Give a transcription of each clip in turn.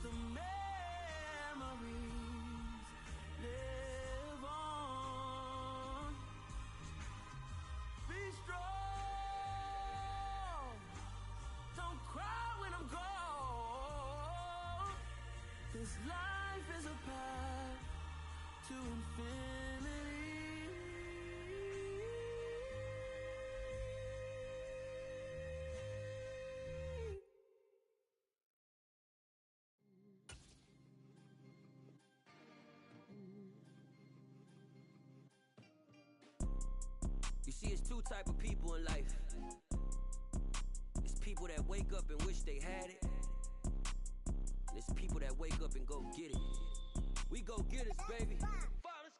the memories live on. Be strong, don't cry when I'm gone. This life is a path to infinity. You see, it's two type of people in life. It's people that wake up and wish they had it. And it's people that wake up and go get it. We go get it, baby. Let's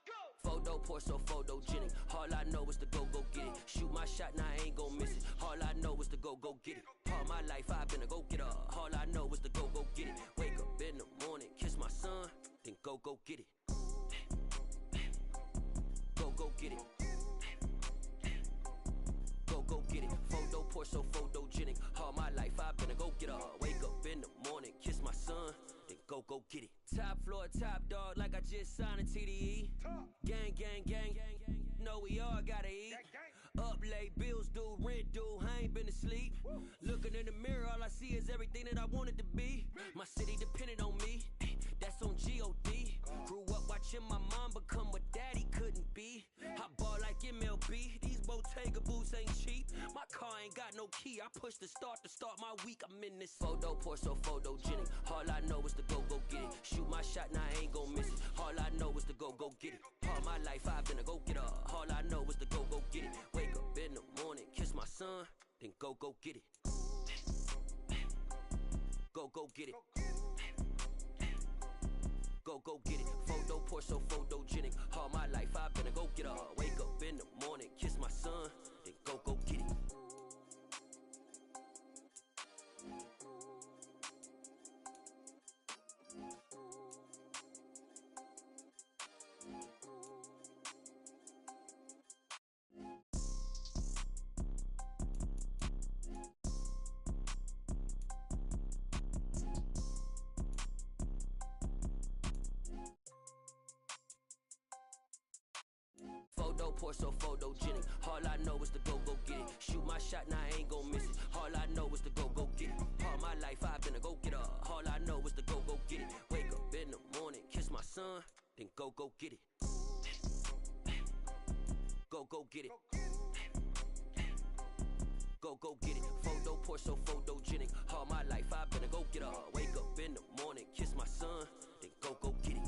go. Photo pour so photogenic. All I know is to go get it. Shoot my shot, now I ain't gon' miss it. All I know is to go get it. All my life I've been a go getter. All I know is to go get it. Wake up in the morning, kiss my son, then go get it. Go get it. Go get it. Photo pour so photogenic. All my life I've been a go getter. Wake up in the morning, kiss my son, then go get it. Top floor, top dog, like I just signed a TDE. Gang, gang, gang, know we all gotta eat. Up late, bills due, rent due, I ain't been asleep. Looking in the mirror, all I see is everything that I wanted to be. My city depended on me, that's on G.O.D. Grew up watching my mom become what daddy couldn't be. I ball like MLB, these Bottega boots ain't cheap. My car ain't got no key, I push the start to start my week. I'm in this photo pour so photogenic. All I know is to go get it. Shoot my shot, now I ain't gon' miss it. All I know is to go get it. All my life I've been a go getter. All I know is to go get it. Wake up in the morning, kiss my son, then go get it. Go get it. Go get it. Photo pour so photogenic. All my life I've been a go getter. Wake up in the morning, kiss my son, then go get it. Photo pour so photogenic. All I know is to go get it. Shoot my shot, now I ain't gon' miss it. All I know is to go get it. All my life I've been a go getter. All I know is to go get it. Wake up in the morning, kiss my son, then go get it. Go get it. Go get it. Photo pour so photogenic. All my life I've been a go getter. Wake up in the morning, kiss my son, then go get it.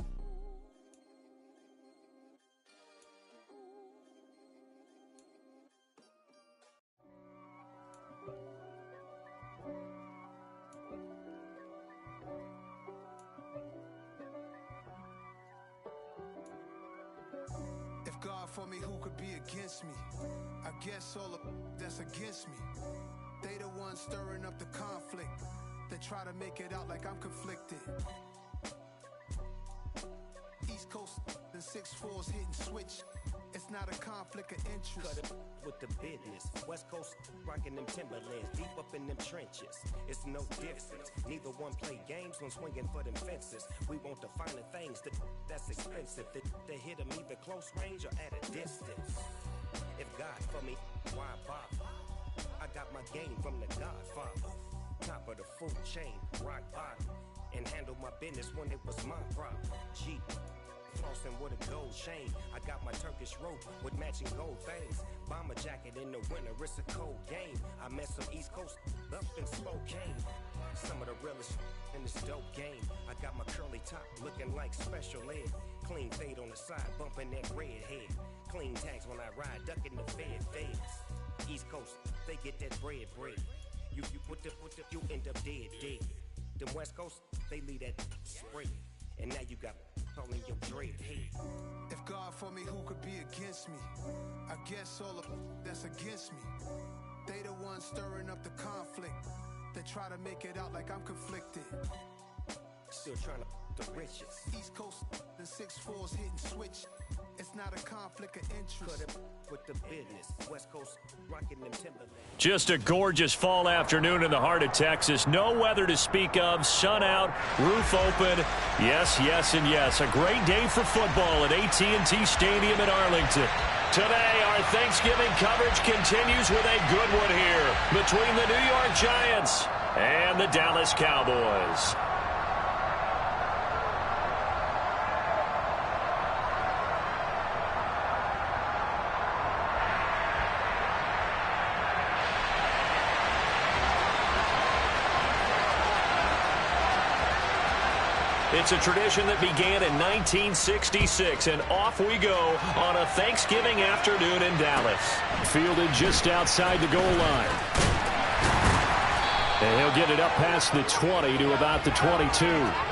If God for me, who could be against me? I guess all of that's against me. They the ones stirring up the conflict. They try to make it out like I'm conflicted. East Coast and 6'4's hitting switch. It's not a conflict of interest. Cut it with the business. West Coast rocking them Timberlands, deep up in them trenches. It's no difference. Neither one play games when swinging for them fences. We want the finer things that's expensive. That hit them either close range or at a distance. If God for me, why bother? I got my game from the Godfather. Top of the food chain, rock bottom. And handle my business when it was my problem. G. Flossing with a gold chain. I got my Turkish rope with matching gold things. Bomber jacket in the winter, it's a cold game. I met some East Coast up in Spokane. Some of the realest in this dope game. I got my curly top looking like special ed. Clean fade on the side, bumping that red head. Clean tags when I ride, ducking the feds. East Coast, they get that bread. You put the, you end up dead. Them West Coast, they leave that spray. And now you got calling your dread head. If God for me, who could be against me? I guess all of that's against me. They the ones stirring up the conflict. They try to make it out like I'm conflicted. Still trying to the riches. East Coast and 6'4's hitting switch. It's not not a conflict of interest. With the business, West Coast rocking them Timberlands. Just a gorgeous fall afternoon in the heart of Texas. No weather to speak of. Sun out, roof open. Yes, yes, and yes. A great day for football at AT&T Stadium in Arlington. Today, our Thanksgiving coverage continues with a good one here between the New York Giants and the Dallas Cowboys. It's a tradition that began in 1966, and off we go on a Thanksgiving afternoon in Dallas. Fielded just outside the goal line. And he'll get it up past the 20 to about the 22.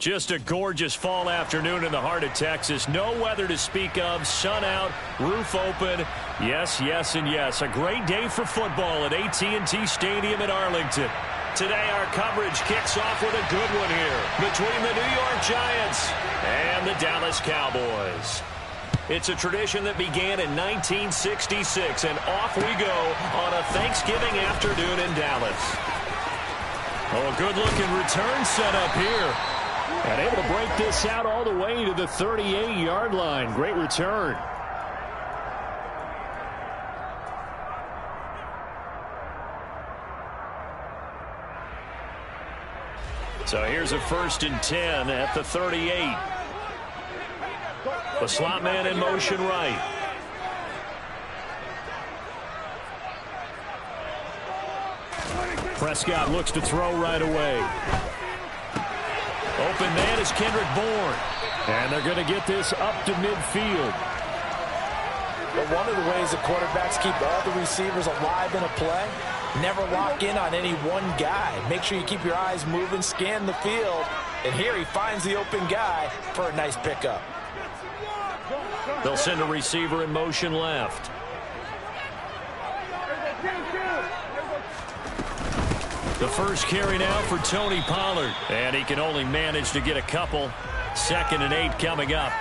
Just a gorgeous fall afternoon in the heart of Texas. No weather to speak of. Sun out, roof open. Yes, yes, and yes. A great day for football at AT&T Stadium in Arlington. Today, our coverage kicks off with a good one here between the New York Giants and the Dallas Cowboys. It's a tradition that began in 1966, and off we go on a Thanksgiving afternoon in Dallas. Oh, a good-looking return set up here. And able to break this out all the way to the 38-yard line. Great return. So here's a 1st and 10 at the 38. The slot man in motion right. Prescott looks to throw right away. Open man is Kendrick Bourne. And they're going to get this up to midfield. But one of the ways the quarterbacks keep all the receivers alive in a play, never lock in on any one guy. Make sure you keep your eyes moving, scan the field. And here he finds the open guy for a nice pickup. They'll send a receiver in motion left. The first carry now for Tony Pollard. And he can only manage to get a couple. 2nd and 8 coming up.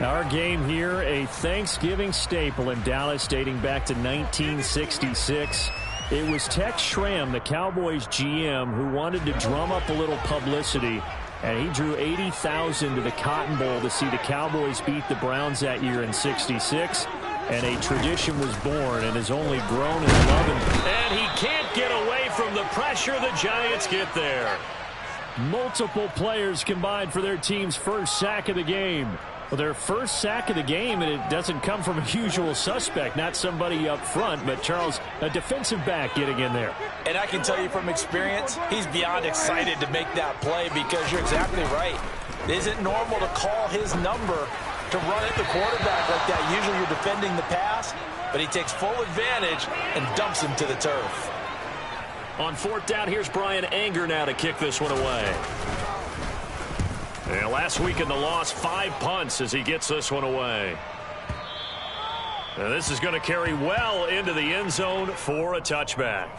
Our game here, a Thanksgiving staple in Dallas dating back to 1966. It was Tex Schramm, the Cowboys GM, who wanted to drum up a little publicity And he drew 80,000 to the Cotton Bowl to see the Cowboys beat the Browns that year in '66. And a tradition was born and has only grown in love. And he can't get away from the pressure. The Giants get there. Multiple players combined for their team's first sack of the game. Well, their first sack of the game, and it doesn't come from a usual suspect, not somebody up front, but Charles, a defensive back getting in there. And I can tell you from experience, he's beyond excited to make that play because you're exactly right. It isn't normal to call his number to run at the quarterback like that. Usually you're defending the pass, but he takes full advantage and dumps him to the turf. On fourth down, here's Brian Anger now to kick this one away. And last week in the loss, 5 punts as he gets this one away. And this is going to carry well into the end zone for a touchback.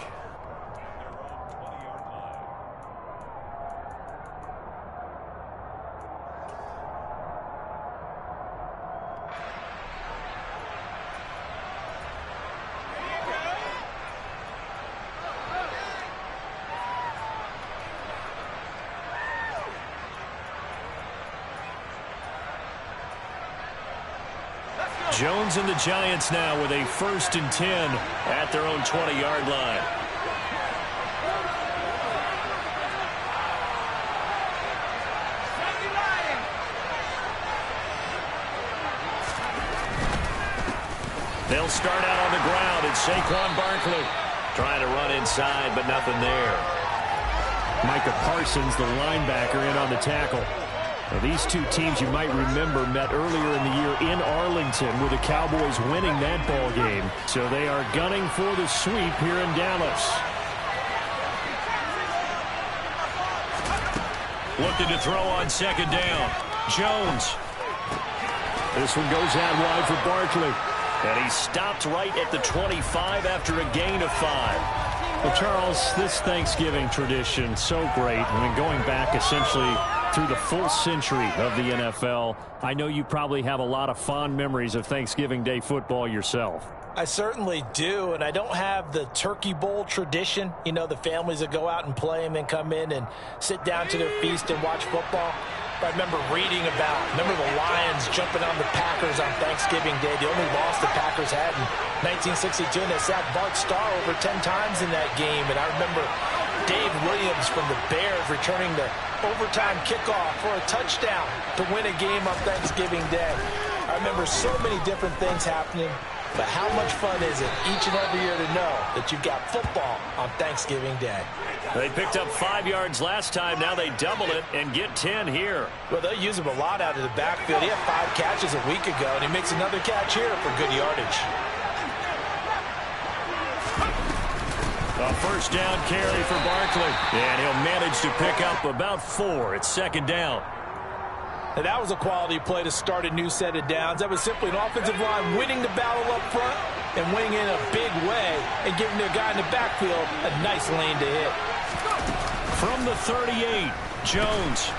Jones and the Giants now with a 1st and 10 at their own 20-yard line. They'll start out on the ground, and Saquon Barkley trying to run inside, but nothing there. Micah Parsons, the linebacker, in on the tackle. Now, these two teams, you might remember, met earlier in the year in Arlington with the Cowboys winning that ball game. So they are gunning for the sweep here in Dallas. Looking to throw on 2nd down. Jones. This one goes out wide for Barkley. And he stopped right at the 25 after a gain of 5. Well, Charles, this Thanksgiving tradition, so great. I mean, going back essentially through the full century of the NFL, I know you probably have a lot of fond memories of Thanksgiving Day football yourself. I certainly do, and I don't have the turkey bowl tradition. You know, the families that go out and play and then come in and sit down to their feast and watch football. I remember reading about, the Lions jumping on the Packers on Thanksgiving Day. The only loss the Packers had in 1962, and they sacked Bart Starr over 10 times in that game. And I remember Dave Williams from the Bears returning the overtime kickoff for a touchdown to win a game on Thanksgiving Day. I remember so many different things happening, but how much fun is it each and every year to know that you've got football on Thanksgiving Day? They picked up 5 yards last time. Now they double it and get 10 here. Well, they'll use him a lot out of the backfield. He had 5 catches a week ago, and he makes another catch here for good yardage. A 1st down carry for Barkley. And he'll manage to pick up about 4. It's 2nd down. And that was a quality play to start a new set of downs. That was simply an offensive line winning the battle up front and winning in a big way and giving their guy in the backfield a nice lane to hit. From the 38, Jones.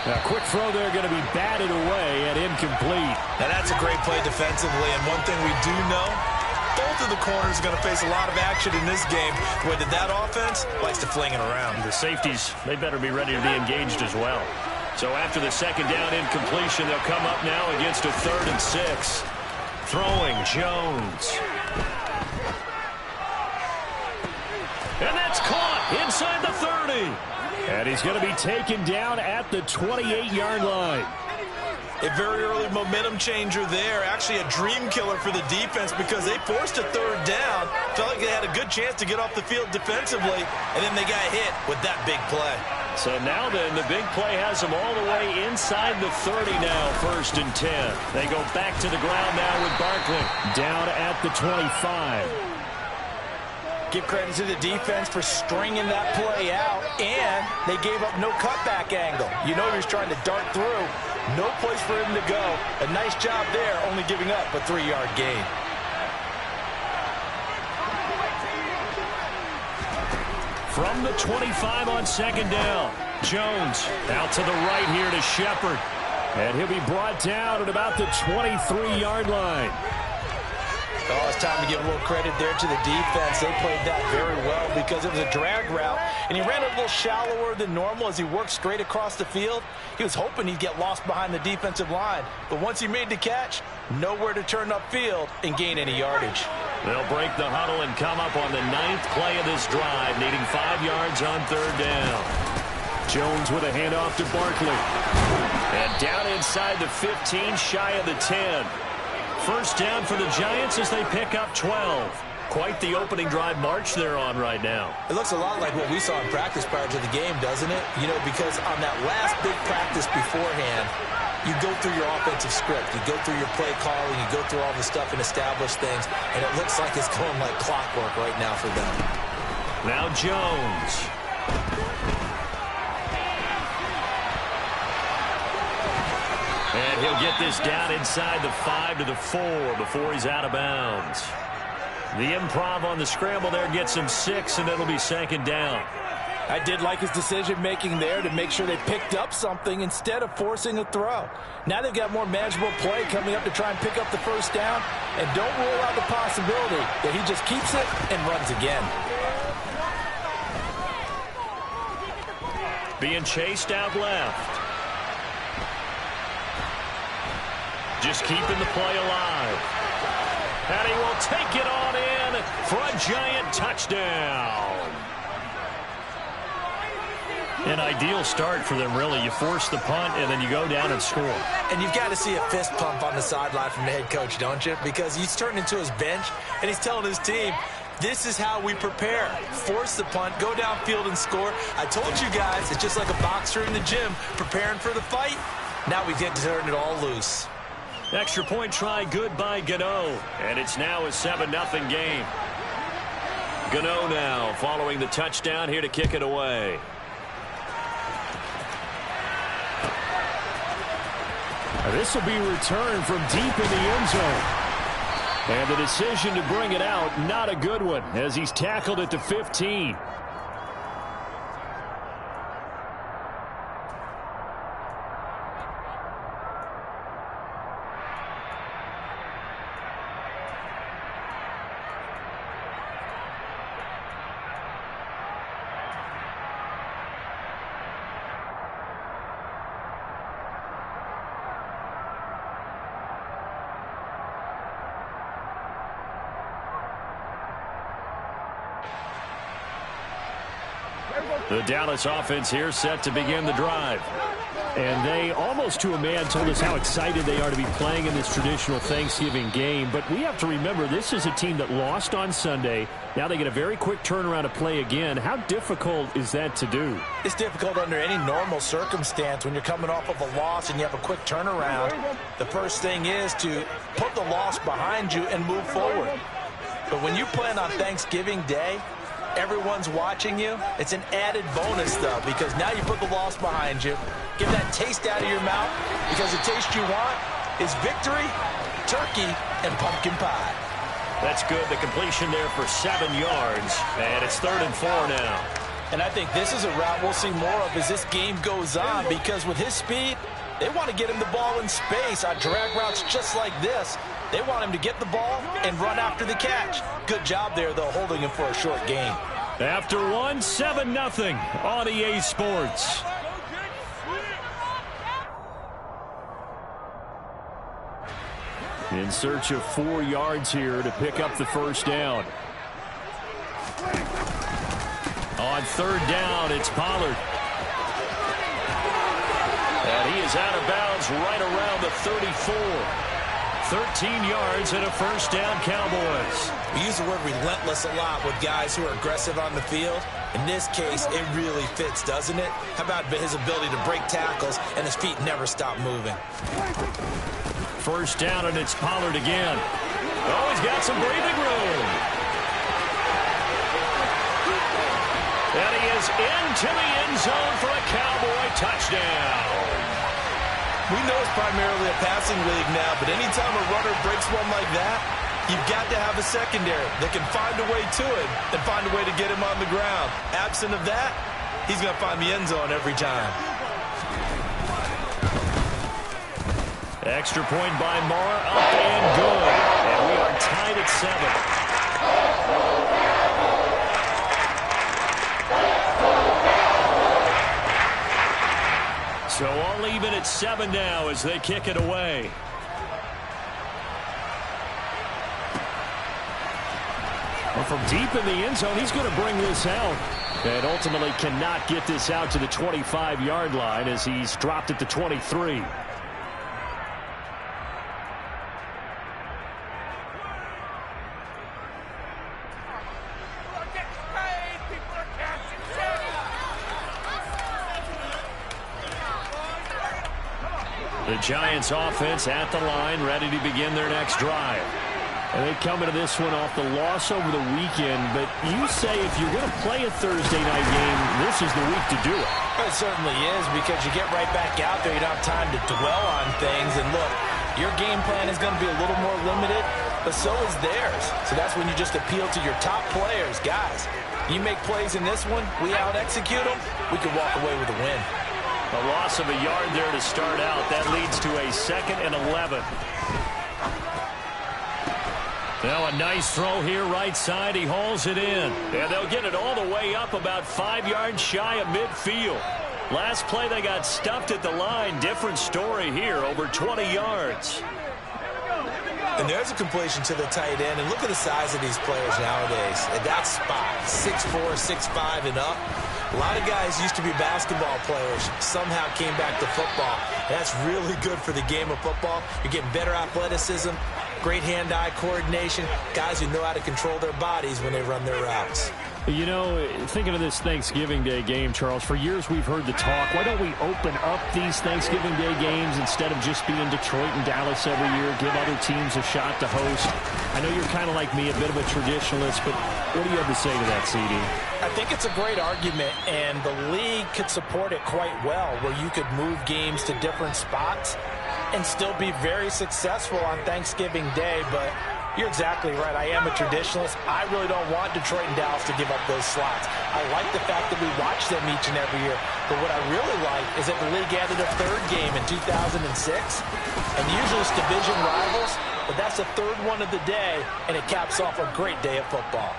A quick throw there going to be batted away and incomplete. Now that's a great play defensively, and one thing we do know, both of the corners are going to face a lot of action in this game. Whether that offense likes to fling it around. The safeties, they better be ready to be engaged as well. So after the 2nd down incompletion, they'll come up now against a 3rd and 6. Throwing Jones. And that's caught inside the 30. And he's going to be taken down at the 28-yard line. A very early momentum changer there. Actually a dream killer for the defense because they forced a 3rd down. Felt like they had a good chance to get off the field defensively, and then they got hit with that big play. So now then, the big play has them all the way inside the 30 now, 1st and 10. They go back to the ground now with Barkley. Down at the 25. Give credit to the defense for stringing that play out, and they gave up no cutback angle. You know he was trying to dart through. No place for him to go. A nice job there, only giving up a 3-yard gain. From the 25 on 2nd down, Jones out to the right here to Shepard. And he'll be brought down at about the 23-yard line. Oh, it's time to give a little credit there to the defense. They played that very well because it was a drag route, and he ran a little shallower than normal as he worked straight across the field. He was hoping he'd get lost behind the defensive line, but once he made the catch, nowhere to turn upfield and gain any yardage. They'll break the huddle and come up on the 9th play of this drive, needing 5 yards on 3rd down. Jones with a handoff to Barkley. And down inside the 15, shy of the 10. First down for the Giants as they pick up 12. Quite the opening drive march they're on right now. It looks a lot like what we saw in practice prior to the game, doesn't it? You know, because on that last big practice beforehand, you go through your offensive script. You go through your play calling. You go through all the stuff and establish things. And it looks like it's going like clockwork right now for them. Now Jones. And he'll get this down inside the 5 to the 4 before he's out of bounds. The improv on the scramble there gets him 6, and it'll be 2nd down. I did like his decision-making there to make sure they picked up something instead of forcing a throw. Now they've got more manageable play coming up to try and pick up the first down, and don't rule out the possibility that he just keeps it and runs again. Being chased out left. Just keeping the play alive. And he will take it on in for a Giant touchdown. An ideal start for them, really. You force the punt, and then you go down and score. And you've got to see a fist pump on the sideline from the head coach, don't you? Because he's turned into his bench, and he's telling his team, this is how we prepare. Force the punt, go downfield and score. I told you guys, it's just like a boxer in the gym preparing for the fight. Now we get to turn it all loose. Extra point try good by Gano. And it's now a 7-0 game. Gano now following the touchdown here to kick it away. This will be returned from deep in the end zone. And the decision to bring it out, not a good one, as he's tackled at the 15. The Dallas offense here set to begin the drive. And they, almost to a man, told us how excited they are to be playing in this traditional Thanksgiving game. But we have to remember, this is a team that lost on Sunday. Now they get a very quick turnaround to play again. How difficult is that to do? It's difficult under any normal circumstance when you're coming off of a loss and you have a quick turnaround. The first thing is to put the loss behind you and move forward. But when you play on Thanksgiving Day, everyone's watching you. It's an added bonus, though, because now you put the loss behind you. Get that taste out of your mouth, because the taste you want is victory, turkey, and pumpkin pie. That's good. The completion there for 7 yards, and it's 3rd and 4 now. And I think this is a route we'll see more of as this game goes on, because with his speed, they want to get him the ball in space on drag routes just like this. They want him to get the ball and run after the catch. Good job there, though, holding him for a short gain. After 7-0 on EA Sports. In search of 4 yards here to pick up the first down. On 3rd down, it's Pollard. And he is out of bounds right around the 34. 13 yards and a first down, Cowboys. We use the word relentless a lot with guys who are aggressive on the field. In this case, it really fits, doesn't it? How about his ability to break tackles and his feet never stop moving? First down, and it's Pollard again. Oh, he's got some breathing room. And he is into the end zone for a Cowboy touchdown. We know it's primarily a passing league now, but anytime a runner breaks one like that, you've got to have a secondary that can find a way to it and find a way to get him on the ground. Absent of that, he's going to find the end zone every time. Extra point by Mara, up and good. And we are tied at 7. So all even at 7 now as they kick it away. Well, from deep in the end zone, he's going to bring this out. And ultimately cannot get this out to the 25-yard line as he's dropped at the 23. The Giants offense at the line, ready to begin their next drive. And they come into this one off the loss over the weekend. But you say if you're going to play a Thursday night game, this is the week to do it. It certainly is, because you get right back out there. You don't have time to dwell on things. And look, your game plan is going to be a little more limited, but so is theirs. So that's when you just appeal to your top players. Guys, you make plays in this one, we out-execute them, we can walk away with a win. A loss of a yard there to start out. That leads to a 2nd and 11. Now a nice throw here right side. He hauls it in. And they'll get it all the way up about 5 yards shy of midfield. Last play they got stuffed at the line. Different story here. Over 20 yards. And there's a completion to the tight end. And look at the size of these players nowadays. At that spot, 6'4", 6'5", and up. A lot of guys used to be basketball players, somehow came back to football. That's really good for the game of football. You're getting better athleticism, great hand-eye coordination, guys who know how to control their bodies when they run their routes. You know, thinking of this Thanksgiving Day game, Charles, for years we've heard the talk, why don't we open up these Thanksgiving Day games instead of just being Detroit and Dallas every year, give other teams a shot to host? I know you're kind of like me, a bit of a traditionalist, but what do you have to say to that, CD? I think it's a great argument, and the league could support it quite well, where you could move games to different spots and still be very successful on Thanksgiving Day. But you're exactly right. I am a traditionalist. I really don't want Detroit and Dallas to give up those slots. I like the fact that we watch them each and every year. But what I really like is that the league added a third game in 2006. And usually it's division rivals, but that's the third one of the day, and it caps off a great day of football.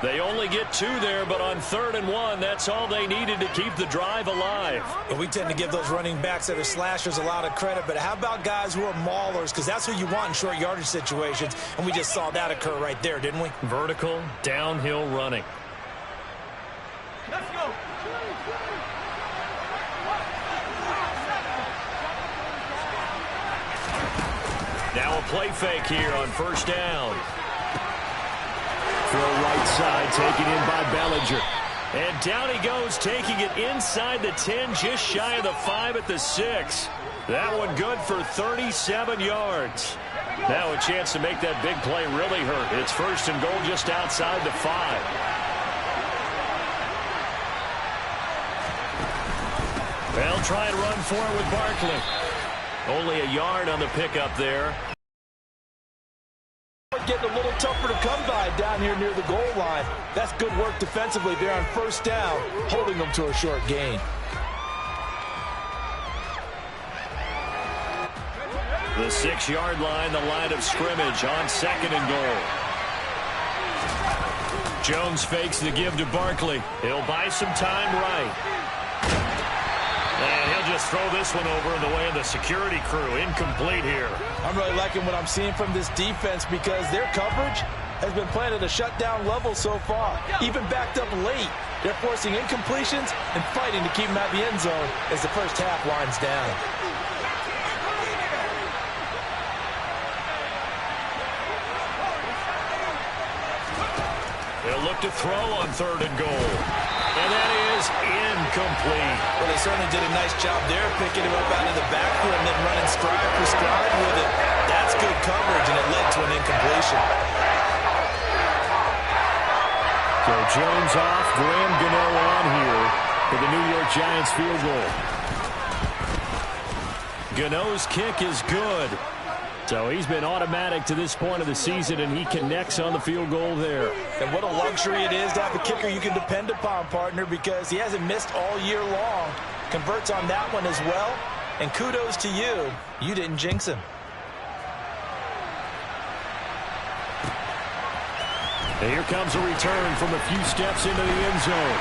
They only get 2 there, but on 3rd and 1, that's all they needed to keep the drive alive. And we tend to give those running backs that are slashers a lot of credit, but how about guys who are maulers? Because that's who you want in short yardage situations, and we just saw that occur right there, didn't we? Vertical, downhill running. Let's go. Now a play fake here on 1st down. Throw right side, taken in by Bellinger. And down he goes, taking it inside the 10, just shy of the 5 at the 6. That one good for 37 yards. Now a chance to make that big play really hurt. It's 1st and goal just outside the 5. They'll try and run for it with Barkley. Only a yard on the pickup there. Getting a little tougher to come by down here near the goal line. That's good work defensively there on 1st down, holding them to a short gain. The 6-yard line, the line of scrimmage on 2nd and goal. Jones fakes the give to Barkley. He'll buy some time right. And he'll just throw this one over in the way of the security crew. Incomplete here. I'm really liking what I'm seeing from this defense because their coverage has been playing at a shutdown level so far. Even backed up late, they're forcing incompletions and fighting to keep them out of the end zone as the first half winds down. They'll look to throw on 3rd and goal. And that is incomplete. Well, they certainly did a nice job there, picking him up out of the backfield and then running stride for stride with it. That's good coverage, and it led to an incompletion. So Jones off, Graham Gano on here for the New York Giants field goal. Gano's kick is good. So he's been automatic to this point of the season, and he connects on the field goal there. And what a luxury it is to have a kicker you can depend upon, partner, because he hasn't missed all year long. Converts on that one as well. And kudos to you. You didn't jinx him. And here comes a return from a few steps into the end zone.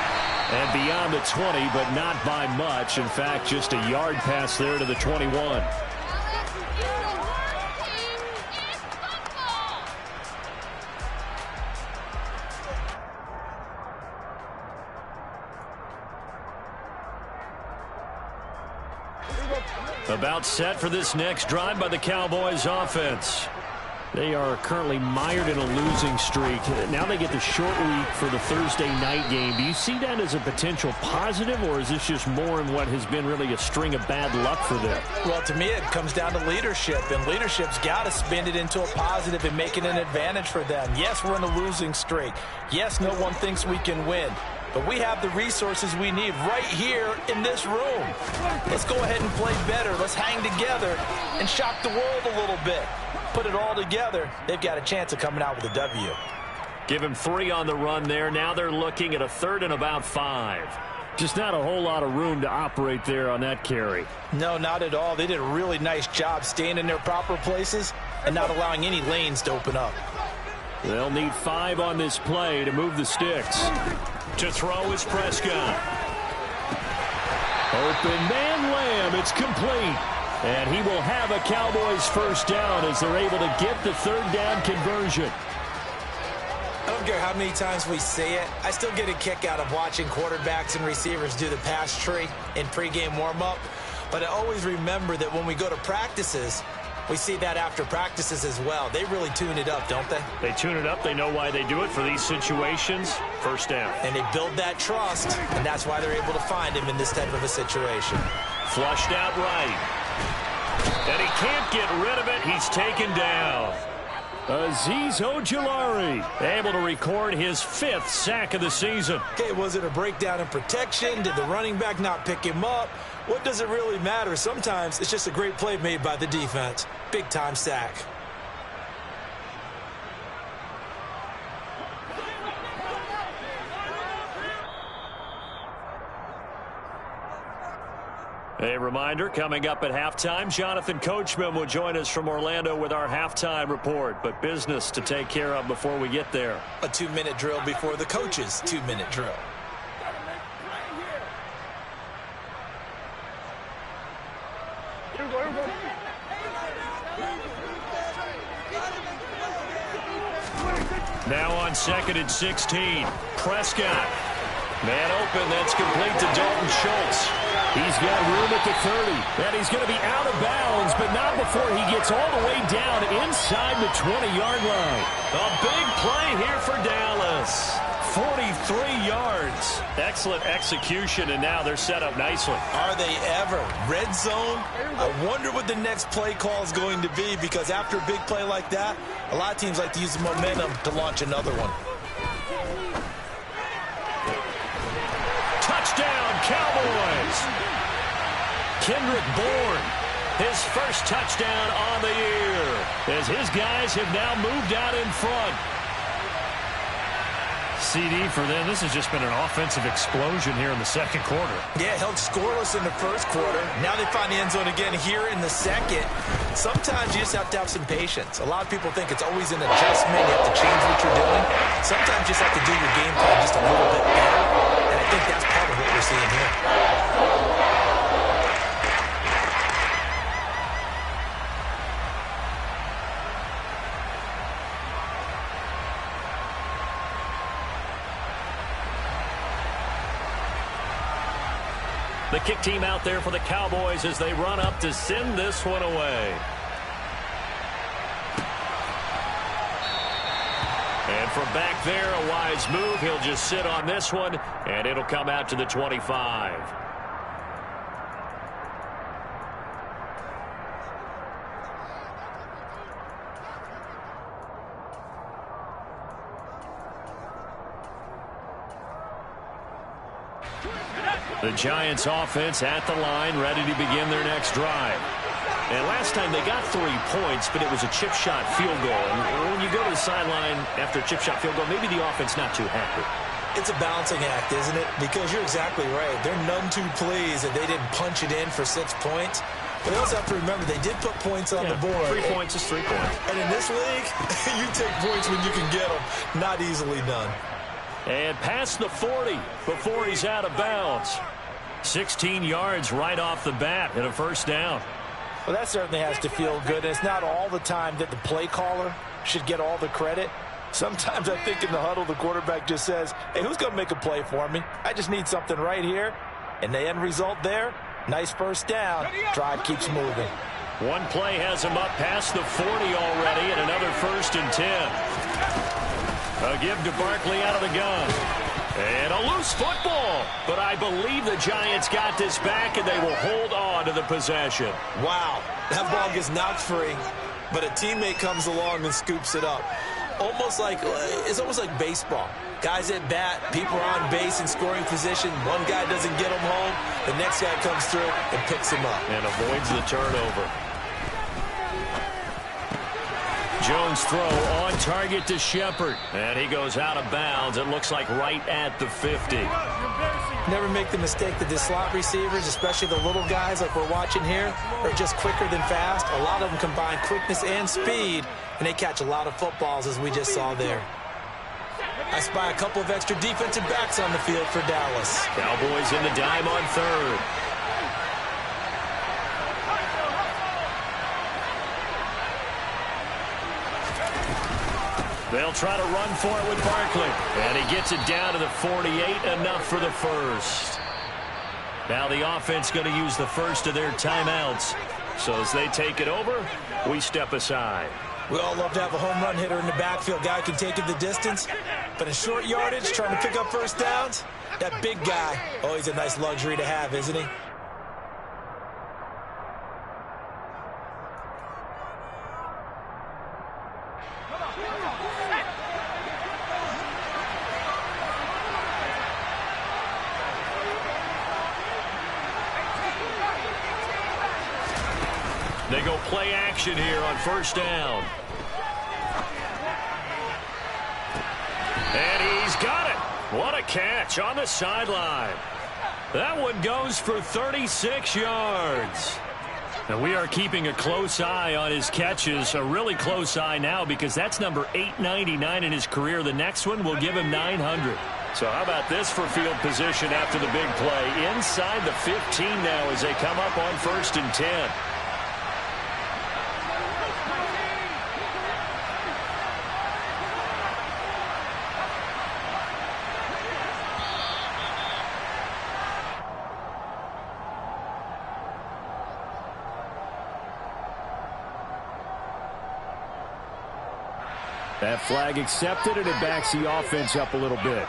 And beyond the 20, but not by much. In fact, just a yard pass there to the 21. About set for this next drive by the Cowboys offense. They are currently mired in a losing streak. Now they get the short week for the Thursday night game. Do you see that as a potential positive, or is this just more in what has been really a string of bad luck for them? Well, to me, it comes down to leadership, and leadership's got to spin it into a positive and make it an advantage for them. Yes, we're in a losing streak. Yes, no one thinks we can win. But we have the resources we need right here in this room. Let's go ahead and play better. Let's hang together and shock the world a little bit. Put it all together, they've got a chance of coming out with a W. Give him 3 on the run there. Now they're looking at a 3rd and about 5. Just not a whole lot of room to operate there on that carry. No, not at all. They did a really nice job staying in their proper places and not allowing any lanes to open up. They'll need 5 on this play to move the sticks. To throw is Prescott. Open man Lamb. It's complete. And he will have a Cowboys first down as they're able to get the 3rd down conversion. I don't care how many times we say it. I still get a kick out of watching quarterbacks and receivers do the pass tree in pregame warm-up. But I always remember that when we go to practices, we see that after practices as well. They really tune it up, don't they? They tune it up. They know why they do it for these situations. First down. And they build that trust, and that's why they're able to find him in this type of a situation. Flushed out right. And he can't get rid of it. He's taken down. Azeez Ojulari able to record his 5th sack of the season. Okay, was it a breakdown in protection? Did the running back not pick him up? What does it really matter? Sometimes it's just a great play made by the defense. Big-time sack. A reminder, coming up at halftime, Jonathan Coachman will join us from Orlando with our halftime report. But business to take care of before we get there. A 2-minute drill before the coach's 2-minute drill. Now on 2nd and 16. Prescott. Man open, that's complete to Dalton Schultz. He's got room at the 30, and he's going to be out of bounds, but not before he gets all the way down inside the 20-yard line. A big play here for Dallas. 43 yards. Excellent execution, and now they're set up nicely. Are they ever? Red zone? I wonder what the next play call is going to be, because after a big play like that, a lot of teams like to use the momentum to launch another one. Touchdown, Cowboys. Kendrick Bourne, his first touchdown on the year, as his guys have now moved out in front. CD for them. This has just been an offensive explosion here in the second quarter. Yeah, held scoreless in the first quarter. Now they find the end zone again here in the second. Sometimes you just have to have some patience. A lot of people think it's always an adjustment. You have to change what you're doing. Sometimes you just have to do your game plan just a little bit better. And I think that's part of what we're seeing here. The kick team out there for the Cowboys as they run up to send this one away. And from back there, a wise move. He'll just sit on this one, and it'll come out to the 25. The Giants offense at the line, ready to begin their next drive. And last time they got 3 points, but it was a chip shot field goal. And when you go to the sideline after a chip shot field goal, maybe the offense not too happy. It's a balancing act, isn't it? Because you're exactly right. They're none too pleased that they didn't punch it in for 6 points. We also have to remember they did put points on the board. 3 points is 3 points. And in this league, you take points when you can get them. Not easily done. And past the 40 before he's out of bounds. 16 yards right off the bat and a first down. Well, that certainly has to feel good. It's not all the time that the play caller should get all the credit. Sometimes I think in the huddle, the quarterback just says, hey, who's going to make a play for me? I just need something right here. And the end result there, nice first down. Drive keeps moving. One play has him up past the 40 already, and another 1st and 10. A give to Barkley out of the gun. And a loose football. But I believe the Giants got this back, and they will hold on to the possession. Wow. That ball gets knocked free, but a teammate comes along and scoops it up. It's almost like baseball. Guys at bat, people are on base in scoring position. One guy doesn't get him home. The next guy comes through and picks him up. And avoids the turnover. Jones throw on target to Shepard. And he goes out of bounds. It looks like right at the 50. Never make the mistake that the slot receivers, especially the little guys like we're watching here, are just quicker than fast. A lot of them combine quickness and speed, and they catch a lot of footballs, as we just saw there. I spy a couple of extra defensive backs on the field for Dallas. Cowboys in the dime on 3rd. They'll try to run for it with Barkley. And he gets it down to the 48, enough for the first. Now the offense going to use the first of their timeouts. So as they take it over, we step aside. We all love to have a home run hitter in the backfield. Guy can take it the distance. But in short yardage, trying to pick up first downs, that big guy, always a nice luxury to have, isn't he? They go play action here on first down. And he's got it. What a catch on the sideline. That one goes for 36 yards. And we are keeping a close eye on his catches, a really close eye now, because that's number 899 in his career. The next one will give him 900. So how about this for field position after the big play? Inside the 15 now as they come up on 1st and 10. That flag accepted, and it backs the offense up a little bit.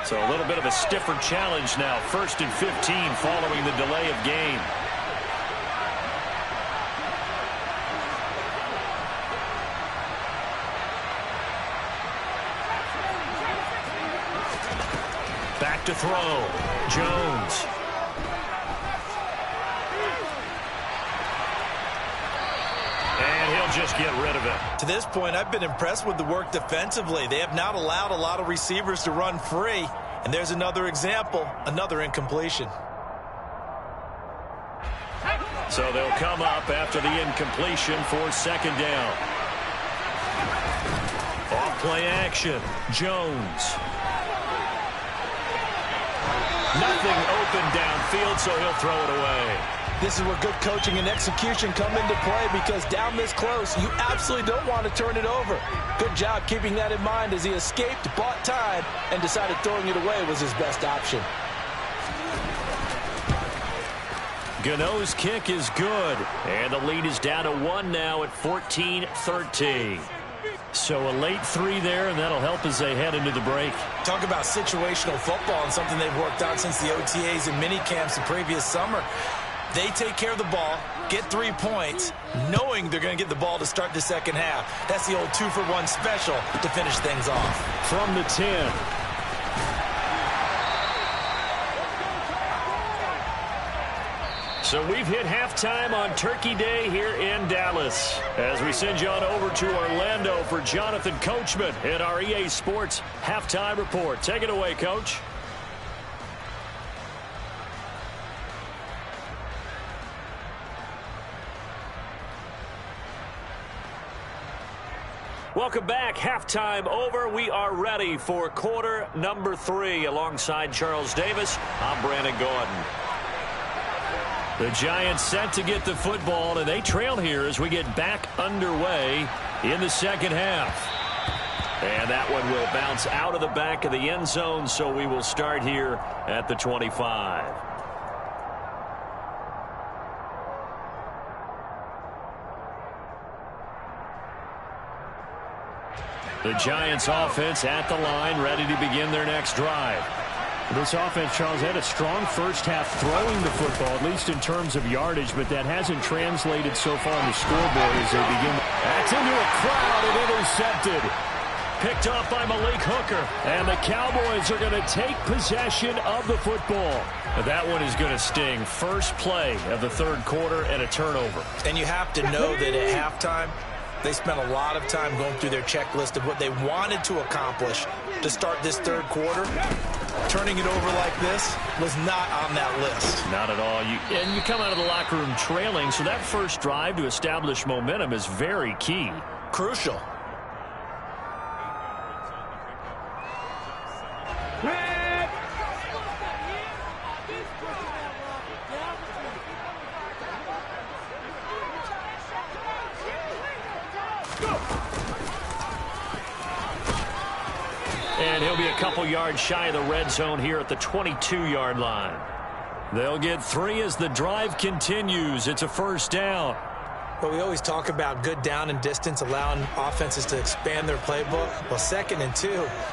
So a little bit of a stiffer challenge now. 1st and 15 following the delay of game. Back to throw. Jones. Just get rid of it. To this point, I've been impressed with the work defensively. They have not allowed a lot of receivers to run free. And there's another example, another incompletion. So they'll come up after the incompletion for 2nd down. Off play action. Jones. Nothing open downfield, so he'll throw it away. This is where good coaching and execution come into play, because down this close, you absolutely don't want to turn it over. Good job keeping that in mind as he escaped, bought time, and decided throwing it away was his best option. Gano's kick is good, and the lead is down to 1 now at 14-13. So a late 3 there, and that'll help as they head into the break. Talk about situational football and something they've worked on since the OTAs and mini camps the previous summer. They take care of the ball, get 3 points, knowing they're going to get the ball to start the second half. That's the old 2-for-1 special to finish things off. From the 10. So we've hit halftime on Turkey Day here in Dallas. As we send you on over to Orlando for Jonathan Coachman in our EA Sports Halftime Report. Take it away, Coach. Welcome back. Halftime over. We are ready for quarter number 3. Alongside Charles Davis, I'm Brandon Gordon. The Giants set to get the football, and they trail here as we get back underway in the second half. And that one will bounce out of the back of the end zone, so we will start here at the 25. The Giants offense at the line, ready to begin their next drive. This offense, Charles, had a strong first half throwing the football, at least in terms of yardage, but that hasn't translated so far on the scoreboard as they begin. That's into a crowd and intercepted. Picked up by Malik Hooker. And the Cowboys are going to take possession of the football. That one is going to sting. First play of the third quarter and a turnover. And you have to know that at halftime, they spent a lot of time going through their checklist of what they wanted to accomplish to start this third quarter. Turning it over like this was not on that list. Not at all. And you come out of the locker room trailing, so that first drive to establish momentum is very key. Crucial. And he'll be a couple yards shy of the red zone here at the 22-yard line. They'll get 3 as the drive continues. It's a first down. But we always talk about good down and distance, allowing offenses to expand their playbook. Well, 2nd and 2,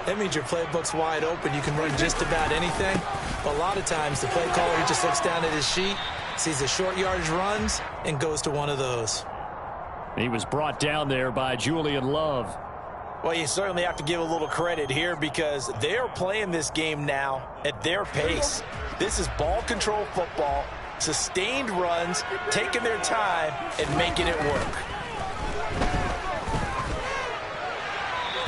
that means your playbook's wide open. You can run just about anything. But a lot of times, the play caller, he just looks down at his sheet, sees the short yardage runs, and goes to one of those. He was brought down there by Julian Love. Well, you certainly have to give a little credit here because they're playing this game now at their pace. This is ball control football, sustained runs, taking their time, and making it work.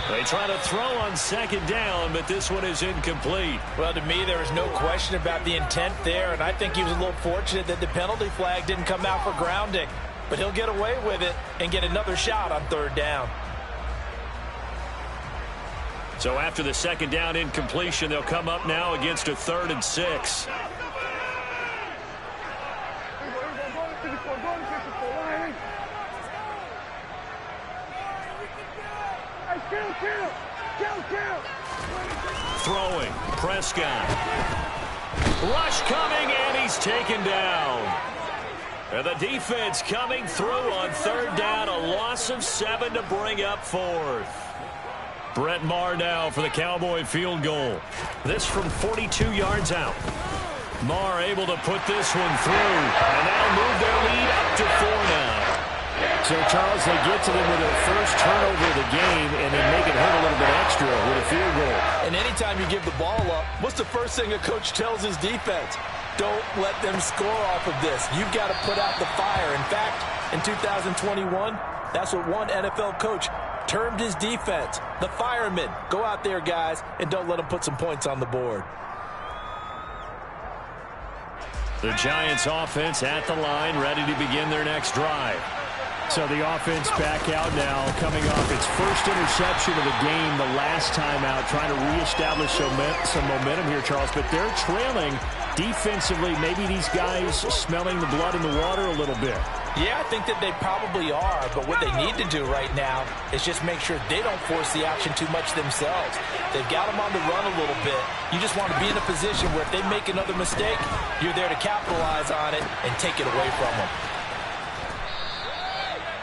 They try to throw on 2nd down, but this one is incomplete. Well, to me, there was no question about the intent there, and I think he was a little fortunate that the penalty flag didn't come out for grounding. But he'll get away with it and get another shot on 3rd down. So after the 2nd down incompletion, they'll come up now against a 3rd and 6. Throwing, Prescott. Rush coming, and he's taken down. And the defense coming through on 3rd down, a loss of 7 to bring up 4th. Brett Maher now for the Cowboy field goal. This from 42 yards out. Maher able to put this one through, and that'll move their lead up to 4 now. So, Charles, they get to them with their first turnover of the game and then make it hurt a little bit extra with a field goal. And anytime you give the ball up, what's the first thing a coach tells his defense? Don't let them score off of this. You've got to put out the fire. In fact, in 2021, that's what one NFL coach termed his defense, the firemen. Go out there, guys, and don't let them put some points on the board. The Giants offense at the line, ready to begin their next drive. So the offense back out now, coming off its first interception of the game the last time out, trying to reestablish some momentum here, Charles. But they're trailing defensively. Maybe these guys smelling the blood in the water a little bit. Yeah, I think that they probably are, but what they need to do right now is just make sure they don't force the action too much themselves. They've got them on the run a little bit. You just want to be in a position where if they make another mistake, you're there to capitalize on it and take it away from them.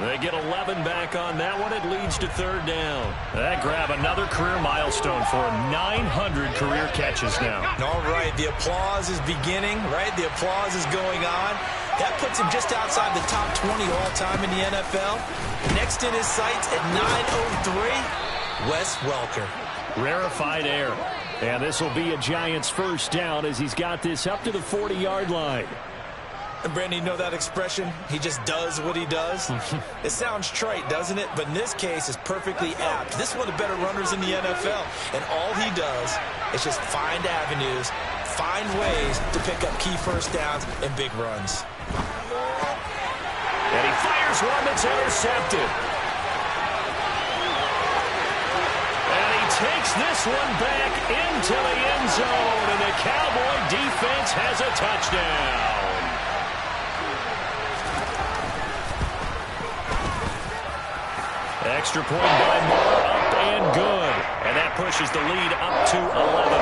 They get 11 back on that one. It leads to 3rd down. That grab another career milestone for him. 900 career catches now. All right, the applause is beginning, right? The applause is going on. That puts him just outside the top 20 all-time in the NFL. Next in his sights at 903, Wes Welker. Rarefied air. And this will be a Giants first down as he's got this up to the 40-yard line. And Brandon, you know that expression? He just does what he does. It sounds trite, doesn't it? But in this case, it's perfectly apt. This is one of the better runners in the NFL. And all he does is just find avenues, find ways to pick up key first downs and big runs. And he fires one that's intercepted. takes this one back into the end zone, and the Cowboy defense has a touchdown. Extra point by Moore, up and good. And that pushes the lead up to 11.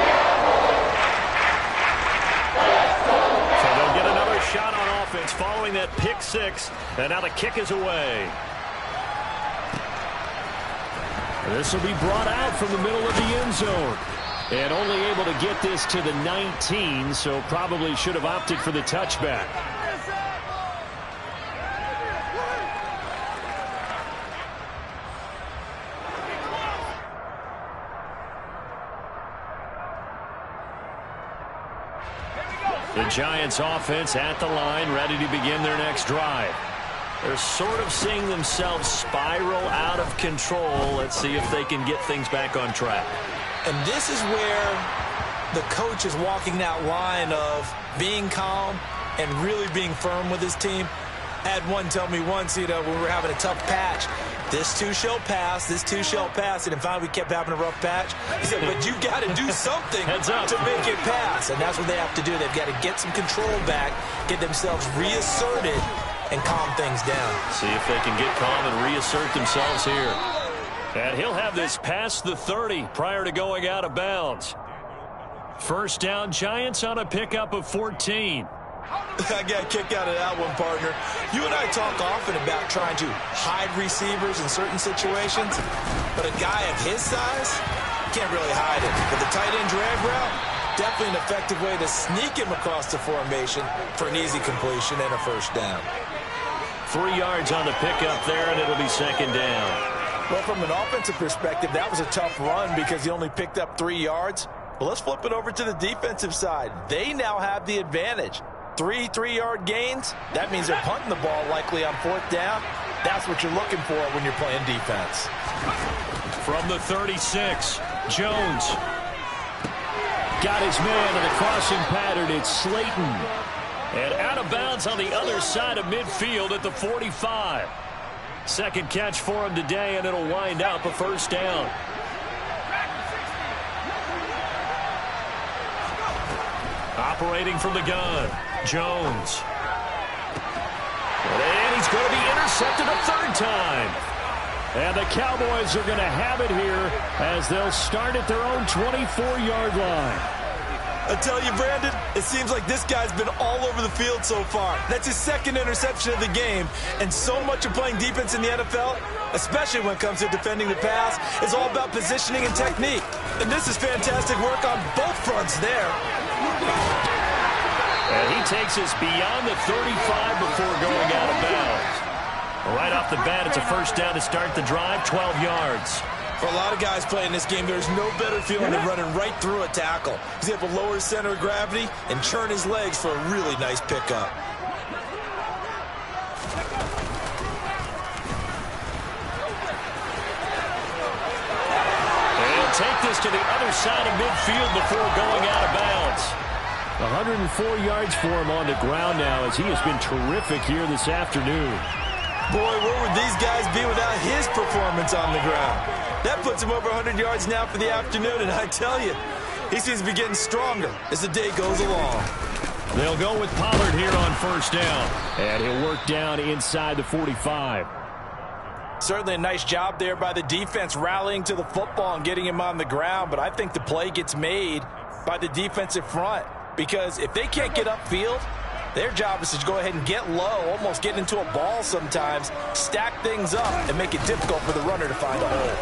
So they'll get another shot on offense following that pick six. And now the kick is away. This will be brought out from the middle of the end zone. And only able to get this to the 19, so probably should have opted for the touchback. The Giants offense at the line, ready to begin their next drive. They're sort of seeing themselves spiral out of control. Let's see if they can get things back on track. And this is where the coach is walking that line of being calm and really being firm with his team. I had one tell me once, when we were having a tough patch, this too shall pass, this too shall pass. And finally we kept having a rough patch. He said, but you got to do something to make it pass. And that's what they have to do. They've got to get some control back, get themselves reasserted, and calm things down. See if they can get calm and reassert themselves here. And he'll have this past the 30 prior to going out of bounds. First down, Giants on a pickup of 14. I got a kick out of that one, partner. You and I talk often about trying to hide receivers in certain situations, but a guy of his size can't really hide it. But the tight end drag route, definitely an effective way to sneak him across the formation for an easy completion and a first down. 3 yards on the pickup there, and it'll be second down. Well, from an offensive perspective, that was a tough run because he only picked up 3 yards. Well, let's flip it over to the defensive side. They now have the advantage. 3 3-yard gains, that means they're punting the ball likely on fourth down. That's what you're looking for when you're playing defense. From the 36, Jones got his man in the crossing pattern. It's Slayton. And out of bounds on the other side of midfield at the 45. Second catch for him today, and it'll wind up a first down. Operating from the gun, Jones. And he's going to be intercepted a third time. And the Cowboys are going to have it here as they'll start at their own 24-yard line. I tell you, Brandon, it seems like this guy's been all over the field so far. That's his second interception of the game. And so much of playing defense in the NFL, especially when it comes to defending the pass, is all about positioning and technique. And this is fantastic work on both fronts there. And he takes us beyond the 35 before going out of bounds. Right off the bat, it's a first down to start the drive, 12 yards. For a lot of guys playing this game, there's no better feeling than running right through a tackle. He's able to lower his center of gravity and churn his legs for a really nice pickup. And take this to the other side of midfield before going out of bounds. 104 yards for him on the ground now as he has been terrific here this afternoon. Boy, where would these guys be without his performance on the ground? That puts him over 100 yards now for the afternoon, and I tell you, he seems to be getting stronger as the day goes along. They'll go with Pollard here on first down, and he'll work down inside the 45. Certainly a nice job there by the defense rallying to the football and getting him on the ground, but I think the play gets made by the defensive front because if they can't get upfield, their job is to go ahead and get low, almost get into a ball sometimes, stack things up, and make it difficult for the runner to find a hole.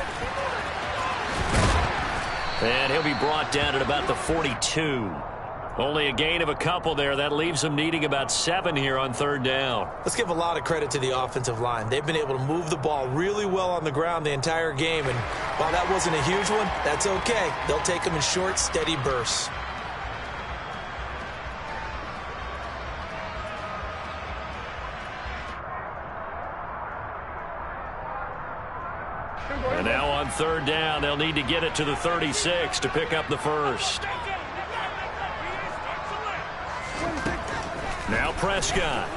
And he'll be brought down at about the 42. Only a gain of a couple there. That leaves them needing about 7 here on third down. Let's give a lot of credit to the offensive line. They've been able to move the ball really well on the ground the entire game, and while that wasn't a huge one, that's okay. They'll take them in short, steady bursts. And now on third down, they'll need to get it to the 36 to pick up the first. Now Prescott.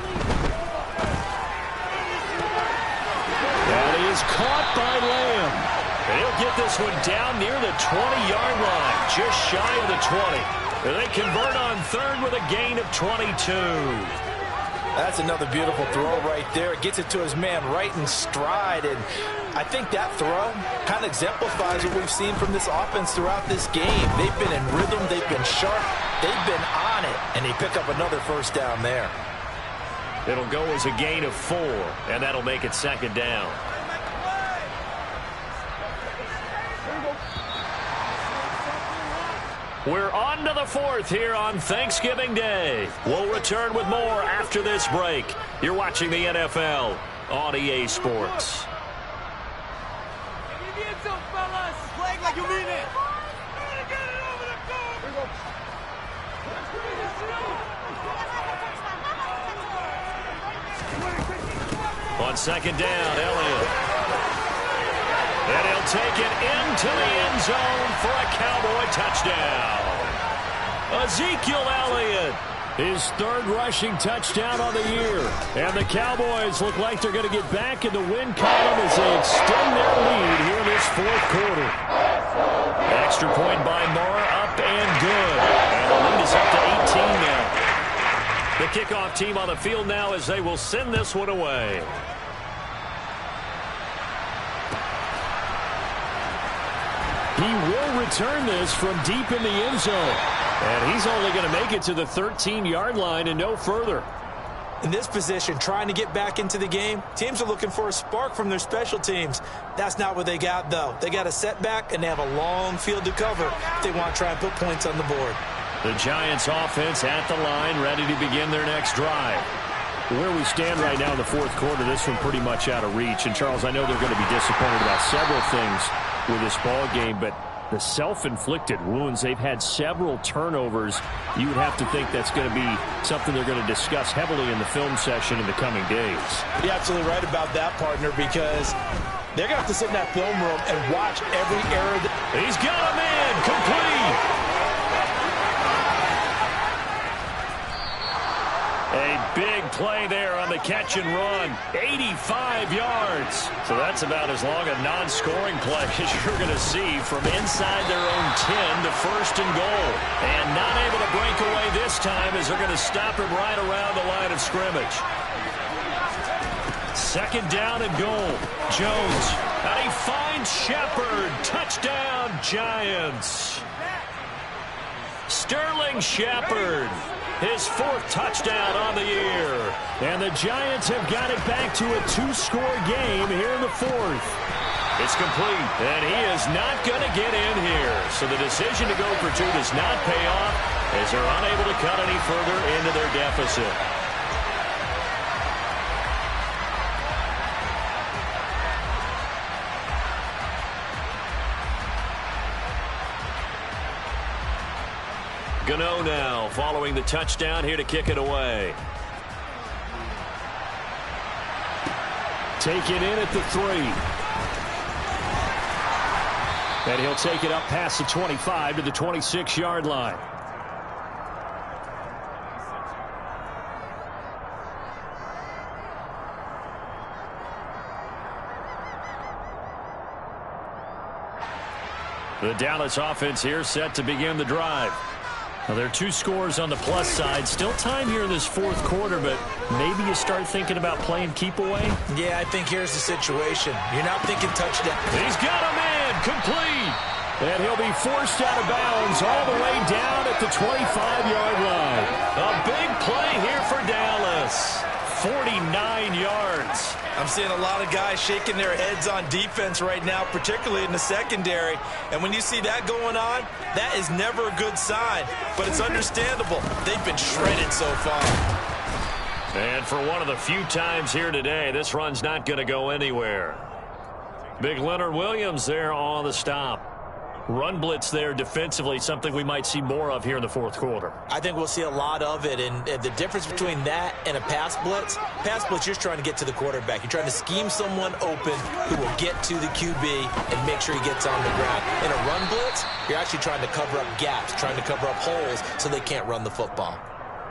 That is caught by Lamb. And he'll get this one down near the 20-yard line, just shy of the 20. And they convert on third with a gain of 22. That's another beautiful throw right there. It gets it to his man right in stride. And I think that throw kind of exemplifies what we've seen from this offense throughout this game. They've been in rhythm. They've been sharp. They've been on it. And they pick up another first down there. It'll go as a gain of 4, and that'll make it second down. We're on to the fourth here on Thanksgiving Day. We'll return with more after this break. You're watching the NFL on EA Sports. Like you mean it. On second down, Elliott. And he'll take it into the end zone for a Cowboy touchdown. Ezekiel Elliott, his third rushing touchdown on the year. And the Cowboys look like they're going to get back in the win column as they extend their lead here in this fourth quarter. Extra point by Moore, up and good. And the lead is up to 18 now. The kickoff team on the field now as they will send this one away. He will return this from deep in the end zone. And he's only going to make it to the 13-yard line and no further. In this position, trying to get back into the game, teams are looking for a spark from their special teams. That's not what they got, though. They got a setback, and they have a long field to cover if they want to try and put points on the board. The Giants offense at the line, ready to begin their next drive. Where we stand right now in the fourth quarter, this one pretty much out of reach. And, Charles, I know they're going to be disappointed about several things with this ball game, but the self-inflicted wounds, they've had several turnovers. You would have to think that's going to be something they're going to discuss heavily in the film session in the coming days. You're absolutely right about that, partner, because they're going to have to sit in that film room and watch every error. He's got a man complete. A big play there on the catch and run. 85 yards. So that's about as long a non-scoring play as you're going to see from inside their own 10 to first and goal. And not able to break away this time as they're going to stop him right around the line of scrimmage. Second down and goal. Jones. And he finds Shepard. Touchdown, Giants. Sterling Shepard. His fourth touchdown on the year. And the Giants have got it back to a 2-score game here in the fourth. It's complete, and he is not going to get in here. So the decision to go for 2 does not pay off as they're unable to cut any further into their deficit. Gano now following the touchdown here to kick it away. Taken in at the 3. And he'll take it up past the 25 to the 26-yard line. The Dallas offense here set to begin the drive. Now, there are 2 scores on the plus side. Still time here in this fourth quarter, but maybe you start thinking about playing keep away? Yeah, I think here's the situation. You're not thinking touchdown. He's got a man complete. And he'll be forced out of bounds all the way down at the 25-yard line. A big play here for Dallas. 49 yards. I'm seeing a lot of guys shaking their heads on defense right now, particularly in the secondary. And when you see that going on, that is never a good sign. But it's understandable. They've been shredded so far. And for one of the few times here today, this run's not going to go anywhere. Big Leonard Williams there on the stop. Run blitz there defensively, something we might see more of here in the fourth quarter. I think we'll see a lot of it, and the difference between that and a pass blitz, you're just trying to get to the quarterback. You're trying to scheme someone open who will get to the QB and make sure he gets on the ground. In a run blitz, you're actually trying to cover up gaps, trying to cover up holes so they can't run the football.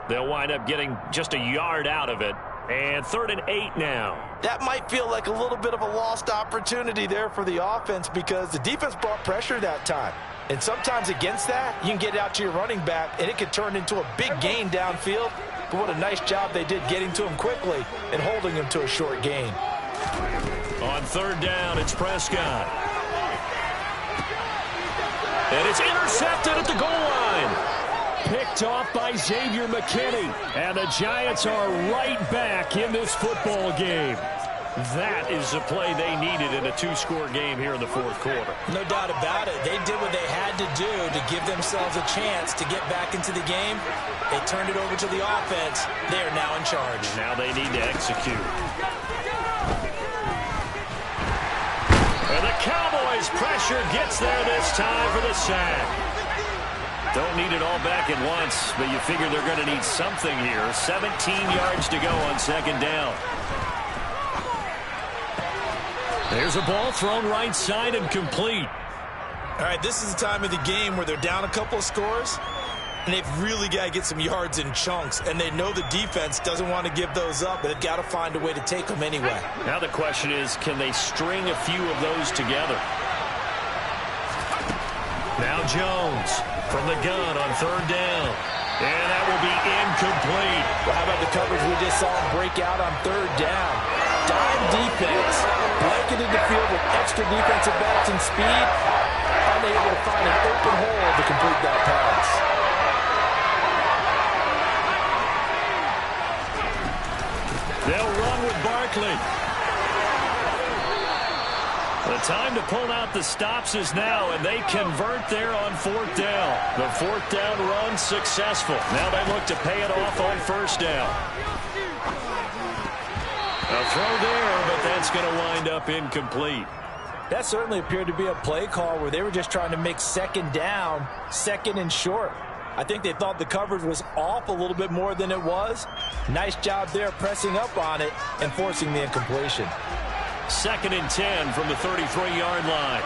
They'll wind up getting just a yard out of it And 3rd and 8 now. That might feel like a little bit of a lost opportunity there for the offense because the defense brought pressure that time. And sometimes against that, you can get it out to your running back, and it could turn into a big gain downfield. But what a nice job they did getting to him quickly and holding him to a short gain. On 3rd down, it's Prescott. And it's intercepted at the goal line. Picked off by Xavier McKinney. And the Giants are right back in this football game. That is the play they needed in a 2-score game here in the 4th quarter. No doubt about it. They did what they had to do to give themselves a chance to get back into the game. They turned it over to the offense. They are now in charge. Now they need to execute. And the Cowboys' pressure gets there this time for the sack. Don't need it all back at once, but you figure they're going to need something here. 17 yards to go on 2nd down. There's a ball thrown right side and complete. All right, this is the time of the game where they're down a couple of scores, and they've really got to get some yards in chunks, and they know the defense doesn't want to give those up, but they've got to find a way to take them anyway. Now the question is, can they string a few of those together? Now Jones from the gun on 3rd down. And that will be incomplete. Well, how about the coverage we just saw him break out on 3rd down? Dime defense, blanketed the field with extra defensive backs and speed, unable to find an open hole to complete that pass. They'll run with Barkley. The time to pull out the stops is now, and they convert there on 4th down. The 4th down run successful. Now they look to pay it off on 1st down. A throw there, but that's going to wind up incomplete. That certainly appeared to be a play call where they were just trying to make 2nd down, 2nd and short. I think they thought the coverage was off a little bit more than it was. Nice job there pressing up on it and forcing the incompletion. 2nd and 10 from the 33-yard line.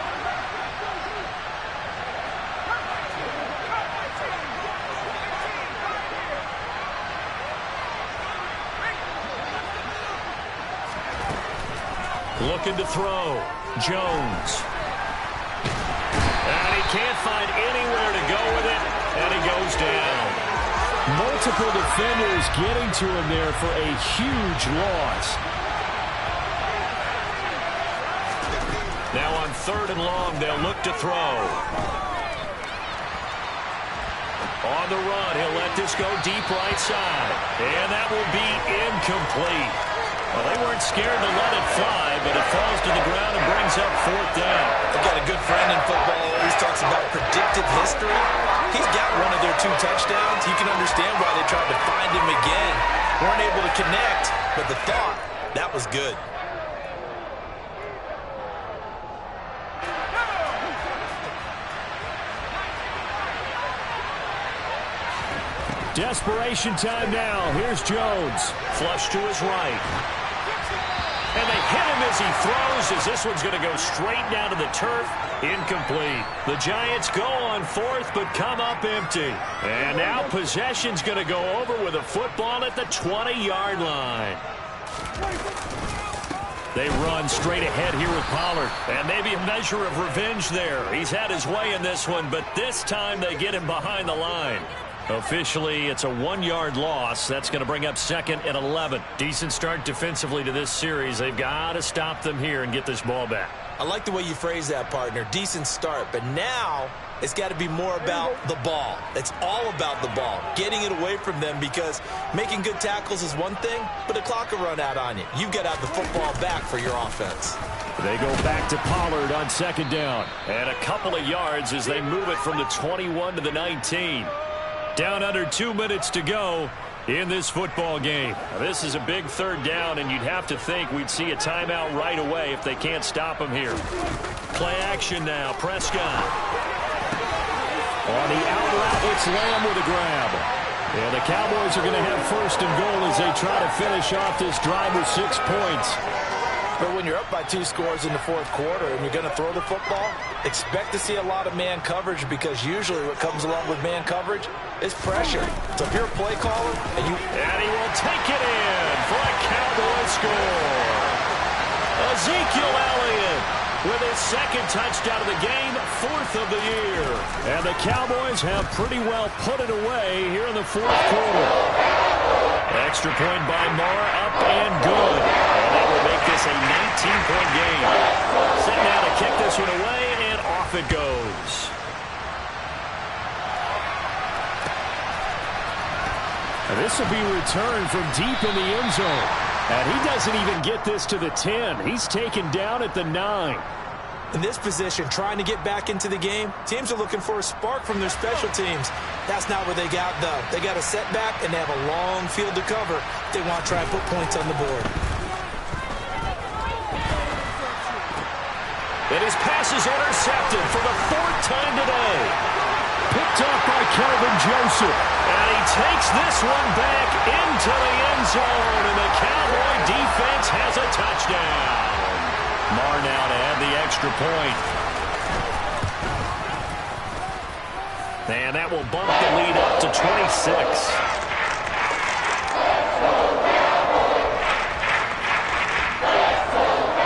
Looking to throw. Jones. And he can't find anywhere to go with it, and he goes down. Multiple defenders getting to him there for a huge loss. Now on 3rd and long, they'll look to throw. On the run, he'll let this go deep right side. And that will be incomplete. Well, they weren't scared to let it fly, but it falls to the ground and brings up 4th down. I've got a good friend in football who always talks about predictive history. He's got one of their 2 touchdowns. You can understand why they tried to find him again. Weren't able to connect, but the thought, that was good. Desperation time now. Here's Jones. Flush to his right. And they hit him as he throws, as this one's going to go straight down to the turf. Incomplete. The Giants go on 4th, but come up empty. And now possession's going to go over with a football at the 20-yard line. They run straight ahead here with Pollard. And maybe a measure of revenge there. He's had his way in this one, but this time they get him behind the line. Officially, it's a 1-yard loss. That's going to bring up 2nd and 11. Decent start defensively to this series. They've got to stop them here and get this ball back. I like the way you phrase that, partner. Decent start. But now it's got to be more about the ball. It's all about the ball. Getting it away from them, because making good tackles is one thing, but the clock will run out on you. You've got to have the football back for your offense. They go back to Pollard on 2nd down. And a couple of yards as they move it from the 21 to the 19. Down under 2 minutes to go in this football game. Now, this is a big 3rd down, and you'd have to think we'd see a timeout right away if they can't stop him here. Play action now. Prescott. On the out route, it's Lamb with a grab. And the Cowboys are going to have 1st and goal as they try to finish off this drive with 6 points. But when you're up by 2 scores in the fourth quarter and you're going to throw the football, expect to see a lot of man coverage, because usually what comes along with man coverage is pressure. So if you're a play caller and he will take it in for a Cowboy score. Ezekiel Elliott with his second touchdown of the game, 4th of the year. And the Cowboys have pretty well put it away here in the fourth quarter. Extra point by Marr, up and good. And that will make this a 19-point game. Set now to kick this one away, and off it goes. And this will be returned from deep in the end zone. And he doesn't even get this to the 10. He's taken down at the 9. in this position, trying to get back into the game, teams are looking for a spark from their special teams. That's not what they got, though. They got a setback, and they have a long field to cover if they want to try and put points on the board. And his pass is intercepted for the 4th time today. Picked up by Kelvin Joseph. And he takes this one back into the end zone. And the Cowboy defense has a touchdown. Marr now to add the extra point. And that will bump the lead up to 26.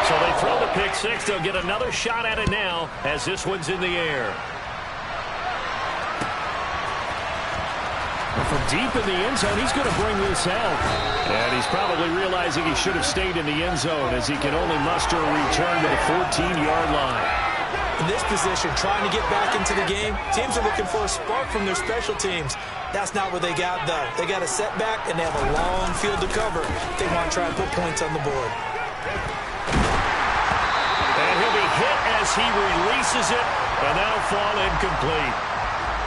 So they throw the pick six. They'll get another shot at it now as this one's in the air. From deep in the end zone, he's going to bring this out. And he's probably realizing he should have stayed in the end zone as he can only muster a return to the 14-yard line. In this position, trying to get back into the game, teams are looking for a spark from their special teams. That's not what they got, though. They got a setback, and they have a long field to cover. They want to try and put points on the board. And he'll be hit as he releases it, and that'll fall incomplete.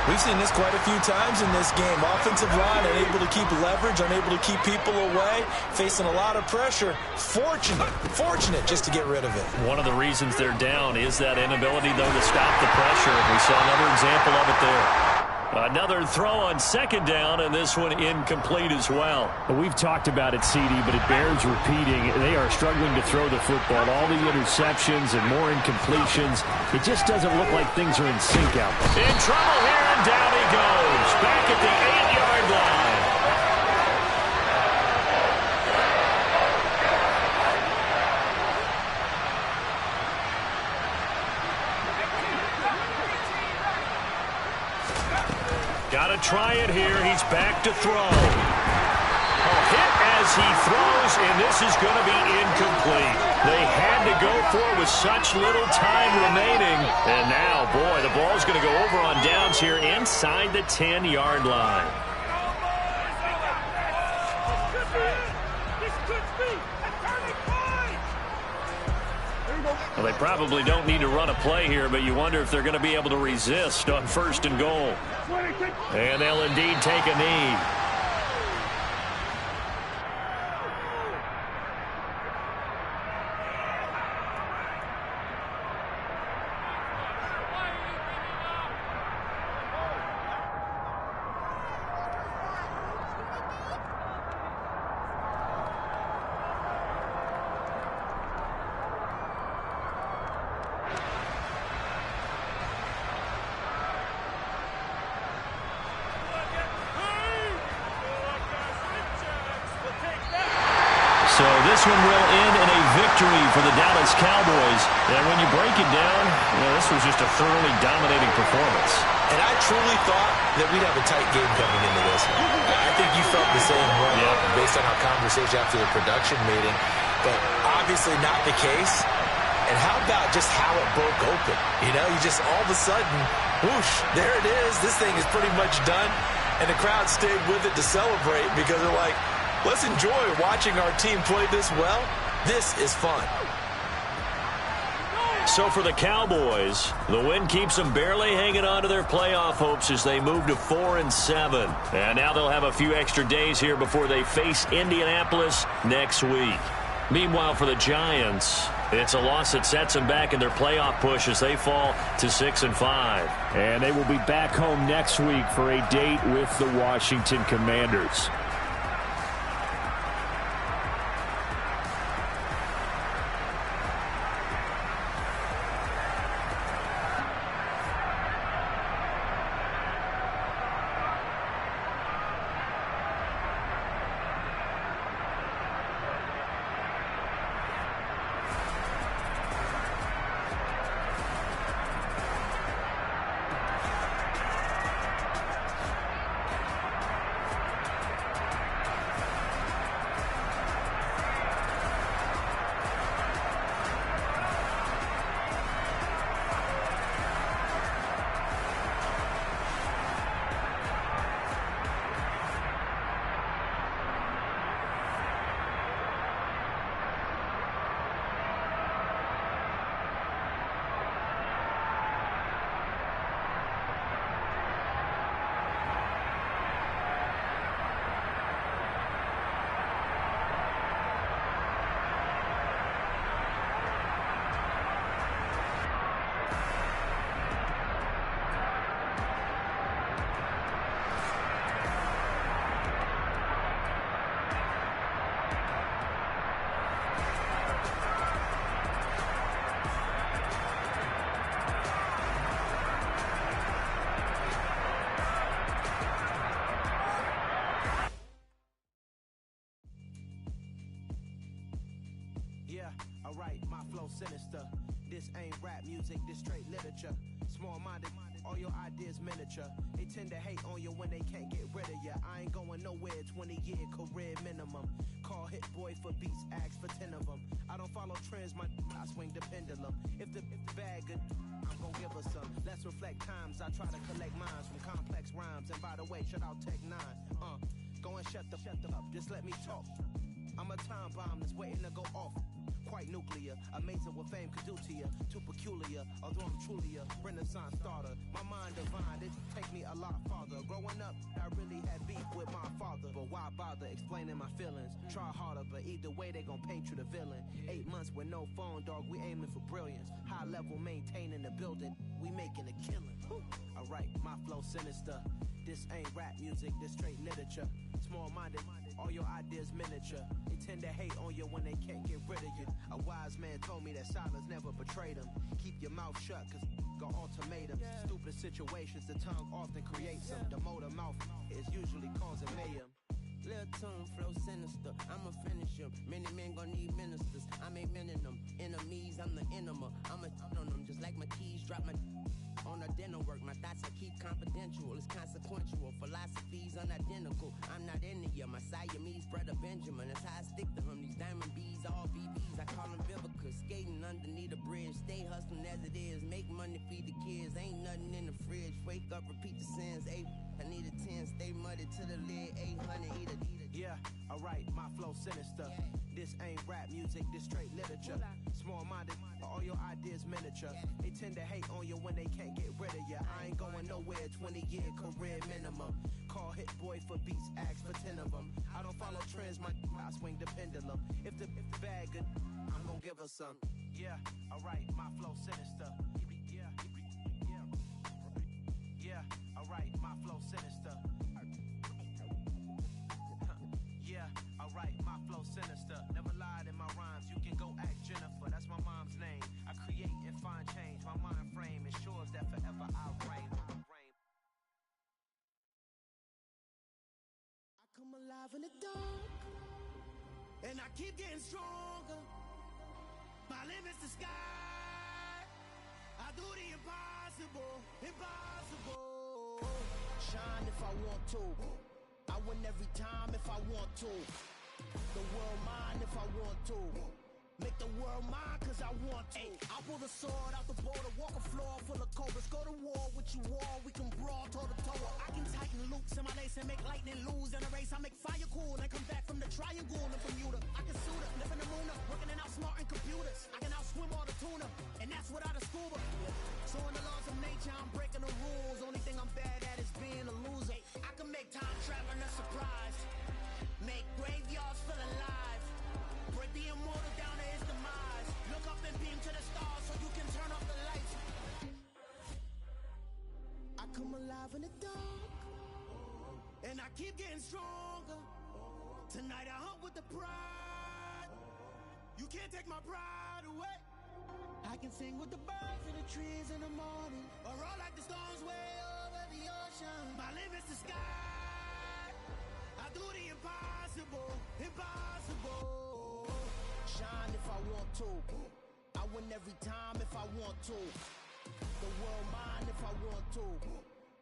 We've seen this quite a few times in this game. Offensive line unable to keep leverage, unable to keep people away, facing a lot of pressure. Fortunate just to get rid of it. One of the reasons they're down is that inability, though, to stop the pressure. We saw another example of it there. Another throw on second down, and this one incomplete as well. We've talked about it, CD, but it bears repeating. They are struggling to throw the football. All the interceptions and more incompletions. It just doesn't look like things are in sync out there. In trouble here, and down he goes. Back at the 8-yard line. Got to try it here. He's back to throw. A hit as he throws, and this is going to be incomplete. They had to go for it with such little time remaining. And now, boy, the ball's going to go over on downs here inside the 10-yard line. Well, they probably don't need to run a play here, but you wonder if they're going to be able to resist on 1st and goal. And they'll indeed take a knee. So this one will end in a victory for the Dallas Cowboys. And when you break it down, this was just a thoroughly dominating performance. And I truly thought that we'd have a tight game coming into this. I think you felt the same way based on our conversation after the production meeting. But obviously not the case. And how about just how it broke open? You just all of a sudden, whoosh, there it is. This thing is pretty much done. And the crowd stayed with it to celebrate because they're like, let's enjoy watching our team play this well. This is fun. So for the Cowboys, the win keeps them barely hanging on to their playoff hopes as they move to 4-7. And now they'll have a few extra days here before they face Indianapolis next week. Meanwhile, for the Giants, it's a loss that sets them back in their playoff push as they fall to 6-5. And they will be back home next week for a date with the Washington Commanders. Alright, my flow sinister. This ain't rap music, this straight literature. Small-minded, all your ideas miniature. They tend to hate on you when they can't get rid of you. I ain't going nowhere, 20-year career minimum. Call Hit Boy for beats, ask for 10 of them. I don't follow trends, I swing the pendulum. If the bag good, I'm gon' give her some. Let's reflect times, I try to collect minds from complex rhymes. And by the way, shout out Tech 9. Go and shut the up, just let me talk. I'm a time bomb that's waiting to go off. Quite nuclear, amazing what fame could do to you. Too peculiar, although I'm truly a renaissance starter. My mind divine, it take me a lot farther. Growing up, I really had beef with my father. But why bother explaining my feelings? Try harder, but either way they gon' paint you the villain. 8 months with no phone, dog, we aiming for brilliance. High level maintaining the building, we making a killing. Alright, my flow sinister. This ain't rap music, this straight literature. Small-minded, all your ideas miniature. They tend to hate on you when they can't get rid of you. A wise man told me that silence never betrayed him. Keep your mouth shut, cause got ultimatums. Stupid situations, the tongue often creates them. The motor mouth is usually causing mayhem. Lil' tune, flow sinister, I'ma finish him. Many men gon' need ministers, I'm a men in them. Enemies, I'm the enema. I'ma on them, just like my keys, drop my on a dinner work. My thoughts I keep confidential, it's consequential. Philosophies unidentical, I'm not in ya. My Siamese brother Benjamin, that's how I stick to him. These diamond bees, all BBs, I call them Vivica. Skating underneath a bridge, stay hustling as it is. Make money, feed the kids, ain't nothing in the fridge. Wake up, repeat the sins, I need a 10, stay muddy to the lid, 800, eat a. Yeah, alright, my flow sinister. This ain't rap music, this straight literature. Small-minded, all your ideas miniature. They tend to hate on you when they can't get rid of you. I ain't going nowhere, 20-year career minimum. Call Hit Boy for beats, ask for 10 of them. I don't follow trends, I swing the pendulum. If the bag good, I'm gon' give her some. Yeah, alright, my flow sinister. Yeah, alright, my flow sinister. Yeah, alright, my flow sinister. Never lied in my rhymes, you can go ask Jennifer. That's my mom's name. I create and find change. My mind frame ensures that forever I reign. I come alive in the dark, and I keep getting stronger. My limit's the sky. I do the impossible, impossible. Shine if I want to, I win every time if I want to. The world mine if I want to. Make the world mine cause I want to. I pull the sword out the border, walk a floor full of cobras. Go to war with you all, we can brawl toe to toe. I can tighten loops in my lace and make lightning lose in a race. I make fire cool and come back from the triangle in Bermuda. I can suit up, live in the moon up, working and outsmarting computers. I can outswim all the tuna, and that's without a scuba. So in the laws of nature, I'm breaking the rules. Only thing I'm bad at is being a loser. I can make time traveling a surprise, make graveyards feel alive, break the immortal down to his demise. Look up and beam to the stars so you can turn off the lights. I come alive in the dark, and I keep getting stronger. Tonight I hunt with the pride. You can't take my pride away. I can sing with the birds in the trees in the morning, or roll like the storms way over the ocean. My limit's the sky. I do the impossible, impossible. Shine if I want to, I win every time if I want to. The world mine if I want to.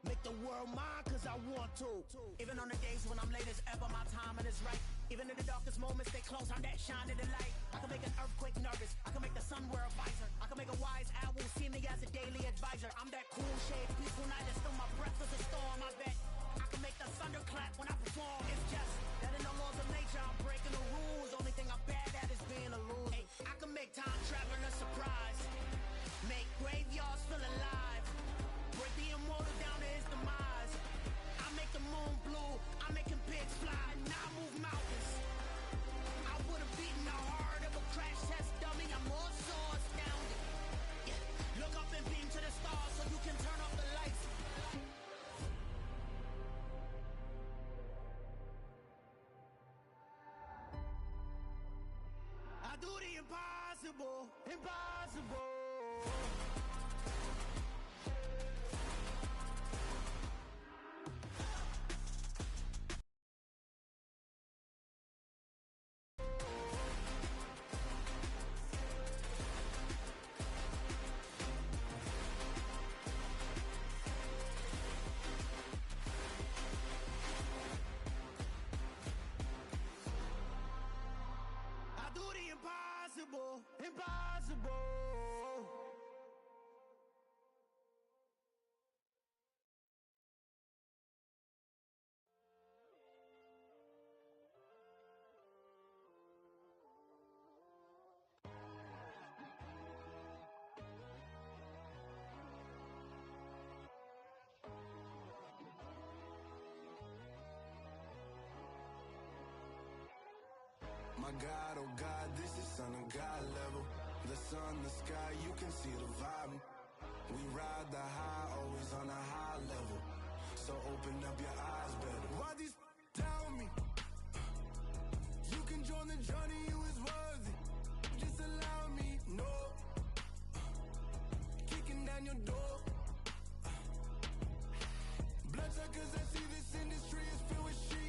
Make the world mine cause I want to. Even on the days when I'm late as ever, my timing is right. Even in the darkest moments, stay close, I'm that shining the light. I can make an earthquake nervous, I can make the sun wear a visor. I can make a wise owl see me as a daily advisor. I'm that cool shade, peaceful night, and still my breath is a storm, I bet. I can make the thunder clap when I perform. It's just that in the laws of nature, I'm breaking the rules. Only thing I'm bad at is being a loser. I can make time traveling a surprise, make graveyards feel alive, break the immortal down to his demise. I make the moon blue, I'm making pigs fly, now I move mountains. I would've beaten the heart of a crash test dummy, I'm more so astounded. Yeah. Look up and beam to the stars so you can turn off the lights. I do the impossible, impossible. My God, oh God, this is Son of God level. The sun, the sky, you can see the vibe. We ride the high, always on a high level. So open up your eyes better. Why these tell me? You can join the journey, you is worthy. Just allow me, no. Kicking down your door. Bloodsuckers, I see this industry is filled with shit.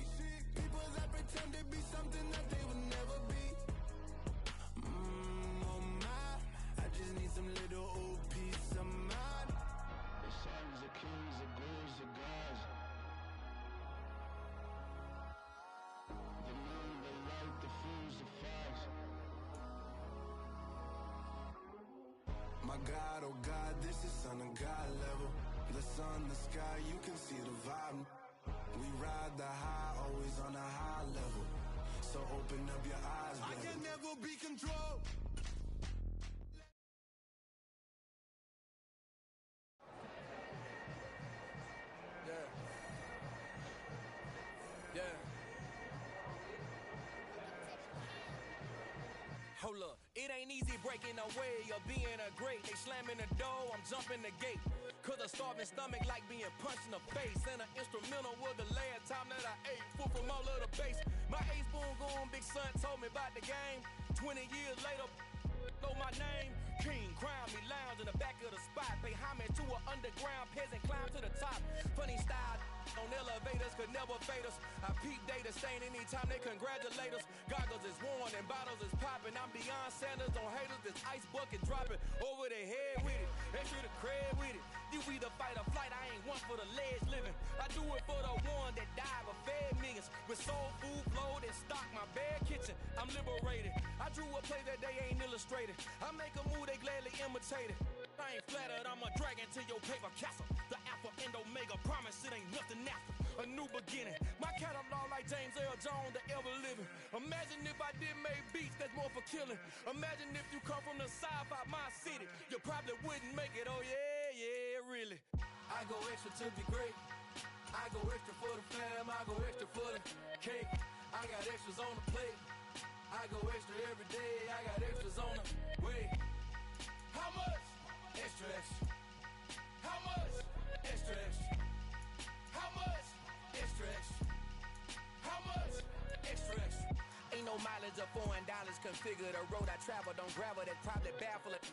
People that pretend to be something that they will never be. Oh my, I just need some little old peace of mind. The sons, the kings, the ghouls, the gods. The moon, the light, the fools, the fires. My God, oh God, this is Son of God level. The sun, the sky, you can see the vibe. We ride the high, always on a high level. So open up your eyes, baby. I can never be controlled. Yeah. Hold up, it ain't easy breaking away or being a great. They slamming the door, I'm jumping the gate. Cause a starving stomach like being punched in the face. And an instrumental was the last time that I ate. Full from all of the bass. My ace boom goon, big son told me about the game. 20 years later, know my name. King, crown me, lounge in the back of the spot. Pay homage to an underground peasant, climb to the top. Funny style on elevators could never fade us. I peep data stain anytime they congratulate us. Goggles is worn and bottles is popping. I'm beyond Sanders on haters. This ice bucket dropping over their head with it. Extra the cred with it. You either fight or flight. I ain't one for the ledge living. I do it for the one that died but fed millions. With soul food flowed and stock my bare kitchen. I'm liberated. I drew a play that they ain't illustrated. I make a move they gladly imitate it. I ain't flattered, I'm a dragon to your paper castle. The alpha and omega, promise it ain't nothing after. A new beginning, my catalog like James Earl Jones, the ever living. Imagine if I did make beats, that's more for killing. Imagine if you come from the south out my city, you probably wouldn't make it, oh yeah, really. I go extra to be great. I go extra for the fam, I go extra for the cake. I got extras on the plate. I go extra every day, I got extras on the way. How much? Extra, extra. How much? Extra, extra. How much? Extra, extra. How much? Extra, extra. Ain't no mileage of $4 configure the road I travel. Don't gravel, that probably baffle it.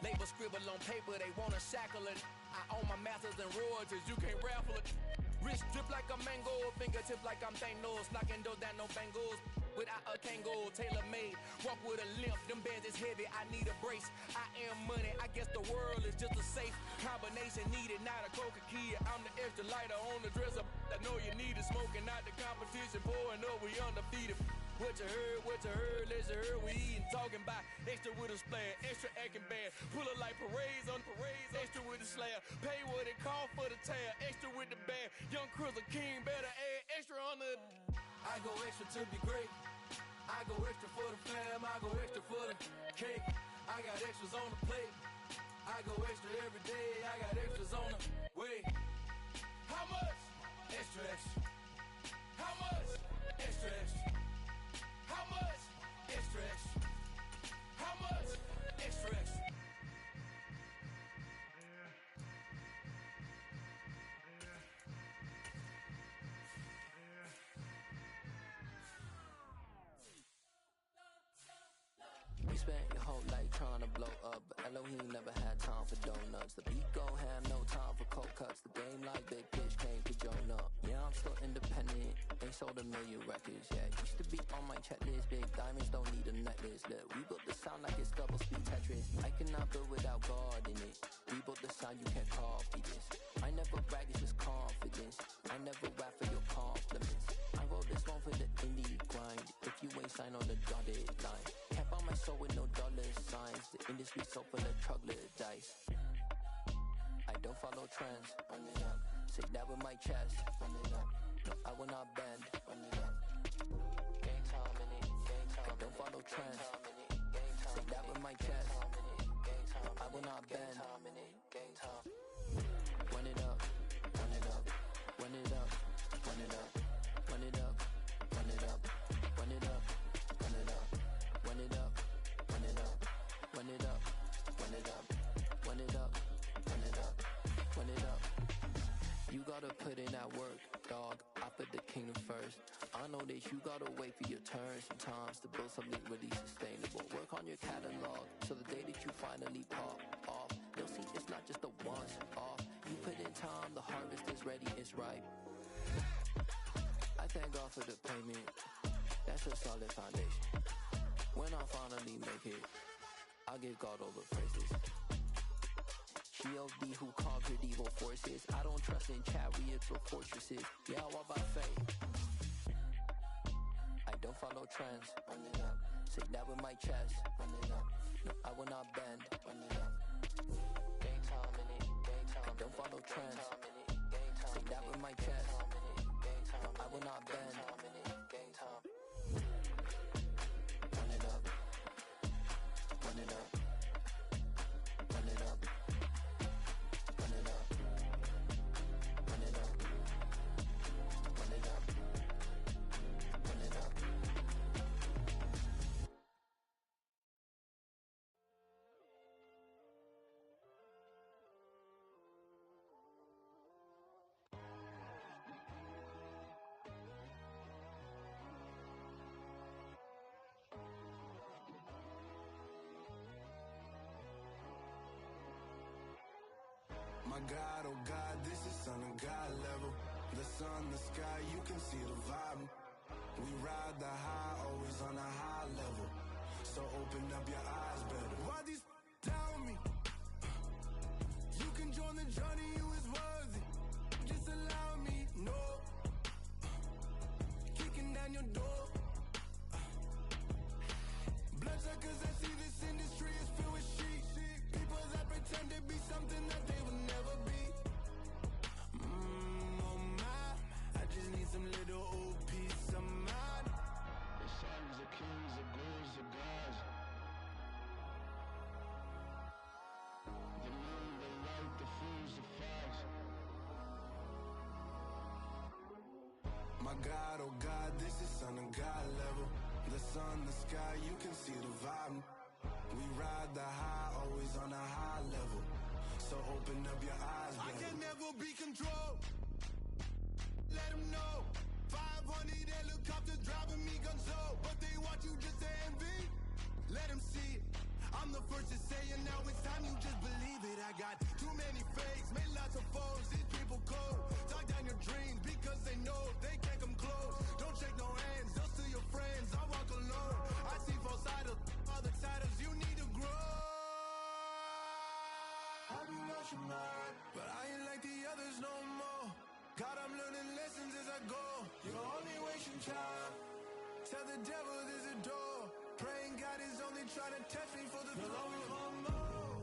Label scribble on paper, they wanna shackle it. I own my masters and royalties, you can't raffle it. Wrist drip like a mango, fingertip like I'm Thanos. Knocking those down, no bangles. Without a Kango, tailor-made. Walk with a limp, them bands is heavy, I need a brace. I am money, I guess the world is just a safe combination needed, not a coca key. I'm the extra lighter on the dresser. I know you need it, smoking out the competition, pouring up, we undefeated. What you heard, let's hear we eating, talking about extra with a splash, extra acting bad. Pull it like parades on parades, extra with the slab. Pay what it cost for the tab, extra with the band. Young Cruiser King, better add extra on the. I go extra to be great. I go extra for the fam, I go extra for the cake. I got extras on the plate. I go extra every day, I got extras on the way. How much? Extra, extra. How much? Extra, extra. How much? Extra, extra. How much? Extra, extra. You spent your whole life trying to blow up, but Elohim never had time for donuts. The beat go ham, no time for cold cuts. The game like Big Bitch came to join up. Yeah, I'm still independent, ain't sold a million records yet. Used to be on my checklist, big diamonds don't need a necklace. Look, we built the sound like it's double speed Tetris. I cannot build without God in it. We built the sound, you can't copy this. I never brag, it's just confidence. I never rap for your compliments. I wrote this one for the indie grind. If you ain't signed on the dotted line, can't buy my soul with no dollar signs. The industry so full of troglodytes. I don't follow trends. Run it up. Say that with my chest. Run it up. No, I will not bend. Run it up. Gang time in it. Gang time. I don't follow trends. Say that with my chest. No, I will not bend. Gang time. Run it up. Run it up. Run it up. Run it up. Run it up. Run it up. Run it up. Run it up. gotta put in that work, dog. I put the kingdom first. I know that you gotta wait for your turn sometimes to build something really sustainable. Work on your catalog, so the day that you finally pop off, you'll see it's not just a once off. You put in time, the harvest is ready, it's ripe. I thank God for the payment. That's a solid foundation. When I finally make it, I'll give God all the praises. G.O.D. who conquered evil forces. I don't trust in chariots or fortresses. Yeah, I walk by faith. I don't follow trends. Run it up. Say that with my chest. Run it up. No, I will not bend. Run it up. Game time in it. Game time. I don't follow trends. Say that with my chest. No, I will not bend. Game time. Run it up. Run it up. Run it up. Run it up. Run it up. Run it up. Run it up. My God, oh God, this is Son of God level. The sun, the sky, you can see the vibe. We ride the high, always on a high level. So open up your eyes better. Why these tell me? You can join the journey, you is worthy. Just allow me, no. Kicking down your door. Bloodsuckers, I see this industry is filled with shit. People that pretend to be something that they will never be. Oh my, I just need some little old peace of mind. The sons of kings, the gurus, the gods. The moon, the light, the fools, the facts. My God, oh God, this is Son of God level. The sun, the sky, you can see the vibe. We ride the high, always on a high level. So open up your eyes, baby. I can never be controlled. Let them know. 500 helicopters driving me gonzo. But they want you just to envy. Let them see it. I'm the first to say it, now it's time you just believe it. I got too many fakes, made lots of foes. These people cold. Talk down your dreams because they know they can't come close. Don't shake no hands, just to your friends. I walk alone. I see both sides of other titles. You need to grow. Have you lost your mind? But I ain't like the others no more. God, I'm learning lessons as I go. You're only wasting time. Tell the devil there's a door. Praying God is only trying to test me for the glory of more.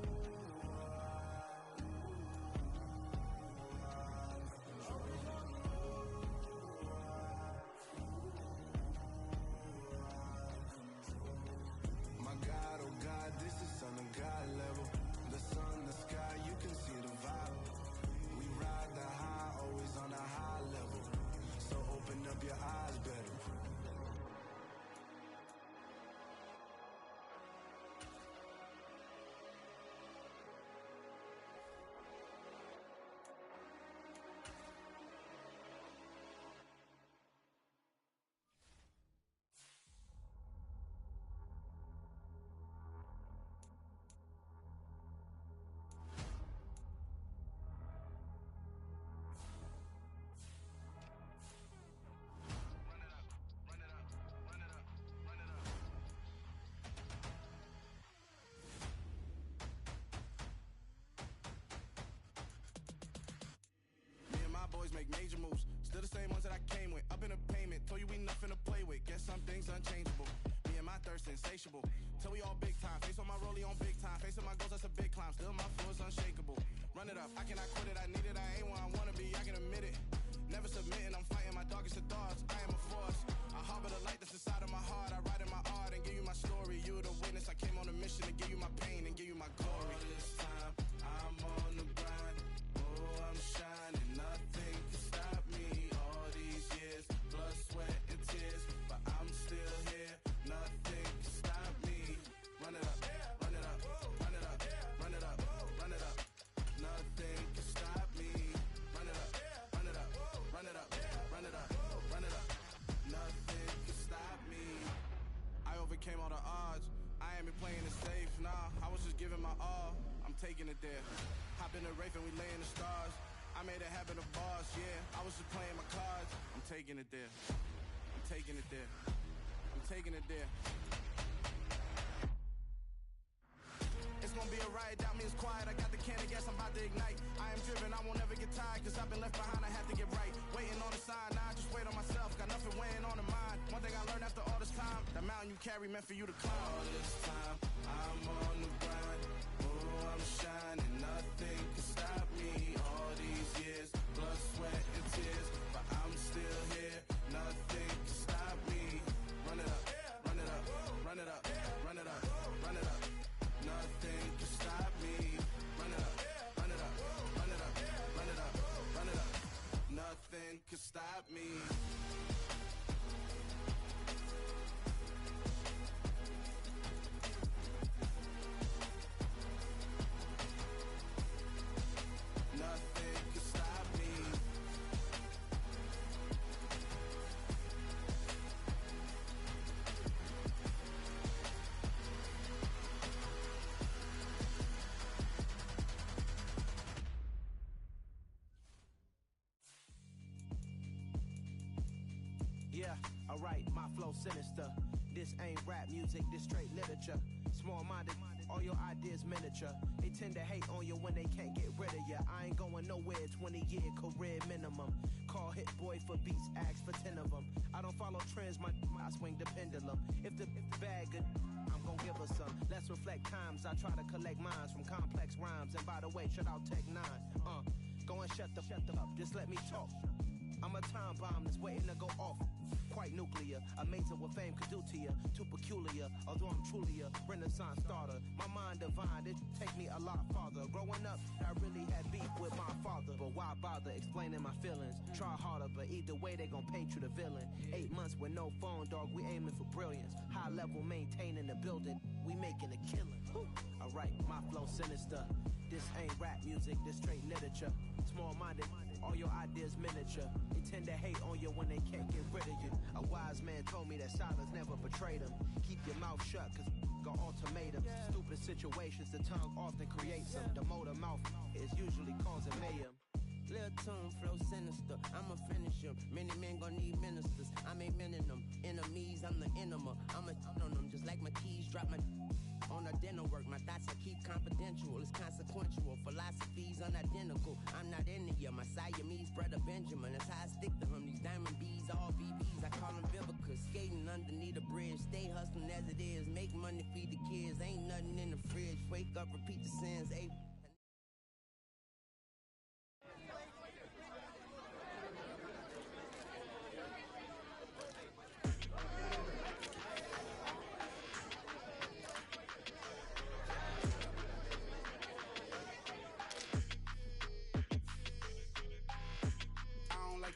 My God, oh God, this is Son of God level. The sun, the sky, you can see the vibe. We ride the high, always on a high level. So open up your eyes better. Boys make major moves, still the same ones that I came with. Up in a payment, told you we nothing to play with. Guess some things unchangeable. Me and my thirst insatiable. Till we all big time. Face on my rollie on big time. Facing my goals, that's a big climb. Still my flow is unshakable. Run it up, I cannot quit it. I need it, I ain't where I wanna be. I can admit it. Never submitting, I'm fighting my darkest of thoughts. I am a force. I harbor the light that's inside of my heart. I write in my art and give you my story. You the witness. I came on a mission to give you my pain and give you my glory. All this time, I'm on the grind. Oh, I'm shining. Nothing can stop me. All these years, blood, sweat, and tears. overcame all the odds. I ain't been playing it safe, nah, I was just giving my all. I'm taking it there. Hop in the Wraith and we lay in the stars. I made it happen to boss, yeah. I was just playing my cards. I'm taking it there. I'm taking it there. I'm taking it there. It's gonna be a riot, doubt me it's quiet. I got the can of gas, I'm about to ignite. I am driven, I won't ever get tired, cause I've been left behind, I have to get right. Waiting on the sign, now I just wait on myself. Got nothing weighing on the mind. One thing I learned after all this time, the mountain you carry meant for you to climb. All this time, I'm on the grind. Oh, I'm shining, nothing can stop me. All these years, blood, sweat, and tears, but I'm still here. Nothing can stop me. Run it up, run it up, run it up, run it up, run it up. Nothing can stop me. Run it up, run it up, run it up, run it up, run it up. Nothing can stop me. Nothing can stop me. Yeah, alright, my flow sinister. This ain't rap music, this straight literature. Small-minded, all your ideas miniature. They tend to hate on you when they can't get rid of you. I ain't going nowhere, 20-year career minimum. Call hit boy for beats, ask for 10 of them. I don't follow trends, I swing the pendulum. If the bag good, I'm gon' give her some. Let's reflect times, I try to collect minds from complex rhymes. And by the way, shut out Tech 9. Go and shut the up, just let me talk. I'm a time bomb that's waiting to go off. Quite nuclear, amazing what fame could do to you. Too peculiar, although I'm truly a renaissance starter. My mind divine, it take me a lot farther. Growing up, I really had beef with my father. But why bother explaining my feelings? Try harder, but either way they gon' paint you the villain. 8 months with no phone, dog, we aiming for brilliance. High level maintaining the building, we making a killing. Alright, my flow sinister. This ain't rap music, this straight literature. Small-minded, all your ideas miniature. They tend to hate on you when they can't get rid of you. A wise man told me that silence never betrayed him. Keep your mouth shut, cause got ultimatums. Stupid situations, the tongue often creates them. The motor mouth is usually causing mayhem. Lil' tune, flow sinister, I'ma finish him. Many men gon' need ministers, I'm a men in them. Enemies, I'm the enema. I'ma on them, just like my keys, drop my on a dinner work. My thoughts I keep confidential, it's consequential. Philosophies unidentical, I'm not India. My Siamese brother Benjamin, that's how I stick to him. These diamond bees, all BBs, I call them Vivica. Skating underneath a bridge, stay hustling as it is. Make money, feed the kids, ain't nothing in the fridge. Wake up, repeat the sins,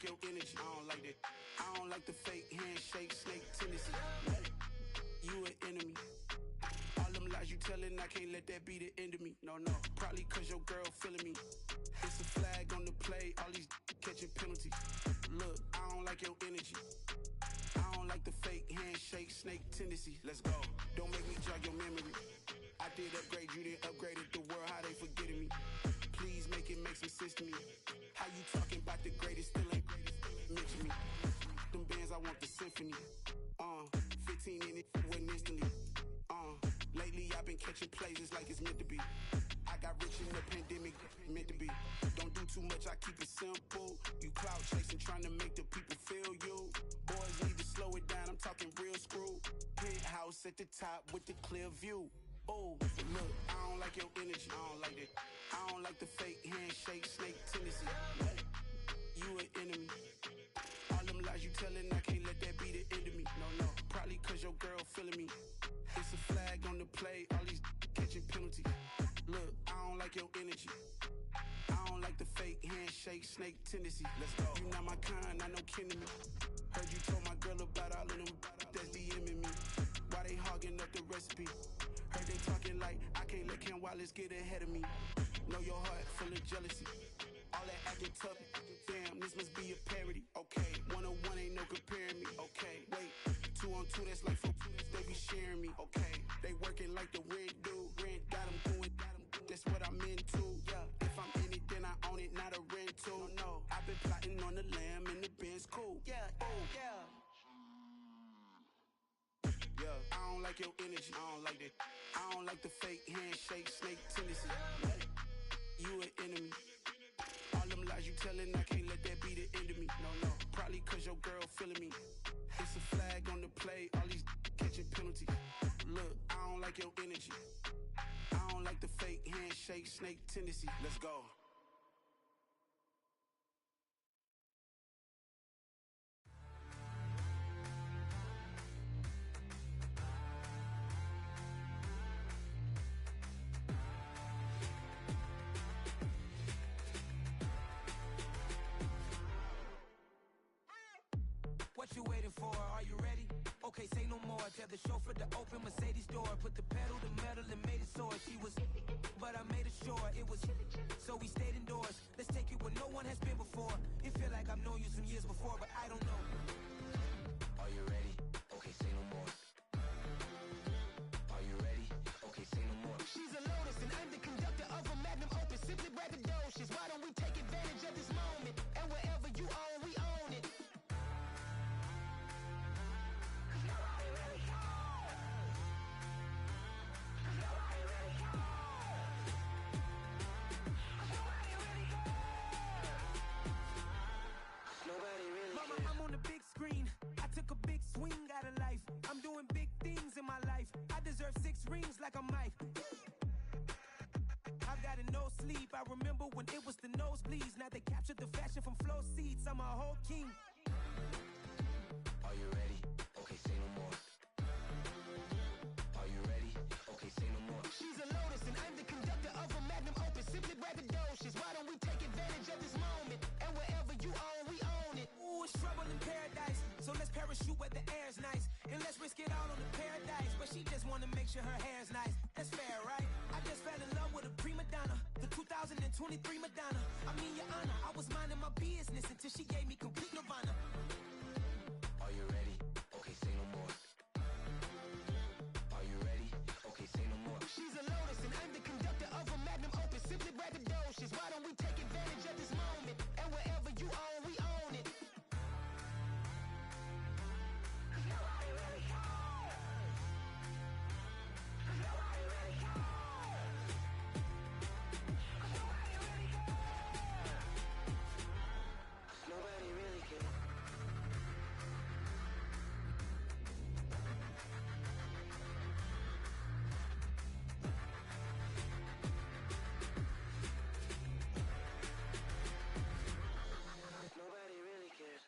Your energy, I don't like that. I don't like the fake handshake, snake tendency. You an enemy. All them lies you telling, I can't let that be the end of me. No, probably cause your girl feeling me. It's a flag on the play, all these catching penalties. Look, I don't like your energy. I don't like the fake handshake, snake tendency. Let's go. Don't make me jog your memory. I did upgrade, you didn't upgrade it. The world, how they forgetting me. Please make it make some sense to me. How you talking about the greatest, still ain't mention me. Them bands, I want the symphony. 15 in it, wasn't instantly. Lately I've been catching plays, it's like it's meant to be. I got rich in the pandemic, meant to be. Don't do too much, I keep it simple. You clout chasing, trying to make the people feel you. Boys need to slow it down, I'm talking real screw. Penthouse at the top with the clear view. Oh, look, I don't like your energy, I don't like that. I don't like the fake handshake, snake tendency. You an enemy. All them lies you telling, I can't let that be the end of me. No, probably cause your girl feeling me. It's a flag on the play, all these catching penalties. Look, I don't like your energy. I don't like the fake handshake, snake tendency. Let's go. You not my kind, I know kin to me. Heard you told my girl about all of them that's DMing me. Why they hogging up the recipe? Heard they talking like I can't let Ken Wallace get ahead of me. Know your heart full of jealousy. All that acting tough, damn, this must be a parody. Okay, 101 ain't no comparing me. Okay, wait, 2 on 2, that's like 4. They be sharing me. Okay, they working like the rent do. Rent got them going, that's what I'm into. Yeah, if I'm in it, then I own it, not a rental. No, I've been plotting on the lamb and the Benz cool. Yeah, yeah. Yeah, I don't like your energy, I don't like that. I don't like the fake handshake, snake tendency. You an enemy. All them lies you telling, I can't let that be the end of me. No, probably cause your girl feeling me. It's a flag on the play, all these catching penalties. Look, I don't like your energy. I don't like the fake handshake, snake tendency. Let's go. What you waiting for? Are you ready? Okay, say no more. Tell the chauffeur to open Mercedes door. Put the pedal to metal and made it soar. She was, but I made it sure it was. So we stayed indoors. Let's take it where no one has been before. It feel like I've known you some years before, but I don't know. Are you ready? Okay, say no more. Are you ready? Okay, say no more. She's a Lotus and I'm the conductor of a magnum opus. Simply braggadocious. Why don't we take advantage of this moment? And wherever you own, we own it. Mama, I'm on the big screen. I took a big swing out of life. I'm doing big things in my life. I deserve 6 rings like I'm Mike. I've got no sleep. I remember when it was the nosebleeds. Now they captured the fashion from flow seats. I'm a whole king. Are you ready? Okay, say no more. Are you ready? Okay, say no more. She's a Lotus and I'm the conductor of a magnum opus. Simply braggadocious. Why don't we take advantage of this moment? And wherever you own, we own it. Ooh, it's trouble in paradise. So let's parachute where the air's nice. And let's risk it all on the paradise. But she just wanna make sure her hair's nice. That's fair, right? I just fell in love with a prima donna. The 2023 Madonna. I mean, your honor, I was minding my business until she gave me complete nirvana. Are you ready? Okay, say no more. Are you ready? Okay, say no more. She's a Lotus and I'm the conductor of a magnum opus. Simply braggadocious. Why don't we take advantage of this moment? And wherever you own, we own it. Nobody really cares. Nobody really cares.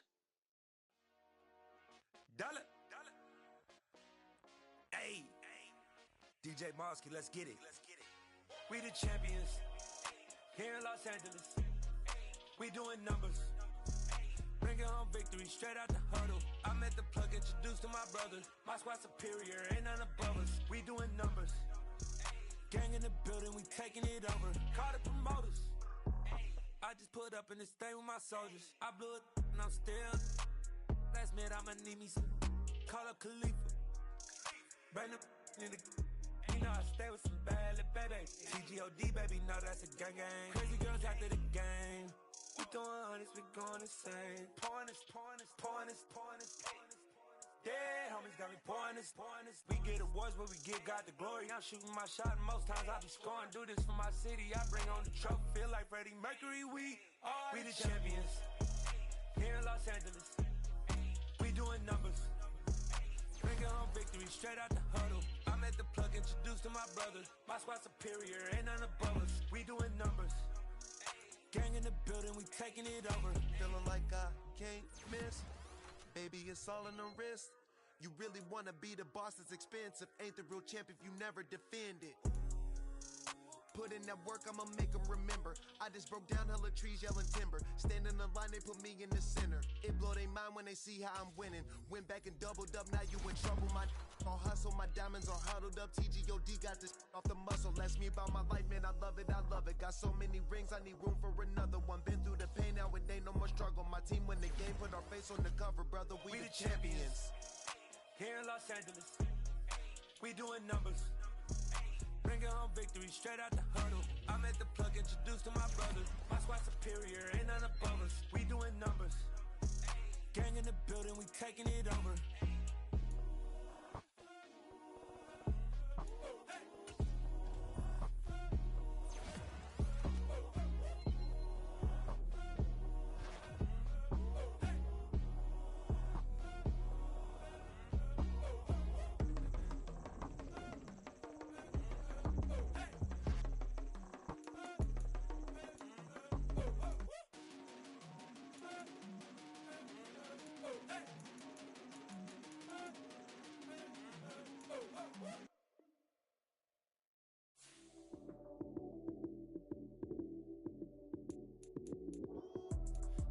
Dollar. Hey. DJ Mosky, let's get it. We the champions. Here in Los Angeles. We doing numbers. Bringing home victory straight out the huddle. I met the plug, introduced to my brothers. My squad superior, ain't none above us. We doing numbers. Gang in the building, we taking it over. Call the promoters. I just put up in this thing with my soldiers. I blew it and I'm still. Last minute I'ma need me some. Call up Khalifa. Bring the in the. You know I stay with some bad little baby. TGOD baby, know that's a gang gang. Crazy girls after the game. We throwing hundreds, we going insane. Pouring this. Yeah, homies got me pouring this. We get awards, but we give God the glory. I'm shooting my shot, and most times I be scoring. Do this for my city, I bring on the trophy. Feel like Freddie Mercury, we the champions. Here in Los Angeles, we doing numbers. Bringing home victory straight out the huddle. I'm at the plug, introduced to my brothers. My squad superior, ain't none above us. We doing numbers. Gang in the building, we taking it over. Feeling like I can't miss. Baby, it's all in the wrist. You really wanna be the boss, it's expensive. Ain't the real champ if you never defend it. Put in that work, I'ma make them remember. I just broke down hella trees, yelling timber. Stand in the line, they put me in the center. It blow their mind when they see how I'm winning. Went back and doubled up, now you in trouble. My all hustle, my diamonds are huddled up. TGOD got this off the muscle. Ask me about my life, man, I love it. Got so many rings, I need room for another one. Been through the pain, now it ain't no more struggle. My team win the game, put our face on the cover, brother. We the champions. Here in Los Angeles, we doing numbers. Bringing home victory straight out the huddle. I'm at the plug, introduced to my brothers. My squad superior, ain't none above us. We doing numbers. Gang in the building, we taking it over.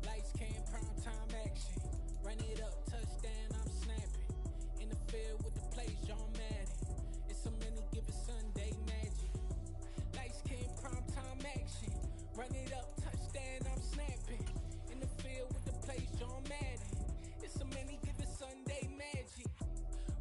Lights came, prime time action. Run it up, touchdown, I'm snapping. In the field with the plays, John Madden. It's a many given Sunday magic. Lights came, prime time action. Run it up, touchdown, I'm snapping. In the field with the plays, John Madden. It's a many given Sunday magic.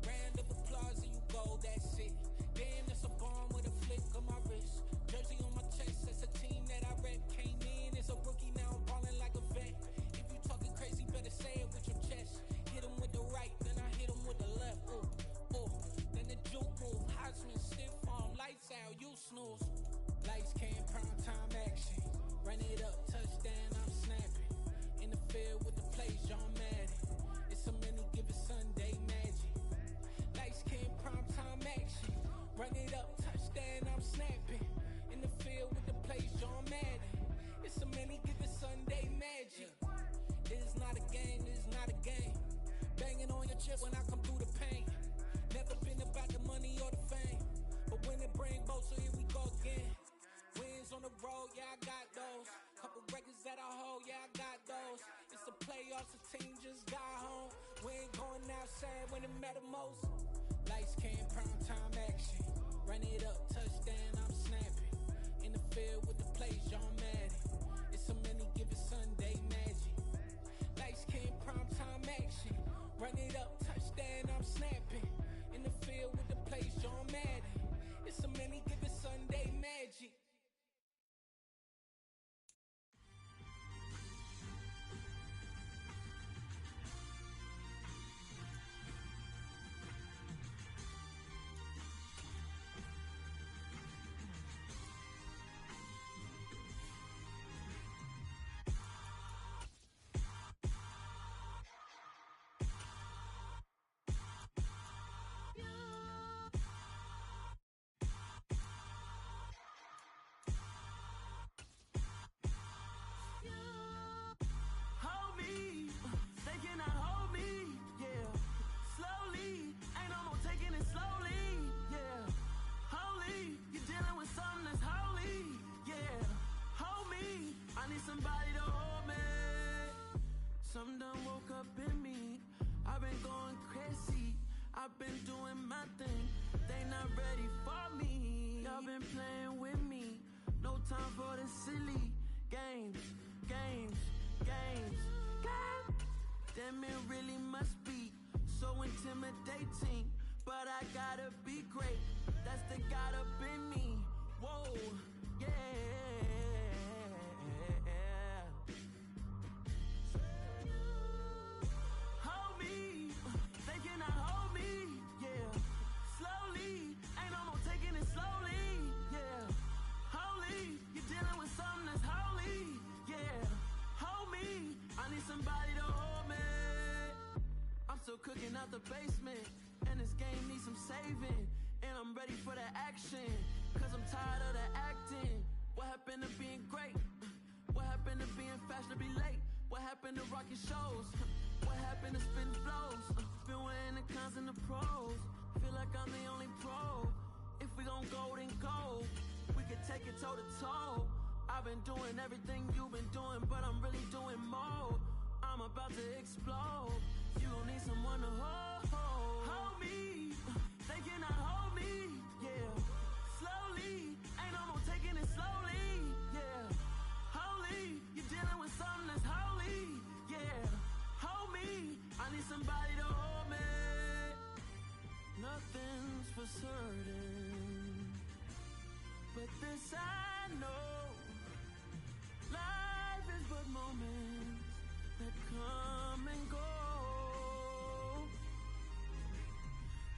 Round of applause and you go, that's it. Damn, that's a bomb with a flick of my wrist. Jersey on my chest, that's a team that I rep. Came in as a rookie, now I'm ballin' like a vet. If you talking crazy, better say it with your chest. Hit him with the right, then I hit him with the left. Ooh, ooh, then the juke move. Heisman, stiff arm, lights out, you snooze. Lights came, prime time action. Run it up, touchdown, I'm snapping. In the field with the plays, John Madden. It's a many given Sunday magic. Lights came, prime time action. Run it up, touchdown, I'm snapping. In the field with the plays, John Madden. It's a many given Sunday magic. This is not a game, this is not a game. Banging on your chest when I come through the pain. Never been about the money or the fame. But when it bring both, so here we go again. Wins on the road, yeah, I got those. Couple records that I hold, yeah, I got those. It's the playoffs, the team just got home. We ain't going outside when it matter most. Lights came, prime time action. Run it up, touchdown, I'm snapping. In the field with the plays, John Madden. It's a many given Sunday magic. Lights came, prime time action. Run it up, touchdown, I'm snapping. In the field with the plays, John Madden. It's a many given Sunday magic. Hold me, they cannot hold me, yeah. Slowly, ain't no more taking it slowly, yeah. Holy, you're dealing with something that's holy, yeah. Hold me, I need somebody to hold me. Something done woke up in me. I've been going crazy, I've been doing my thing. They not ready for me. Y'all been playing with me. No time for the silly games, games, games, games. Damn, it really must be so intimidating. But I gotta be great. That's the God up in me. Whoa, yeah. Hold me, they cannot hold me, yeah. Slowly, ain't no more taking it slowly, yeah. Holy, you're dealing with something that's holy, yeah. Hold me, I need somebody to hold me. I'm still cooking out the basement, and this game needs some saving. And I'm ready for the action, cause I'm tired of the acting. What happened to being great? What happened to being fashionably late? What happened to rocking shows? What happened to spitting flows? Been wearing the cons and the pros. Feel like I'm the only pro. If we gon' go, then go. We could take it toe to toe. I've been doing everything you've been doing, but I'm really doing more. I'm about to explode. You gon' need someone to hold. Hold me, they cannot hold me, yeah. Slowly, ain't no more taking it slowly, yeah. Holy, you're dealing with something that's holy, yeah. Hold me, I need somebody to hold me. Nothing's for certain, but this I know, life is but moments that come and go.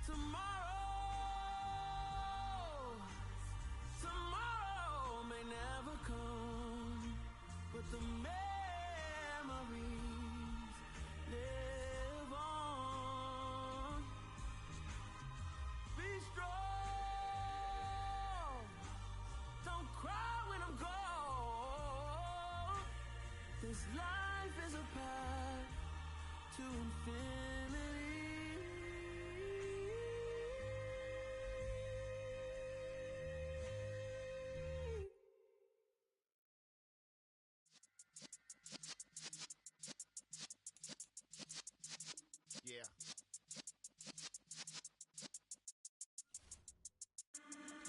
Tomorrow may never come, but the memories live on. Be strong, don't cry when I'm gone. This life is a path to infinity. Yeah.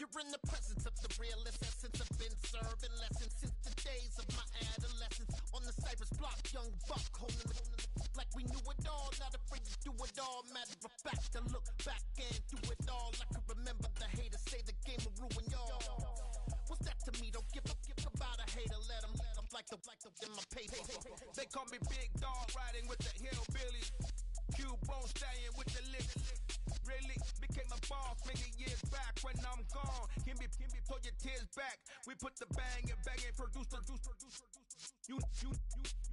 You're in the presence of the realest essence. I've been serving lessons since the days of my adolescence. On the Cypress block, young buck holding the like we knew it all. Not afraid to do it all. Matter of fact, I look back and do it all. I can remember the haters say the game will ruin y'all. What's that to me? Don't give a about a hater. Let them like the in my paper. They call me Big Dog, riding with the hillbilly. Q-Bone stallion with the lips. Really became a boss many years back. When I'm gone, can be pull your tears back. We put the bang and produce. You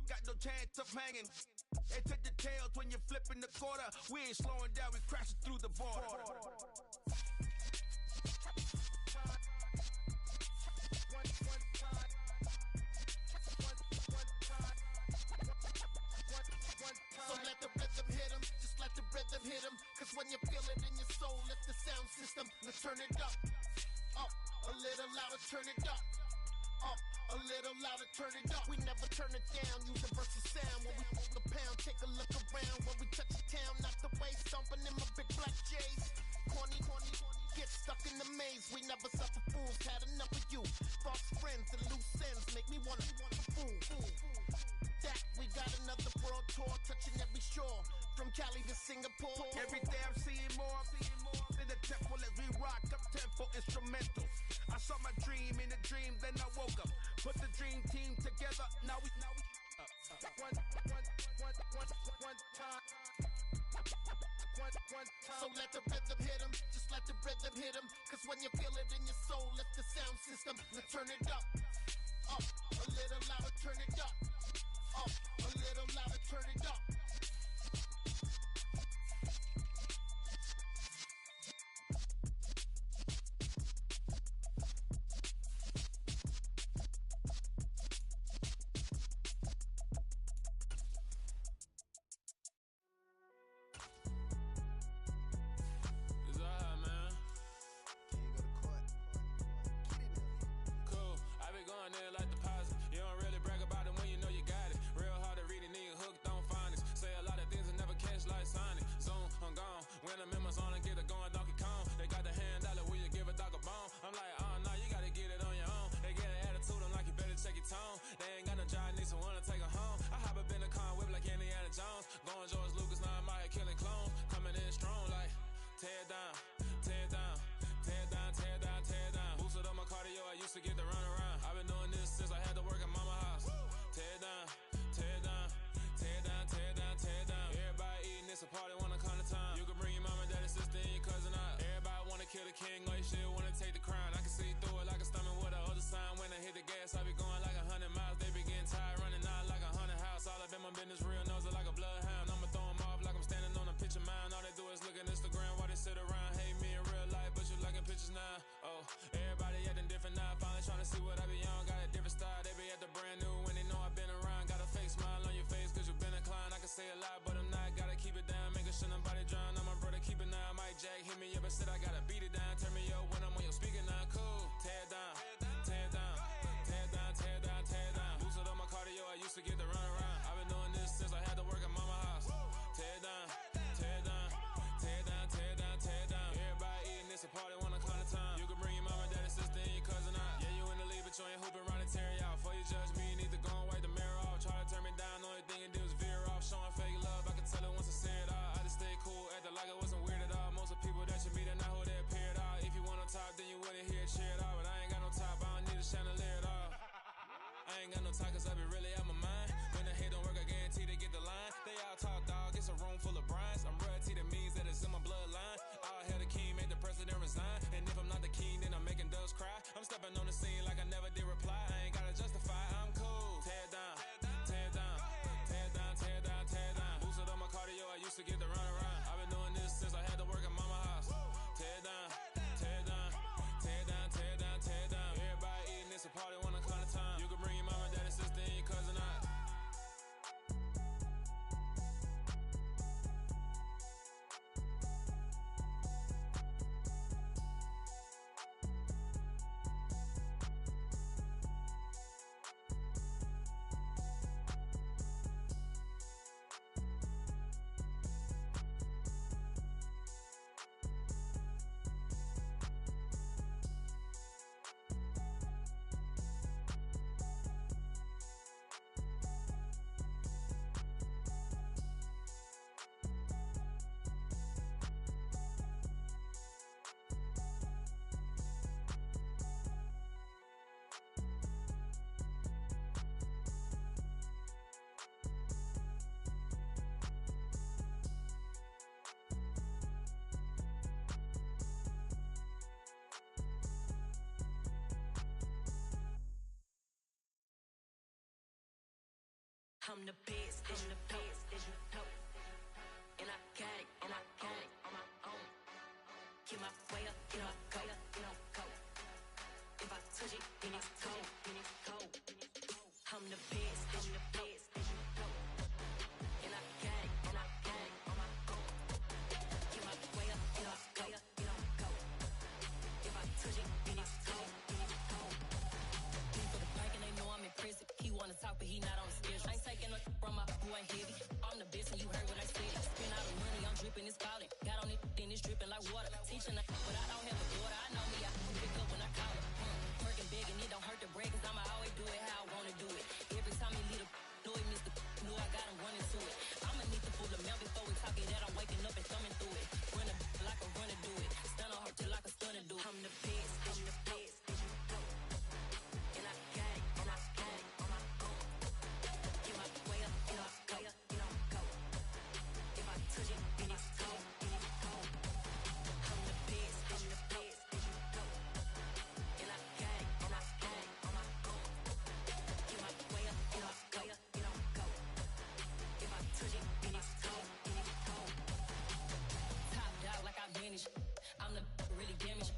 got no chance of hanging. They take the tails when you're flipping the quarter. We ain't slowing down, we crashing through the border. So let the rhythm hit him, just let the rhythm hit him. Cause when you feel it in your soul, lift the sound system. Let's turn it up, a little louder, turn it up, a little louder, turn it up. We never turn it down, universal sound. When we hold the pound, take a look around. When we touch the town, not the way, stomping in my big black J's. Corny, get stuck in the maze. We never suffer fools, had enough of you. False friends and loose ends make me wanna fool. That we got another world tour, touching every shore, from Cali to Singapore. Every day I'm seeing more in the temple as we rock up tempo instrumentals. I saw my dream in a dream, then I woke up. Put the dream team together. Now we one time. So let the rhythm hit him, just let the rhythm hit him. Cause when you feel it in your soul, lift the sound system. Let's turn it up, a little louder, turn it up. A little louder, turn it up. It's alright, man. Cool. I be going there like deposit. You don't really brag about it when you know you got it. Real hard to read it, nigga hooked on phonics. Say a lot of things and never catch like Sonic. Zoom, I'm gone. When I'm in my zone, I get it going Donkey Kong. They got the hand dollar, will you give a dog a bone? I'm like, oh no, you gotta get it on your own. They get an attitude, I'm like, you better check your tone. They ain't got no job, need someone to take her home. I hop up in the car, whip like Indiana Jones. Going George Lucas, now I'm out here killing clones. Coming in strong like, tear down, tear down, tear down, tear down, tear down. Boosted up my cardio, I used to get the run around. I've been doing this since I had to work at mama house. Tear down, tear down, tear down, tear down, tear down. Everybody eating, it's a party, wanna come to time. You can bring your mama, daddy, sister, and your cousin out. Everybody wanna kill the king, like shit, wanna take the crown. I can see through it like a stomach with a other sign. When I hit the gas, I be going like 100 miles. They be getting tired, running out like 100 house. All up in my business, real nose like a bloodhound. I'ma throw them off like I'm standing on a picture mound. All they do is look at Instagram while they sit around. Hate me in real life, but you liking pictures now. Oh, everybody acting different now. Finally trying to see what I be on. Got a different style, they be at the brand new when they know I've been around. Got a fake smile on your face cause you been inclined. I can say a lot, but I'm not. Gotta keep it down, making sure nobody drown. I'm my brother, keep it now. Mike Jack hit me up and said I gotta beat it down. Turn me up when I'm on your speaker now. Cool, tear down, tear down, tear down, tear down, tear down. Boosted up my cardio, I used to get the run around. I've been doing this since I had to work at mama house. Tear down, tear down, tear down, tear down, tear down. Everybody eating, it's a party, wanna come to time. You can bring your mama, daddy, sister, and your cousin out. Yeah, you in the league, but you ain't hooping around and tearing out. Before you judge me, you need to go and wipe the mirror off. Try to turn me down, only thing you did was veer off. Showing fake love, I can tell it once I say it all. I just stay cool, acting like I wasn't weird at all. Most of the people that you meet are not who they appear I'm the best, as you know. And I got it on my own. Get my way up, get my go. If I touch it, then it's cold. I'm the best, as you know. And I got it on my own. Get my way up, get my go. If I touch it, then it's cold. He for the bank and they know I'm in prison. He wanna talk, but he not on the schedule. I ain't taking nothing from my boy heavy. I'm the best and you heard what I said. Spend all the money, I'm dripping, it's falling. Got on it, then it's dripping like water. Teaching her, but I don't have a daughter. I know me, I can pick up when I call her. Working big and it don't hurt the bread, cause I'ma always do it how I wanna do it. Every time he lead a know he missed the know I got him running to it. I'ma need the full amount before we talk it that I'm waking up and thumbing through it. Run a like a runner do it. Stun on her till like a stunner do it. I'm the best, as you know. And I got it on my own. Get my way up, get my go. If I touch it, then it's cold. I'm the best, as you know. And I got it on my own. Get my way up, get my go. If I touch it, then it's cold. Top dog like I manage. I'm the really damaged.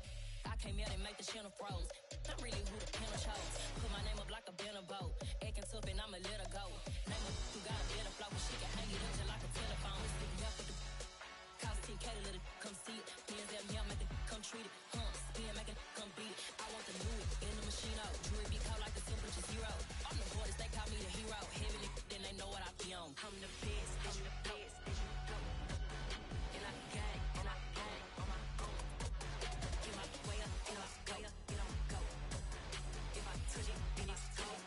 I came out and make the channel froze. I'm really who the panel chose. Put my name up like a banner boat. Acting tough and I'ma let her go. Name her who got a better flow, but she can hang it up just like a telephone. Yeah, for the cost 10K to let it come see it. Hands at me, I make it come treat it. Spin, make it come beat it. I want the new in the machine out. Jewelry be cold like the temperature zero. I'm the hardest, they call me the hero. Heavily, then they know what I be on. I'm the best, as you know. And I got it on my own. Get my way up, get my go. If I touch it, then it's cold.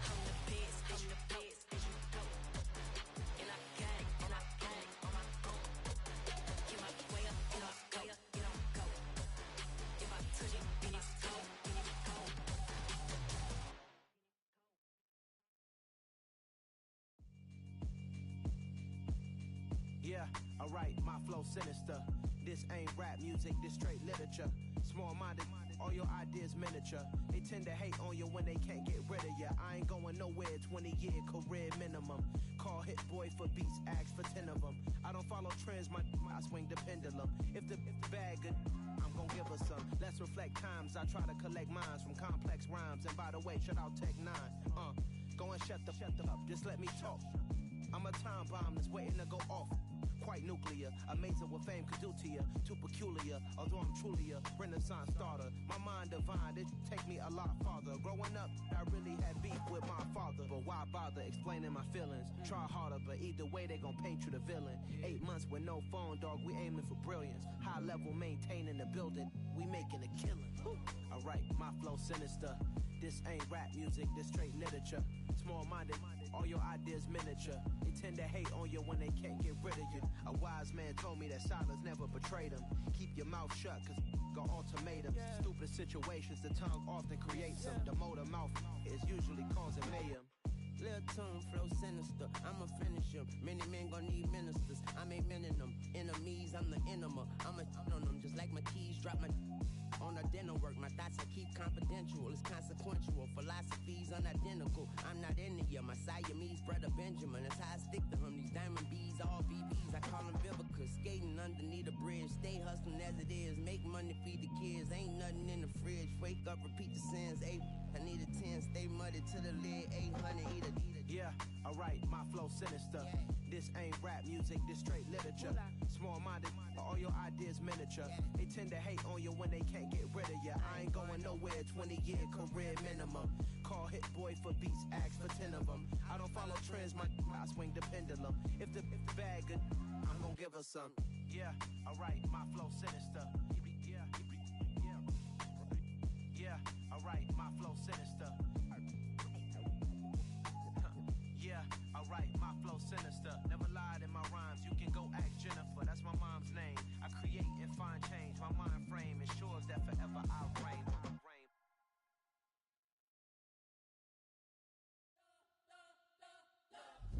I'm the best, as you know. And I got it on my own. Get my way up, get my go. If I touch it, then it's cold. Yeah, alright, my flow sinister. This ain't rap music, this straight literature. Small-minded, all your ideas miniature. They tend to hate on you when they can't get rid of you. I ain't going nowhere, 20-year career minimum. Call Hit Boy for beats, ask for 10 of them. I don't follow trends, I swing the pendulum. If the bag good, I'm gon' give her some. Let's reflect times, I try to collect minds from complex rhymes. And by the way, shout out Tech 9. Go and shut the up, just let me talk. I'm a time bomb that's waiting to go off. Quite nuclear, amazing what fame could do to you. Too peculiar, although I'm truly a renaissance starter. My mind divine, it take me a lot farther. Growing up, I really had beef with my father. But why bother explaining my feelings? Try harder, but either way they gon' paint you the villain. 8 months with no phone, dog, we aiming for brilliance. High level maintaining the building, we making a killing. Alright, my flow sinister. This ain't rap music, this straight literature. Small-minded, all your ideas miniature. They tend to hate on you when they can't get rid of you. A wise man told me that silence never betrayed him. Keep your mouth shut, cause got ultimatums. Stupid situations, the tongue often creates them. The motor mouth is usually causing mayhem. Lil' tune, flow sinister, I'ma finish him. Many men gon' need ministers, I ain't mending them. Enemies, I'm the enema, I'ma on them. Just like my keys, drop my on the dental work. My thoughts I keep confidential, it's consequential. Philosophies unidentical, I'm not in it yet. My Siamese brother Benjamin, that's how I stick to him. These diamond bees, all BBs, I call them Vivica. Skating underneath a bridge, stay hustling as it is. Make money, feed the kids, ain't nothing in the fridge. Wake up, repeat the sins, I need a 10, stay muddy to the lid, 800, eat a. Yeah, alright, my flow sinister. This ain't rap music, this straight literature. Small-minded, all your ideas miniature. They tend to hate on you when they can't get rid of you. I ain't going nowhere, 20-year career minimum. Call Hit Boy for beats, ask for 10 of them. I don't follow trends, I swing the pendulum. If the bag good, I'm gon' give her some. Yeah, alright, my flow sinister. Yeah, alright, my flow sinister. Yeah, alright, my flow sinister. Never lied in my rhymes, you can go ask Jennifer, that's my mom's name. I create and find change, my mind frame ensures that forever I reign.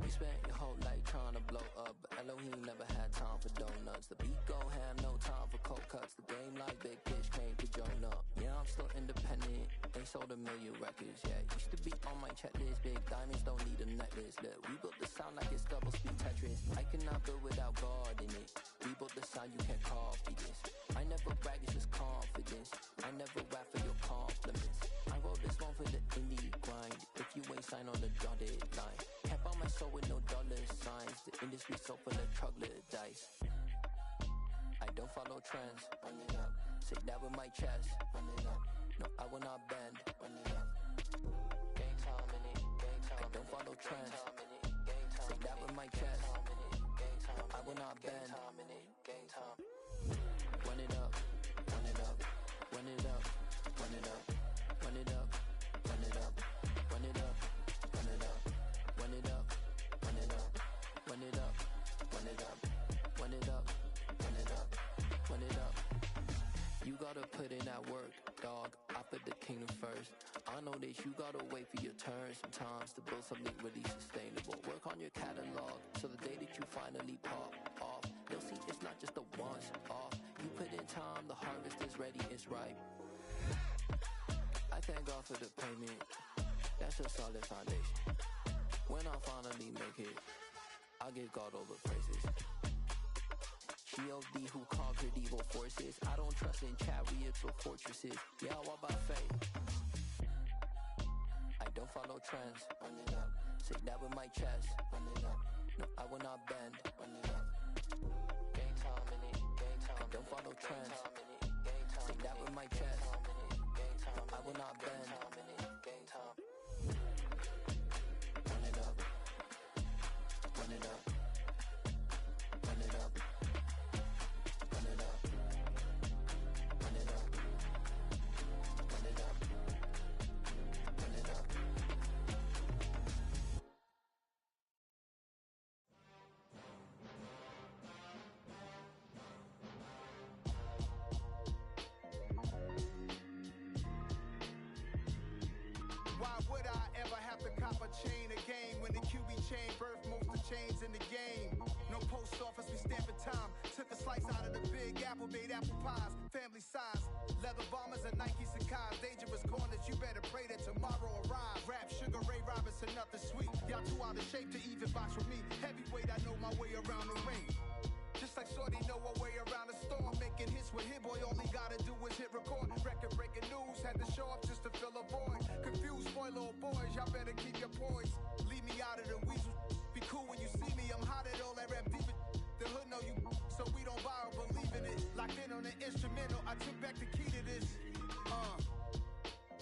We spent your whole life trying to blow up, but Elohim never had time for donuts. The beat gon' have no time for cold cuts. The game like big pitch came to join up. Yeah, I'm still independent. They sold 1 million records, yeah. Used to be on my checklist. Big diamonds don't need a necklace. Look, we built the sound like it's double speed Tetris. I cannot build without God in it. We built the sound, you can't copy this. I never brag, it's just confidence. I never rap for your compliments. I wrote this one for the indie grind. If you ain't signed on the dotted line, can't buy my soul with no dollar signs. The industry so full of troglodytes. I don't follow trends. Run it up. Say that with my chest. Run it up. No, I will not bend. Run it up. Gang time in it. Gang time. I don't follow trends. Say that with my chest. No, I will not bend. Gang time. Run it up. Run it up. Run it up. Run it up. Run it up. Run it up. Run it up. Run it up. Run it up. Run it up. Run it up. Run it up. Run it up. Run it up. Run it up. You gotta put in that work, dog. I put the kingdom first. I know that you gotta wait for your turn sometimes to build something really sustainable. Work on your catalog, so the day that you finally pop off, you'll see it's not just a once off. You put in time, the harvest is ready, it's ripe. I thank God for the payment. That's a solid foundation. When I finally make it, I'll give God all the praises. G.O.D. who conquered evil forces. I don't trust in chariots or fortresses. Yeah, I walk by faith. I don't follow trends. Run it up. Say that with my chest. Run it up. No, I will not bend. Run it up. Gang time in it. Gang time. I don't follow trends. Say that with my chest. No, I will not bend. Gang time. Run it up. Run it up. Run it up. Run it up. Run it up. Run it up. Run it up. Why would I ever have to cop a chain again when the QB chain birthed most of the chains in the game? No post office, we stamping time. Took a slice out of the big apple, made apple pies, family size. Leather bombers and Nike Sacai's, dangerous corners, you better pray that tomorrow arrives. Rap Sugar Ray Robinson, nothing sweet. Y'all too out of shape to even box with me. Heavyweight, I know my way around the ring. Just like Shorty know her way around the storm. Making hits with Hit Boy, all he gotta do is hit record. Record breaking news, had to show up just to fill a void. Confused, spoiled little boys, y'all better keep your poise. Leave me out of the weasel. Be cool when you see me, I'm hot at all that rap deep. The hood know you, so we don't borrow, believe in it. Locked in on the instrumental, I took back the key to this.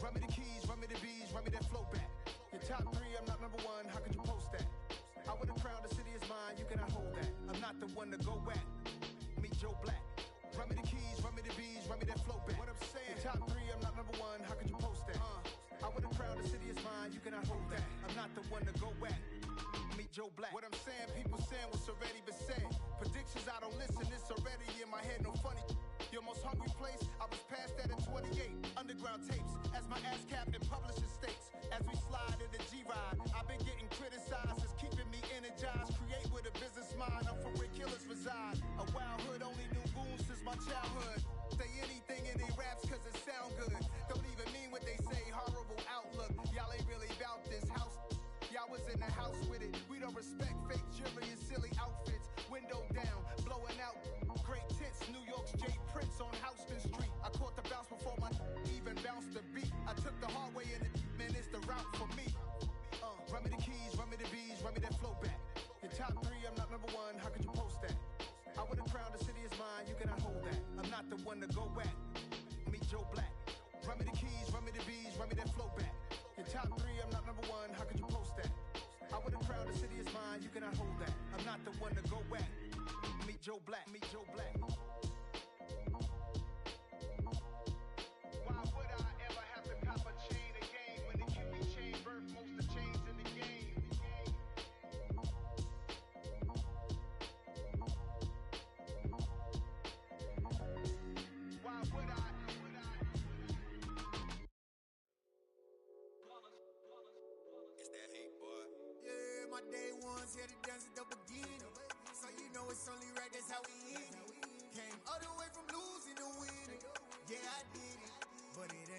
Run me the keys, run me the bees, run me that flow back. Your top 3, I'm not number 1, how could you post that? I would have crowned the city is mine, you cannot hold that. I'm not the one to go at. Meet Joe Black. Run me the keys, run me the bees, run me that flow back. What I'm saying, your top 3, I'm not number 1, how could you post that? I would have crowned the city is mine, you cannot hold that. I'm not the one to go at. Meet Joe Black. What I'm saying, people saying what's already been said. Predictions, I don't listen, it's already in my head, no funny. Your most hungry place, I was past that in 28. Underground tapes, as my ass cap in publishing states. As we slide in the G-Ride, I've been getting criticized, it's keeping me energized. Create with a business mind, I'm from where killers reside. A wild hood, only knew goons since my childhood. Say anything in they raps cause it sound good. Don't even mean what they say, horrible outlook. Y'all ain't really about this house. Y'all was in the house with it. We don't respect fake jewelry and silly outfits. Window down, blowing out great tits. New York's J. Prince on Houston Street. I caught the bounce before my even bounced the beat. I took the hard way in it, man, it's the route for me. Run me the keys, run me the bees, run me that flow back. Your top 3, I'm not number 1, how could you post that? I would have crowned the city is mine, you cannot hold that. I'm not the one to go at. Meet Joe Black. Run me the keys, run me the bees, run me that flow back. Your top 3, I'm not number 1, how could you post that? I would have crowned the city is mine, you cannot hold that. I'm not the one to go at. Meet Joe Black, meet Joe Black. Why would I ever have to cop a chain again when the QB chain birthed most of the chains in the game? Why would I? It's that hate, boy. Yeah, my day ones here to dance at the beginning. So you know it's only right, that's how we end it. Came all the way from losing to winning. Yeah, I did it, but it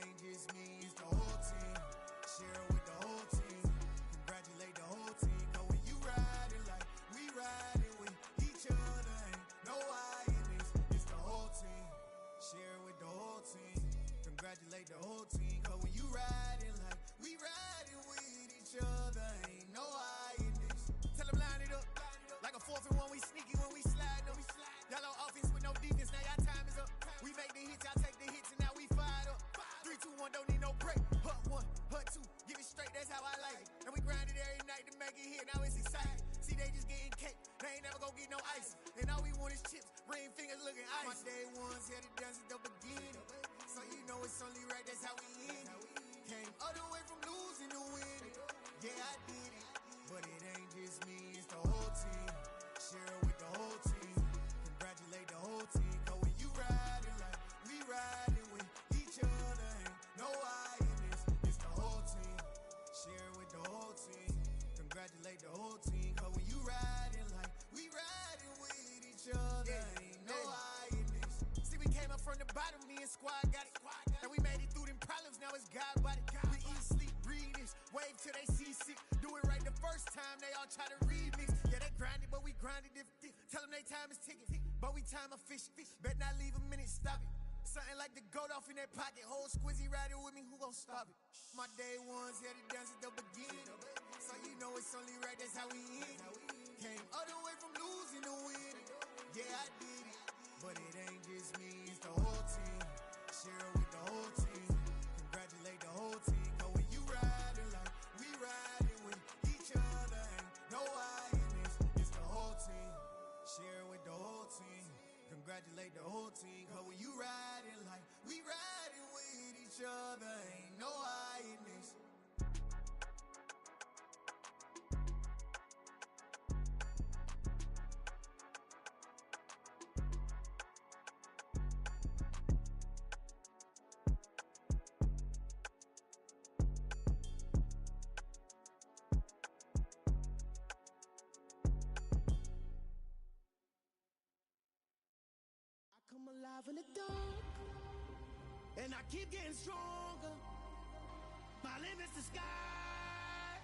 congratulate the whole team. Cause when you riding like we riding with each other, ain't no hiding this. Tell them line it up, like a 4th and 1, we sneaky when we slide them. Y'all on offense with no defense, now y'all time is up. We make the hits, y'all take the hits, and now we fired up. 3, 2, 1, don't need no break. Hut 1, hut 2, give it straight, that's how I like it. And we grind it every night to make it hit, now it's exciting. See, they just getting cake, they ain't never gonna get no ice. And all we want is chips, ring fingers looking ice. My day ones had it done since the beginning. So you know it's only right, that's how we end it. Came all the way from losing to winning. Yeah, I did it, but it ain't just me, it's the whole team. Share it with the whole team. Congratulate the whole team. Cause when you riding like we riding with each other, ain't no hiding this. It's the whole team. Share it with the whole team. Congratulate the whole team. Cause when you riding like we riding with each other, ain't no hiding this. See, we came up from the bottom, me and squad got it. And we made it through them problems, now it's God body. We eat, sleep, breathe this. Wave till they see sick. Do it right the first time, they all try to remix. Yeah, they grinded, but we grinded different. Tell them they time is ticking, but we time efficient. Bet not leave a minute, stop it. Something like the goat off in that pocket. Whole squizzy riding with me, who gon' stop it? My day ones had it done since the beginning. So you know it's only right, that's how we end it. Came all the way from losing to winning. Yeah, I did it, but it ain't just me, it's the whole team. Share it with the whole team. Congratulate the whole team. Cause when you riding like we riding with each other, ain't no hiding this. It's the whole team. Share it with the whole team. Congratulate the whole team. Cause when you riding like we riding with each other, ain't no hiding this. Come alive in the dark, and I keep getting stronger. My limit's the sky.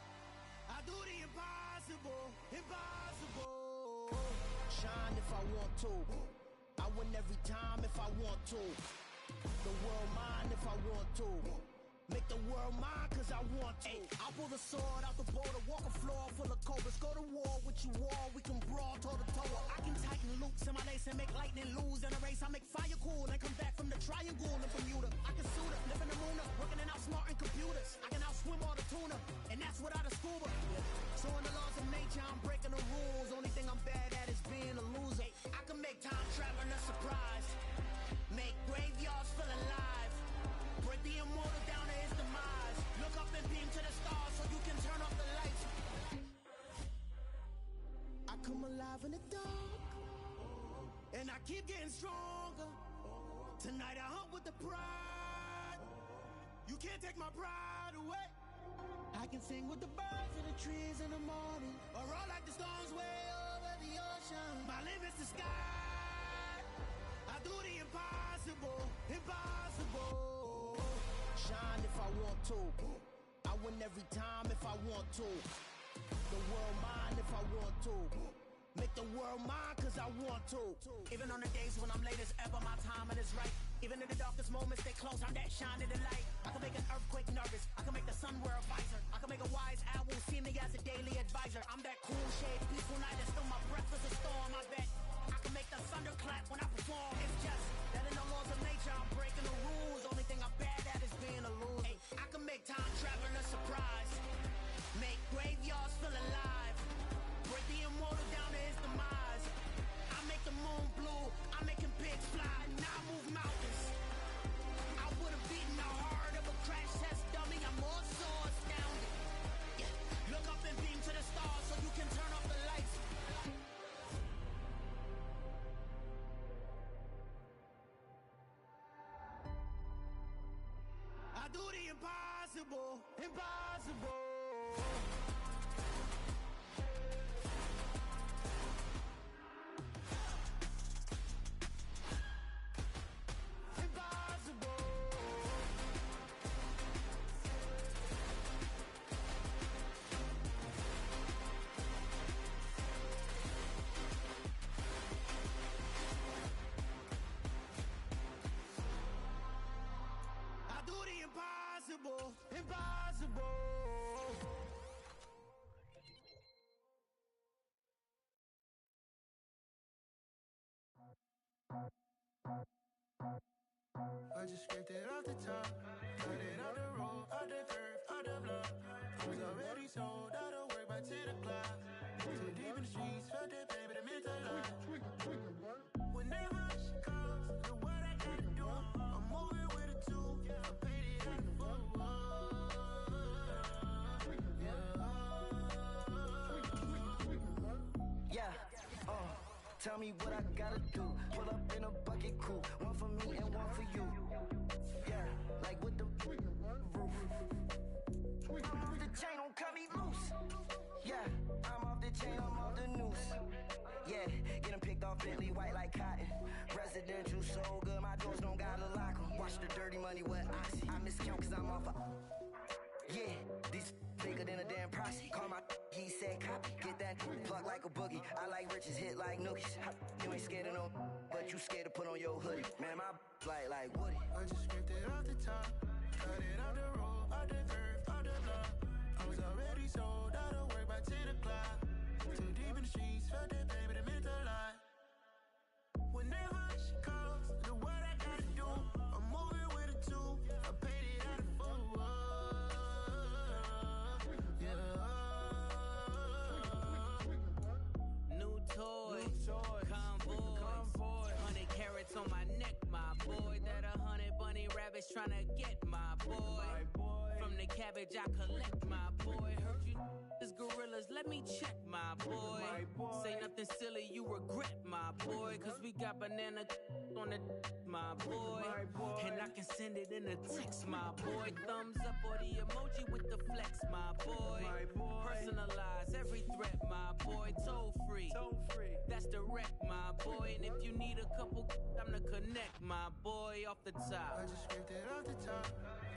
I do the impossible, impossible. Shine if I want to. I win every time if I want to. The world mine if I want to. Make the world mine cause I want to. I'll pull the sword out the border, walk a floor full of cobras. Go to war with you all, we can brawl toe to toe. I can tighten loops in my lace and make lightning lose in a race. I make fire cool and come back from the triangle in Bermuda. I can suit up, live in the moon up, working and outsmarting computers. I can outswim all the tuna, and that's without a scuba. So in the laws of nature, I'm breaking the rules. Only thing I'm bad at is being a loser. I can make time traveling a surprise, make graveyards feel alive, break the immortal down to his demise. Look up and beam to the stars so you can turn off the lights. I come alive in the dark, and I keep getting stronger. Tonight I hunt with the pride. You can't take my pride away. I can sing with the birds and the trees in the morning, or roll like the storms way over the ocean. My limit's the sky. I do the impossible, impossible. Shine if I want to. I win every time if I want to. The world mine if I want to. Make the world mine cause I want to. Even on the days when I'm late as ever, my timing is right. Even in the darkest moments, they close, I'm that shining the light. I can make an earthquake nervous, I can make the sun wear a visor. I can make a wise owl see me as a daily advisor. I'm that cool shade, peaceful night, and still my breath is a storm. I bet I can make the thunder clap when I perform. It's just that in the laws of nature, I'm breaking the rules. Only thing I'm bad at is being a loser. I can make time traveling a surprise, make graveyards feel alive, break the immortal down to his demise. I make the moon blue, I'm making pigs fly, now I move mountains. I would've beaten the heart of a crash test dummy, I'm more so astounded. Yeah. Look up and beam to the stars so you can turn off the lights. I do the impossible, impossible. I I just scraped it off the top. Cut it out the road, out the curve, out the block. I was already sold out of work by 10 o'clock. Too deep in the streets, felt that baby, the mental lie. Whenever she calls, the what I gotta do, I'm moving with a two. I paid it out the full. Yeah, tell me what I gotta do. Pull up in a bucket crew, one for me and one for you. Yeah, like with the roof. I'm off the chain, don't cut me loose. Yeah, I'm off the chain, I'm off the noose. Yeah, get them picked off Bentley, white like cotton. Residential so good, my doors don't gotta lock them. Watch the dirty money with oxy. I miscount cause I'm off a... Yeah, these bigger than a damn proxy. Call my he said copy. Get that plug like a boogie. I like riches, hit like nookies. You ain't scared of no, but you scared to put on your hoodie. Man, my like Woody. I just scraped it off the top. Cut it out the road, out the curve, out the block. I was already sold out of work by 10 o'clock. Too deep in the streets, felt that baby, the mental lie. Whenever she calls, the what I gotta do, I'm moving with a two. I paid it out of full. New toy, convoy, 100 carats on my neck, my boy. That 100 bunny rabbits tryna get my boy. From the cabbage I collect, my boy. Heard you is gorillas, let me check, my boy. Say nothing silly, you regret, my boy. Cause we got banana on the my boy. And I can send it in a text, my boy. Thumbs up or the emoji with the flex, my boy. Personalize every threat, my boy. Toll free, that's direct, my boy. And if you need a couple, I'm to connect, my boy. Off the top, I just scraped it off the top.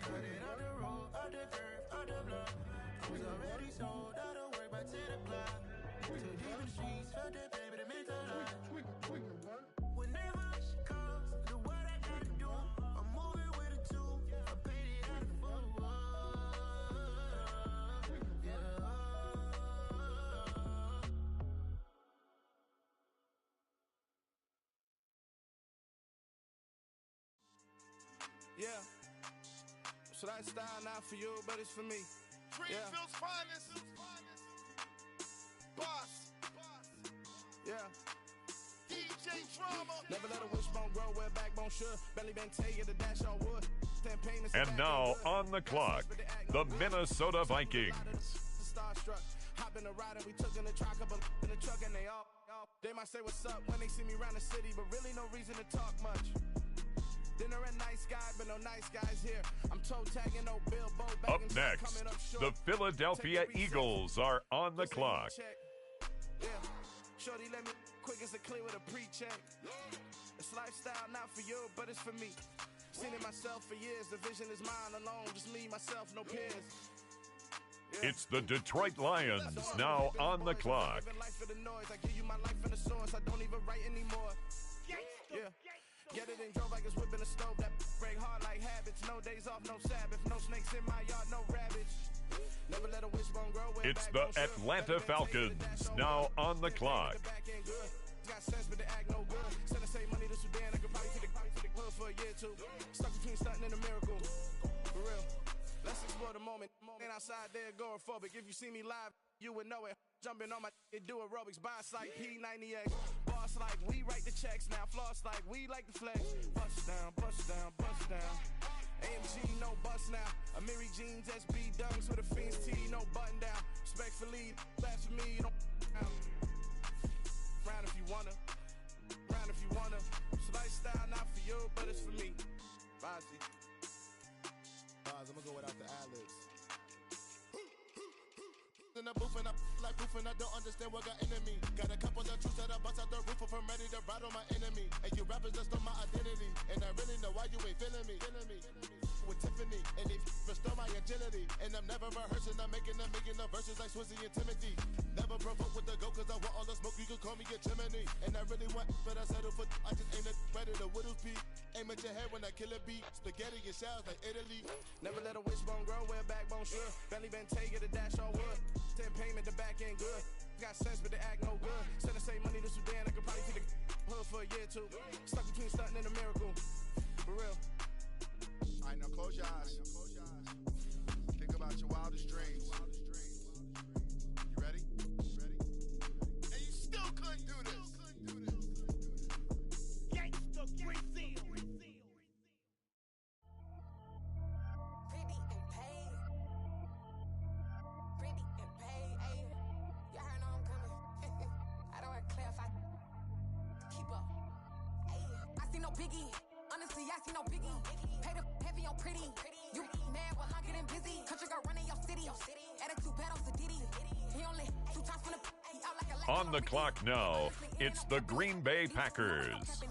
Cut it out the road, out the curve, out the block. I was already sold out of work by 10 o'clock. Too deep in the streets, felt that baby, the mental lie. Whenever she calls, the what I gotta do, I'm moving with a two. I paid it out of full. Yeah. So that style not for you, but it's for me. Greenfield's finest. Boss. Yeah. DJ Drama. Never let a wishbone grow where a backbone should. Belly been taken to dash on wood. And now on the clock, the Minnesota Vikings. Starstruck. Hop in the ride and we took in the truck up in the truck and they might say what's up when they see me around the city, but really no reason to talk much. Dinner a nice guy, but no nice guys here. I'm toe tagging no Bilbo. Up next, the Philadelphia Eagles are on the clock. Yeah, shorty let me quick as a clear with a pre-check. It's lifestyle not for you, but it's for me. Seen it myself for years. The vision is mine alone, just me, myself, no peers. It's the Detroit Lions now on the clock. Life for the noise. I give you my life in the source. I don't even write anymore. Yeah. Get it and drove like it's whipping a stove. That break hard like habits. No days off, no Sabbath. No snakes in my yard, no rabbits. Never let a wishbone grow. It's the Atlanta Falcons now on the clock. Got sense, but they act no good. Send the same money to Sudan. I could probably take the hood for a year or two. Stuck between stunting and a miracle. For real. Let's explore the moment. Ain't outside there agoraphobic. If you see me live, you would know it. Jumping on my do aerobics, boss like P90X. Boss like we write the checks now. Floss like we like the flex. Bust down, bust down, bust down. AMG, no bust now. Amiri jeans, SB dunks with a Fiends T, no button down. Respectfully, that's for me, you don't round if you wanna. Round if you wanna. It's lifestyle not for you, but it's for me. Bozzy. I'm gonna go without the ad-libs. In the booth and I like proof and I don't understand what got into me. Got a couple of truths that I bust out the roof of, I'm ready to ride on my enemy. And you rappers just on my identity, and I really know why you ain't feeling me. With Tiffany, and they restore my agility. And I'm never rehearsing, I'm making the verses like Swizzy and Timothy. Never provoke with the go, cause I want all the smoke, you can call me a chimney. And I really want, but I settle for, I just aim it better the Whittles peak. Aim at your head when I kill a beat. Spaghetti and shells like Italy. Never let a wishbone grow where a backbone should. Belly been taken to dash on wood. 10 payment, the back end good. Got sense, but they act no good. Send the same money to Sudan, I could probably take the hood for a year or two. Stuck between stunting and a miracle. For real. biggie. Honestly, I see no biggie. Pay the heavy on pretty. You mad while I'm getting busy. Country girl running your city. Attitude bad on Diddy. He only 2 times from the he out like a On the clock now, it's the Green Bay Packers.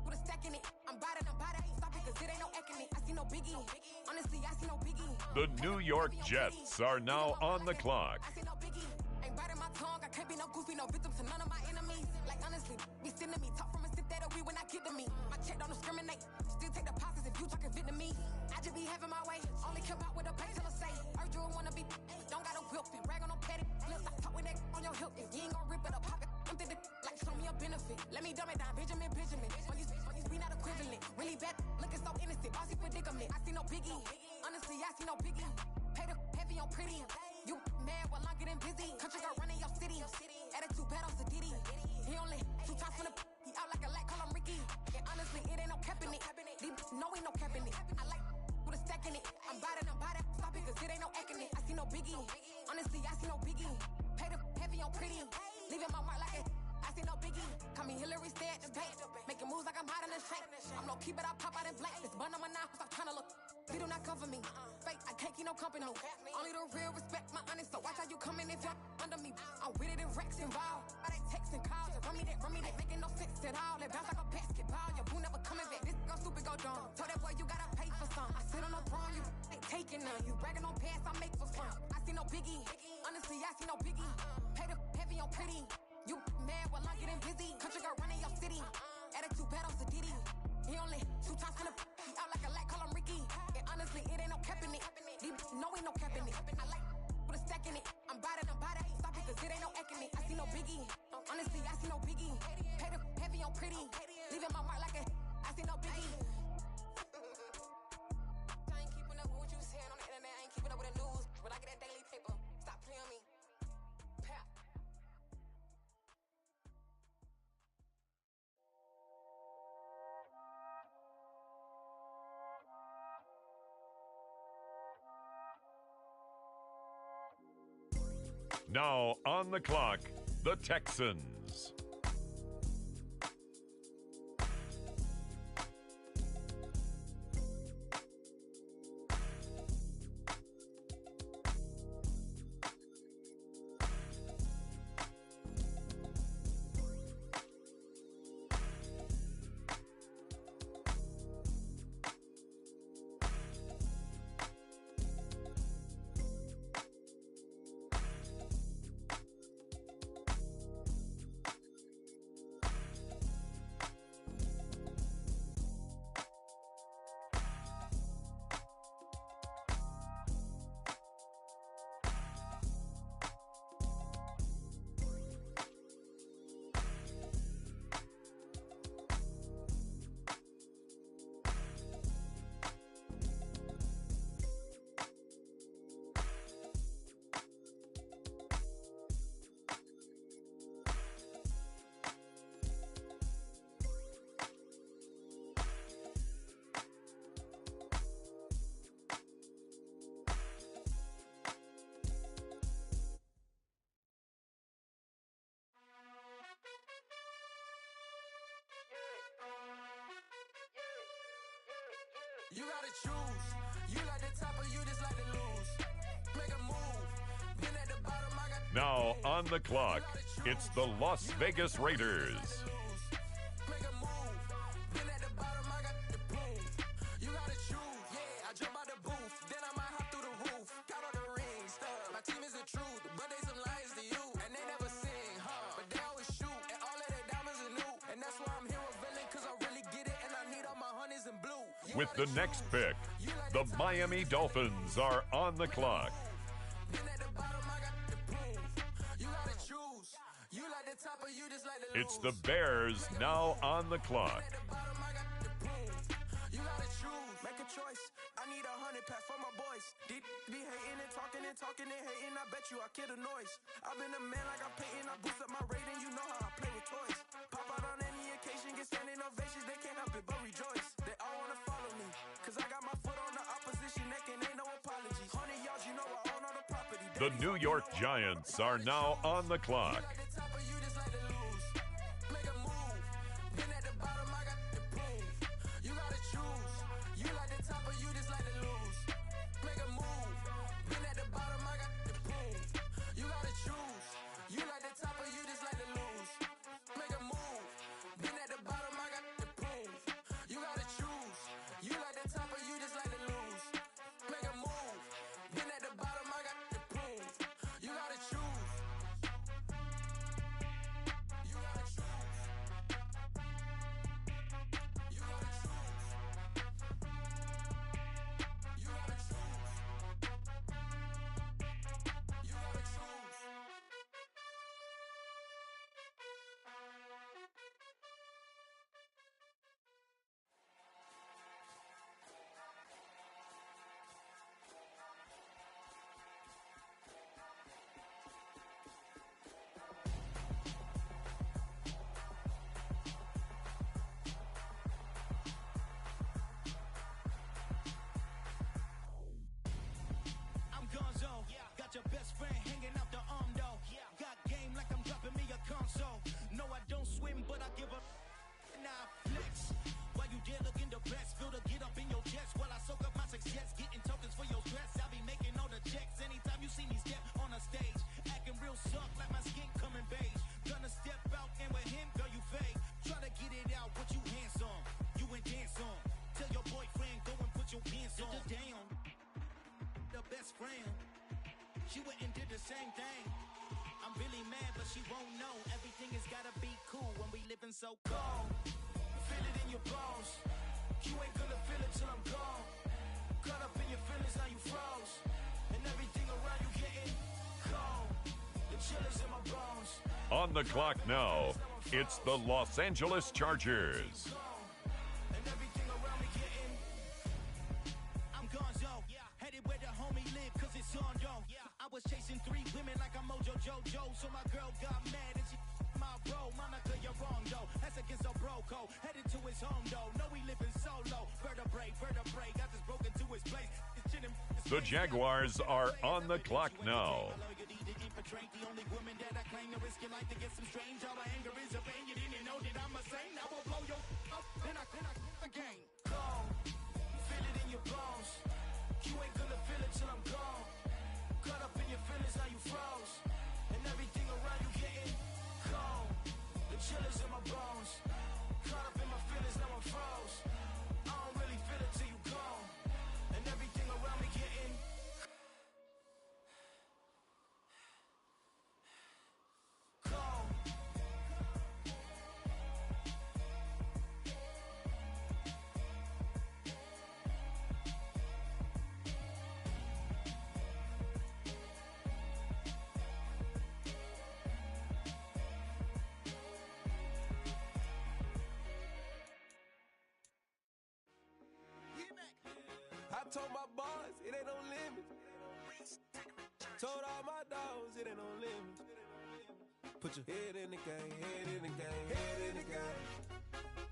With a stack in it. I'm bad it. Stop it, cause it ain't no eking it. I see no biggie. Honestly, I see no biggie. The New York Jets are now on the clock. I see no biggie. Ain't biting my tongue. I can't be no goofy, no victim to none of my enemies. Like honestly, be sending me talk from a sip that we when I get to me. My check don't discriminate. Still take deposits if you talking Vietnamese. I just be having my way. Only come out with a pay till I say. Urge you wanna be. Don't got a whip and brag on no petty. Flips, I talk with that on your hip. If you ain't gon' rip it up, pop it. Empty the like show me a benefit. Let me dumb it down, Benjamin. Funnies, we not equivalent. Really bad, looking so innocent. Bossy predicament. I see no biggie. Honestly, I see no biggie. Pay the heavy on pretty. You mad while I'm getting busy. Country girl running your city. Attitude bad on Diddy. He only 2 times from the he out like a lack, call him Ricky. And honestly, it ain't no cap in it. No, ain't no cap in it. I like with a stack in it. I'm bad it. Stop it, cause it ain't no acting it. I see no biggie. Honestly, I see no biggie. Pay the heavy on pretty. Leaving my mark like it. I see no biggie. Call me Hillary, stay at the bank. Making moves like I'm hot in the shank. I'm no keep it, I pop out in blank. This bun on my knife, stop trying to look. They do not cover me. Fake, I can't keep no company. Only the real respect my honest. So watch how you coming if you're under me. I'm with it in Rex involved. I they texting calls. Run me that, making no sense at all. They bounce like a basketball. Your boo never coming back. This go stupid, go dumb. Told that boy you gotta pay for some. I sit on no throne, you ain't taking none. You bragging on past, I make for fun. I see no biggie. Honestly, I see no biggie. Pay the heavy on pretty. You mad while I'm getting busy. Country girl running your city. Attitude bad on Diddy. He only 2 times from the he out like a lack, call him Ricky. And honestly, it ain't no cap in it. No, ain't no cap in it. I like with a stack in it. I'm bad it. Stop it, cause it ain't no acting it. I see no biggie. Honestly, I see no biggie. Pay the heavy on pretty. Leaving my mark like a I see no biggie. I ain't keeping up with what you saying on the internet. I ain't keeping up with the news. But I get that daily paper. Stop playing me. Pap. Now on the clock, the Texans. You gotta choose. You like the top or you just like to lose. Make a move. Been at the bottom, I got Now on the clock, it's the Las Vegas Raiders. make a move. Been at the bottom, I got the proof. You gotta choose. Yeah, I jump out the booth. Then I might hop through the roof. Count on the ring stuff. My team is the truth, but they some liars to you. And they never sing, but they always shoot. And all of their diamonds are new. And that's why I'm here revealing, cause I really get it. And I need all my honeys in blue. With the next pick, the Miami Dolphins are on the clock. Been at the bottom, I got the proof. You gotta choose. You like the top or you just like the It's the Bears now on the clock. You gotta choose. Make a choice. I need 100 pack for my boys. Be hating and talking and hating. I bet you I kill the noise. I've been a man like I'm Peyton. I boost up my rating. You know how I play with toys. Pop out on any occasion, get standing ovations. They can't help it but rejoice. They all wanna follow me. Cause I got my foot on the opposition neck and ain't no apologies. 100 yards, you know I own all the property. The New York Giants are now on the clock. Make a move. Been at the bottom, I got the proof. be mad, but she won't know. Everything has gotta be cool when we living so cold. Feel it in your bones. You ain't gonna feel it till I'm gone. Caught up in your feelings, now you froze. And everything around you getting cold. The chill is in my bones. On the clock now, it's the Los Angeles Chargers. And everything around me getting. I'm gone, yo. Headed where the homie live, cause it's on, yo. I was chasing 3 women like I'm Mojo Jojo. So my girl got mad and she my bro. Monica, you're wrong, though. That's against a bro code. Headed to his home, though. No, we living solo. Vertebrae. Got this broken to his place. The Jaguars are on the clock now. The only woman that I claim to risk your life to get some strange. All my anger is a pain. You didn't know that I'm a saint. I will blow your up. Then I again. Gone. Feel it in your bones. You ain't gonna feel it till I'm gone. Caught up in your feelings, now you froze. And everything around you getting cold. The chill is in my bones. Caught up in my feelings, now I'm froze. I don't really feel it till you gone. And everything around me getting cold. I told my boys it ain't no limit. Told all my dogs it ain't no limit. Put your head in the game, head in the game, head in the game.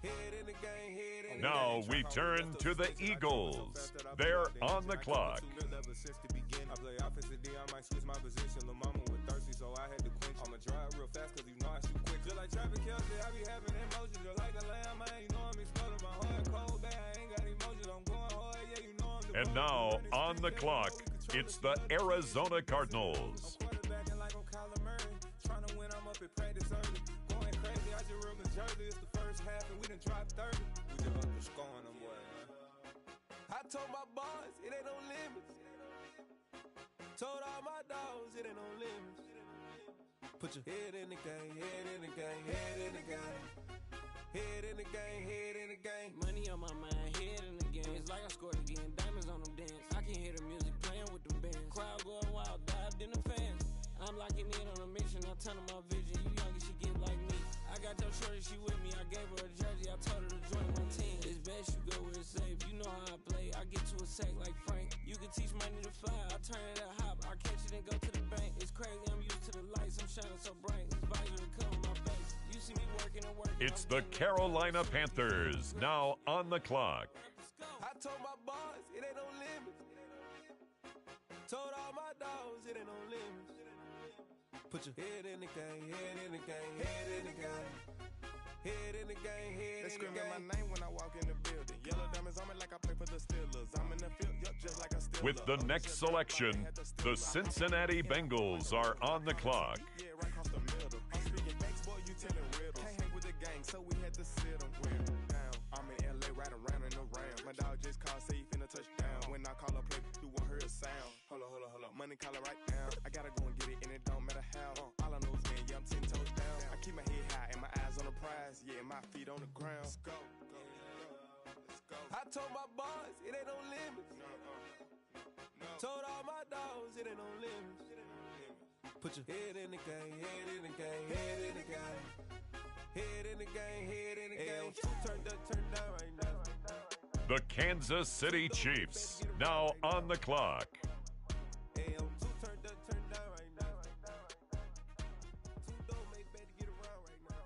Head in the game, head in the game. Now we turn to the Eagles. They're on the clock. I play offensive D, I might switch my position. Lil' mama was thirsty, so I had to quench. I'ma drive real fast, cause you know I shoot quick. Just like traffic Kelsey, I be having emotions. Just like a lamb, man, you know I'm exploding. My heart cold, bad, I ain't got emotions. I'm going hard, yeah, you know I'm the And now on the clock, it's the Arizona Cardinals. quarterbacking like I'm Kyler Murray. Trying to win, I'm up at practice early. Going crazy, I just ripped the jersey. It's the first half, and we done dropped 30. We just up the scoring them, boy, man. I told my boys it ain't no limits. Told all my dogs it ain't no limits. Put your head in the game, head in the game, head in the game. Head in the game, head in the game. Money on my mind, head in the game. It's like I scored again, diamonds on them dance. I can hear the music playing with them bands. Crowd going wild, dived in the fans. I'm locking in on a mission, I tell her my vision. You young and she get like me. I got your shorty, she with me. I gave her a jersey, I told her to join my team. It's best you go where it's safe. You know how I play. I get to a sack like Frank. You can teach money to fly. I turn it a hop. I catch it and go to the bank. It's crazy, I'm used to the lights. I'm shining so bright. It's visor to cover my face. You see me working and working. It's the Carolina Panthers now on the clock. I told my boys it ain't no limits. Told all my dogs it ain't no limits. Put your head in the game, head in the game, head in the game. Head in the game, head They in the screaming game. my name when I walk in the building. Yellow diamonds on me like I play for the Steelers. I'm in the field, yup, just like a Steeler. With the next selection, the Cincinnati Bengals are on the clock. Yeah, right across the middle. I'm speaking thanks, boy, you telling riddles. Can't hang with the gang, so we had to sit them down. I'm in LA, right around and around. My dog just called, say he finna touchdown. When I call a play, you won't hear a sound. Hold up. Money caller right now. I gotta go and get it, and it don't matter how. All I know is win, yeah, I'm 10 toes down. I keep my head high and my eyes on the prize. Yeah, my feet on the ground. Let's go. I told my boys it ain't no limits. Told all my dogs it ain't no limits. Put your head in the game, head in the game, head in the game. Head in the game, head in the game. Turn down right now. The Kansas City Chiefs now on the clock. Hey, I'm too turned up, turn down right now. Too dope, make better get around right now.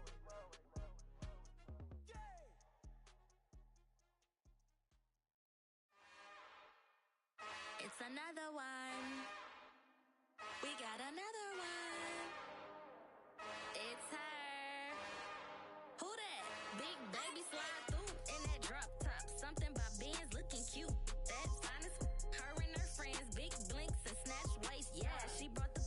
It's another one. We got another one. It's her. Who that? Big baby slide through in that drop top. Something by Benz looking cute. That finest. Her and her friends, big blinks and snatch waist. Yeah, she brought the.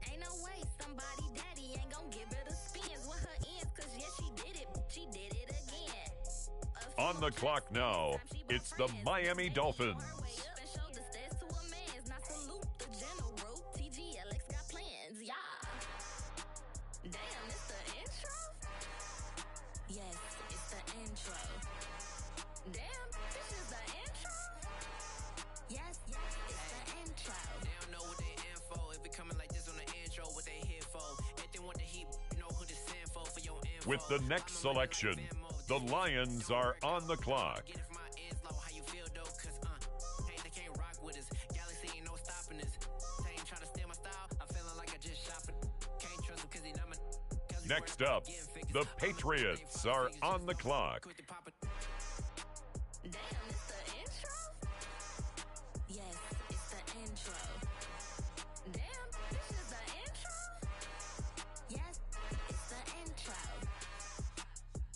Ain't no way somebody daddy ain't gon' give her the spins with her ends. Cause yeah, she did it. She did it again. On the clock now, it's the Miami Dolphins. with the next selection. The Lions are on the clock. Next up, the Patriots are on the clock. Damn, it's the intro? Yes, it's the intro. Damn, this is the intro? Yes, it's the intro.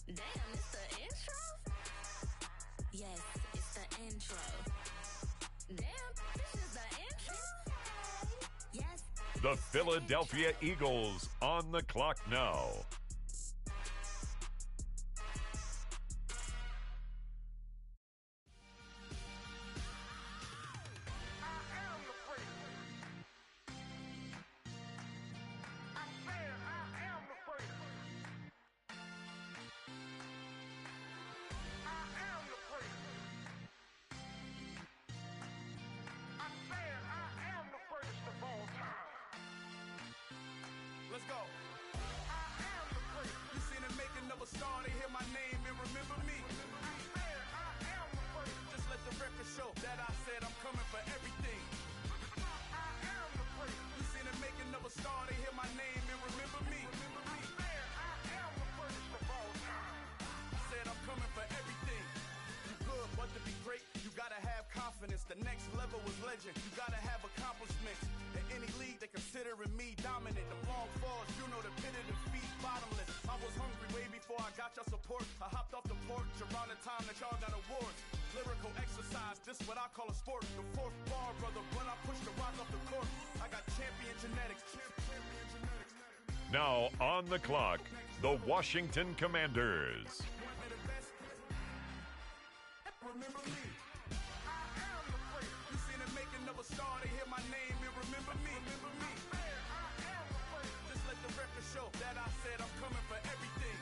Damn, it's the intro? Yes, it's the intro. Damn, this is the intro? Yes. The Philadelphia Eagles on the clock now. Let's go. You seen the making of a star, they hear my name and remember me. Just let the record show that I said I'm coming for everything. You seen the making of a star, they hear my name and remember me. Said I'm coming for everything. You good, but to be great, you gotta have confidence. The next level was legend. You gotta have accomplishments. In any league, they considering me dominant. The long falls, you know the pit of defeat, bottomless. I was hungry way before I got your support. I hopped off the porch around the time that y'all got awards. Lyrical exercise, this what I call a sport. The fourth bar, brother, when I push the rock off the court. I got champion genetics. Now on the clock, the Washington Commanders. Remember me. You seen the making of a star, they hear my name and remember me. Just let the record show that I said I'm coming for everything.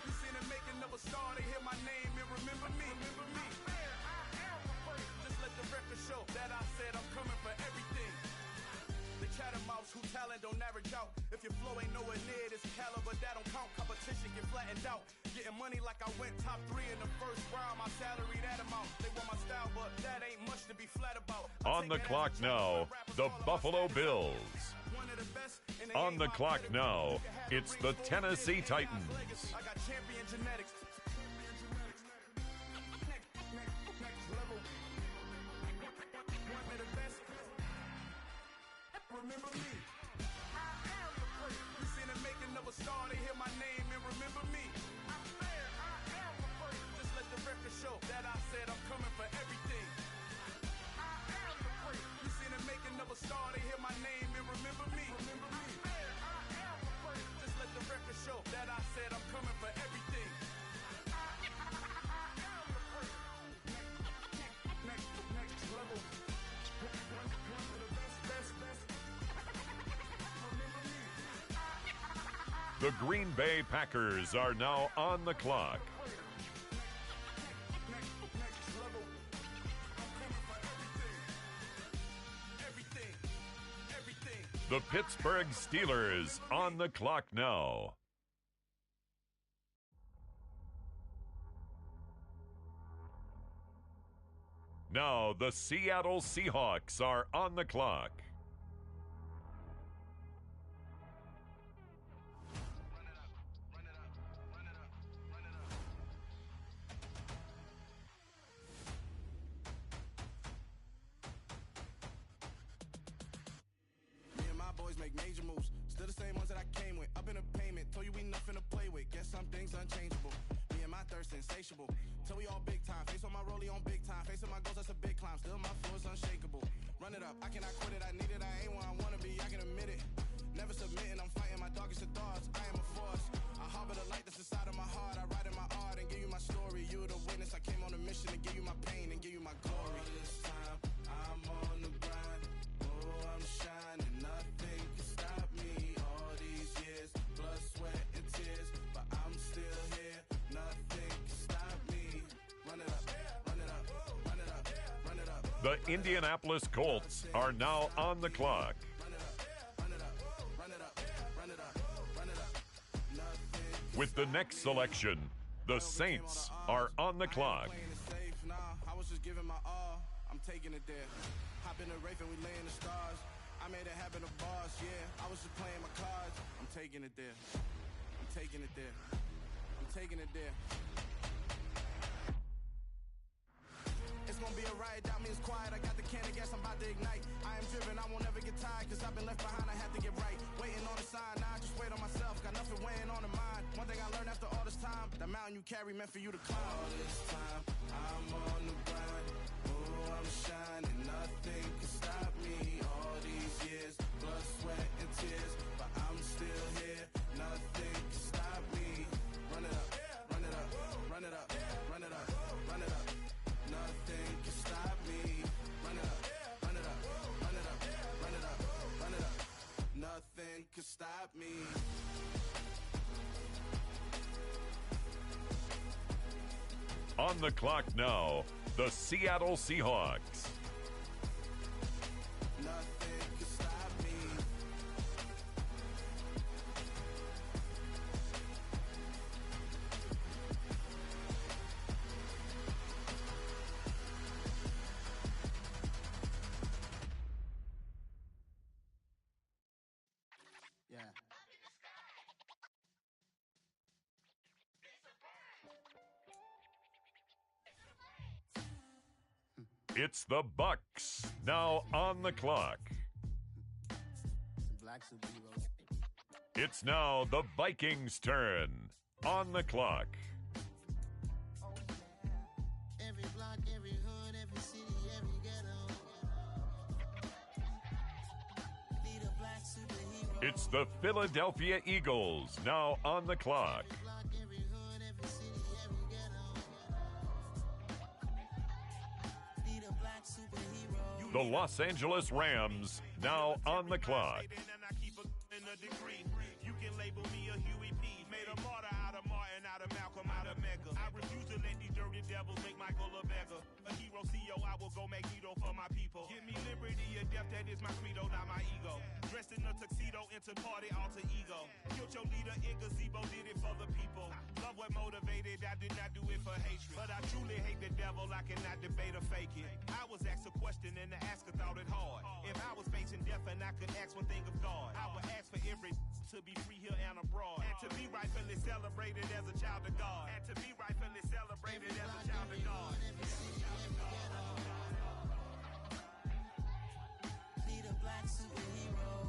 You seen the making of a star, they hear my name and remember me. Just let the record show that I said I'm coming for everything. The chattermouths who talent don't average out. If your flow ain't nowhere near this caliber, that don't count. Competition get flattened out. Getting money like I went top 3 in the first round. My salary that amount. They want my style, but that ain't much to be flat about. On the clock now, the Buffalo Bills. On the clock now, it's the Tennessee Titans. I got champion genetics. Remember me. You seen the making of a star, they hear my name and remember me. Just let the record show that I said I'm coming for everything. You seen the making of a star, they hear my name and remember me. Just let the record show that I said I'm coming for everything. Next level. The Green Bay Packers are now on the clock. The Pittsburgh Steelers on the clock now. Now the Seattle Seahawks are on the clock. Make major moves, still the same ones that I came with. Up in a payment, told you we nothing to play with. Guess some things unchangeable. Me and my thirst insatiable. Till we all big time. Face on my rollie on big time. Facing my goals, that's a big climb. Still my floor is unshakable. Run it up, I cannot quit it. I need it, I ain't where I wanna be. I can admit it. Never submitting, I'm fighting my darkest of thoughts. I am a force. I harbor the light that's inside of my heart. I write in my art and give you my story. You the witness. I came on a mission to give you my pain and give you my glory. All this time, I'm on the grind. Oh, I'm shining. Nothing can stop me. All these years, blood, sweat, and tears. But I'm still here. Nothing can stop me. Run it up, run it up, run it up, run it up. The Indianapolis Colts are now on the clock. With the next selection, the Saints are on the clock. I was just giving my all. I'm taking it there. Hop in the Wraith and we lay in the stars. I made it happen to boss, yeah. I was just playing my cards. I'm taking it there. I'm taking it there. I'm taking it there. It's gonna be a riot, doubt me it's quiet. I got the can of gas, I'm about to ignite. I am driven, I won't ever get tired, cause I've been left behind, I had to get right. Waiting on the sign, now I just wait on myself. Got nothing weighing on the mind. One thing I learned after all this time, the mountain you carry meant for you to climb. All this time, I'm on the grind. Oh, I'm shining, nothing can stop me. All these years, blood, sweat, and tears, but I'm still here. Nothing can stop me. Run it up, run it up, run it up, run it up, run it up. Nothing can stop me. Run it up, run it up, run it up, run it up, run it up. Nothing can stop me. On the clock now, the Seattle Seahawks. Nothing can stop me. Yeah. It's the Bucks now on the clock. Black superheroes. It's now the Vikings' turn on the clock. Every block, every hood, every city, every ghetto. Need a black superhero. It's the Philadelphia Eagles now on the clock. Every block, every hood, every city, every ghetto. Need a black superhero. The Los Angeles Rams now on the clock. You can label me a Huey P. Made a martyr out of Martin, out of Malcolm, out of Mecca. I refuse to let these dirty devils make Michael a beggar. A hero CEO, I will go Magneto for my people. Give me liberty or death, that is my credo, not my ego. Dressed in a tuxedo, into party, alter ego. Killed your leader in gazebo, did it for the people. Love what motivated, I did not do it for hatred. But I truly hate the devil, I cannot debate or fake it. I was asked a question and the asker thought it hard. If I was facing death and I could ask one thing of God, I would ask for every to be free here and abroad, and to be rightfully celebrated as a child of God, and to be rightfully celebrated as a child of God. Need a black superhero.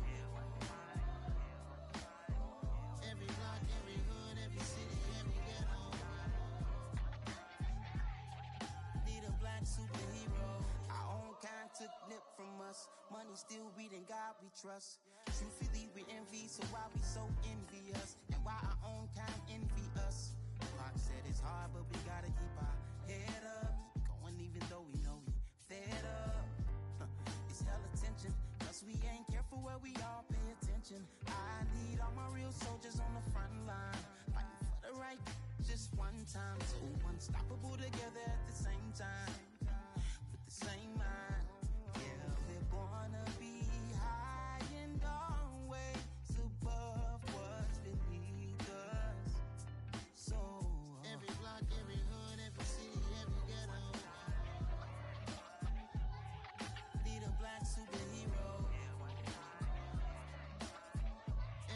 Every block, every hood, every city, every ghetto. Need a black superhero. Our own kind took nip from us. Money still reading, God we trust. Truthfully we envy, so why we so envious? And why our own kind envy us? Pac said it's hard, but we gotta keep our head up. Going even though we know we fed up. It's hella tension, cause we ain't careful where we all pay attention. I need all my real soldiers on the front line, fighting for the right just one time. So unstoppable together at the same time, with the same mind. Yeah, we're gonna be high and always above what's beneath us. So every block, every hood, every city, every ghetto. Need a black superhero.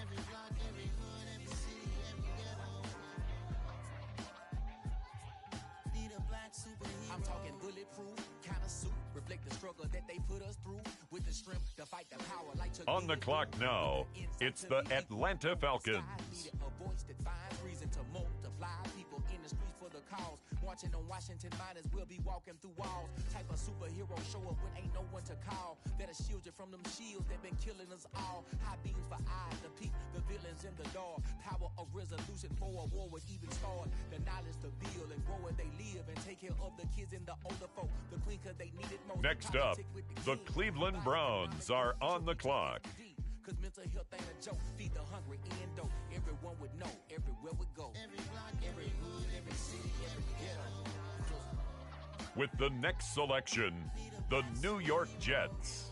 Every block, every hood, every city, every ghetto. Need a black superhero. I'm talking bulletproof kind of suit, reflect the struggle that they put us through, with the strength to fight the power like Chuck. On the clock now, it's the Atlanta Falcons. A voice that finds reason to multiply people in the streets for the cause. Marching on Washington, might as well be walking through walls. Type of superhero show up when ain't no one to call. That'll shield you from them shields that been killing us all. High beams for eyes to peek the villains in the dark. Power of resolution for a war would even start. The knowledge to build and grow where they live and take care of the kids and the older folk. The clean cause they need it most. Next up, the Cleveland Browns are on the clock. Cause mental health ain't a joke. Feed the hungry and dope. Everyone would know everywhere we go. Every block, every hood, every city, every ghetto. With the next selection, the New York Jets.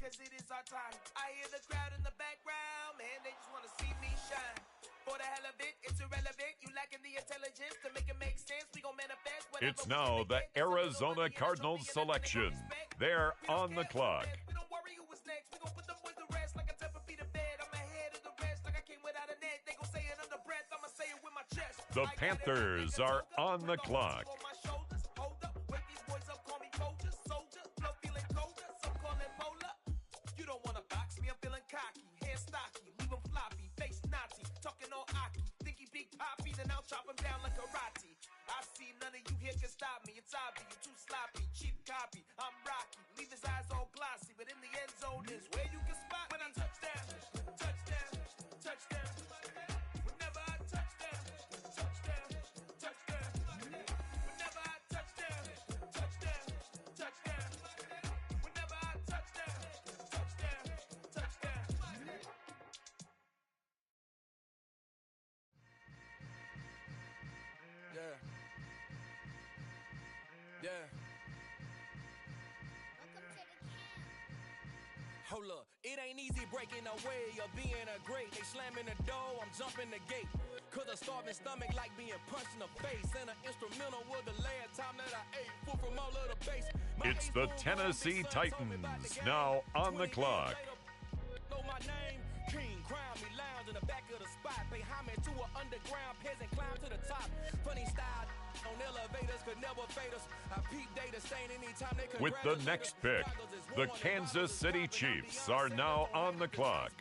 cause it is our time. I hear the crowd in the background, man, they just wanna see me shine. For the hell of it, it's irrelevant. You lacking the intelligence to make it make sense. We gon' manifest whatever. It's now the Arizona Cardinals selection. They're on the clock. We don't worry who was next. We gon' put them boys to rest like a 10 feet of bed. I'm ahead of the rest like I came without a net. They gon' say it under breath. I'ma say it with my chest. The Panthers are on the clock. Hold up, wake these boys up, call me Folger, soldier, blood feeling colder, some call it polar. You don't wanna box me, I'm feeling cocky, hair stocky, leave him floppy, face naughty, talking all aki, think he big poppy, then I'll chop him down like karate. I see none of you here can stop me, it's obvious, you too sloppy, cheap copy, I'm rocky, leave his eyes all glossy, but in the end zone is where you can spot when I touch down, touchdown, touchdown. Whenever I touch down, touchdown, touchdown. Whenever I touch down, touchdown, touchdown. Whenever I touch down, touchdown, touchdown. Yeah. Yeah. Hold up, it ain't easy breaking away or being a great. They slamming the door, I'm jumping the gate. Cause a starving stomach like being punched in the face. And an instrumental was the last time that I ate food from all of the base. It's the Tennessee Titans now on the clock. Know my name, King, crown me, lounge in the back of the spot. Pay homage to an underground peasant, climb to the top. Funny style on elevators could never fade us. I peep data stain anytime they could. With the next pick, the Kansas City Chiefs are now on the clock.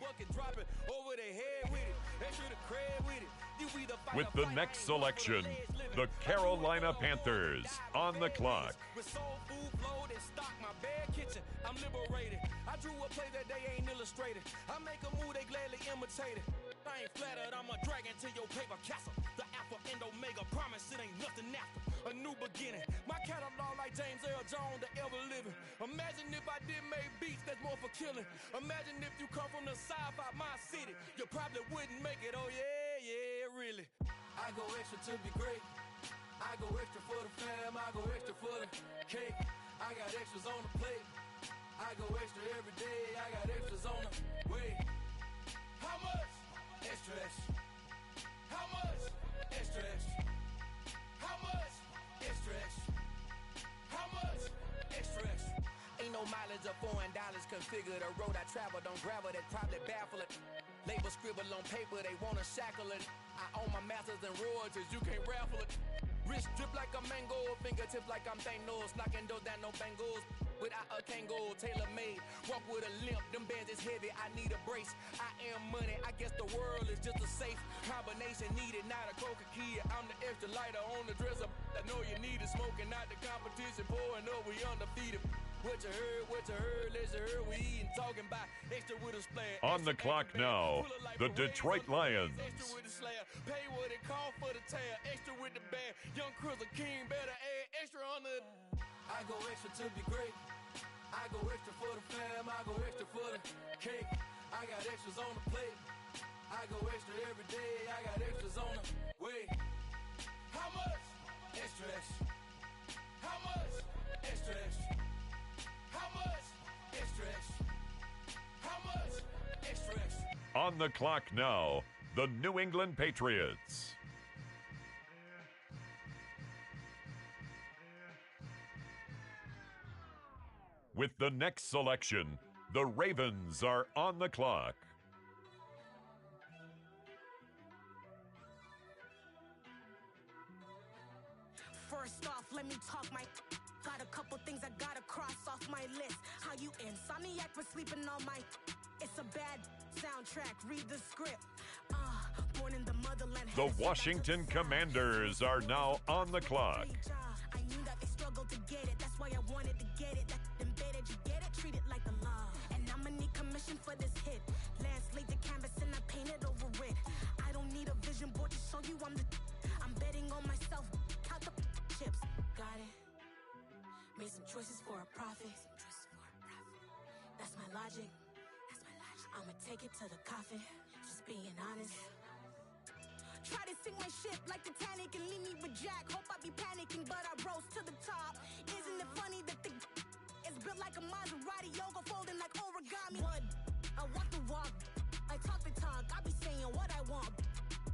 With the next selection, the Carolina Panthers on the clock. With soul food flowed and stock my bare kitchen, I'm liberated. I drew a play that they ain't illustrated. I make a move they gladly imitated. I ain't flattered, I'm a dragon to your paper castle. The Alpha and Omega promise it ain't nothing after. A new beginning. My catalog like James Earl Jones, the ever living. Imagine if I did make beats that's more for killing. Imagine if you come from the south out my city. You probably wouldn't make it, oh yeah, yeah, really. I go extra to be great. I go extra for the fam, I go extra for the cake. I got extras on the plate. I go extra every day, I got extras on the way. How much? Extra, extra. How much? Extra, extra. How much? Extra, extra. How much? Extra, extra. Ain't no mileage of $4 configure the road I travel. Don't gravel that probably baffle it. Label scribble on paper, they wanna shackle it. I own my masters and royalties, you can't raffle it. Wrist drip like a mango, fingertips like I'm Thanos. Knocking doors down, no bangles. Without a Kango, tailor-made. Walk with a limp, them bands is heavy, I need a brace. I am money, I guess the world is just a safe combination needed, not a coca key. I'm the extra lighter on the dresser. I know you need it, smoking out the competition, pouring up, we undefeated. What you heard, let's hear we eating, talking about extra with a splash. On the clock now, the Detroit Lions. Extra with the slayer, pay what it call for the tail. Extra with the band, young Chris, a king, better add extra on the. I go extra to be great. I go extra for the fam, I go extra for the cake. I got extras on the plate. I go extra every day, I got extras on the way. How much? Extra, extra. How much? Extra, extra. How much? Extra, extra. How much? Extra, extra. On the clock now, the New England Patriots. With the next selection, the Ravens are on the clock. First off, let me talk my. Got a couple things I gotta cross off my list. How you insomniac for sleeping on my. It's a bad soundtrack. Read the script. Born in the motherland. The Washington Commanders are now on the clock. I knew that they struggled to get it. That's why I wanted to get it. That embedded, you get it? Treat it like the law. And I'ma need commission for this hit. Lance laid the canvas and I painted over it. I don't need a vision board to show you I'm the. I'm betting on myself. Count the chips. Got it. Made some choices for a profit. That's my logic. I'ma take it to the coffin. Just being honest. Try to sink my ship like Titanic and leave me with Jack. Hope I be panicking, but I rose to the top. Isn't it funny that the is built like a Maserati, yoga folding like origami. What? I walk the walk, I talk the talk, I be saying what I want.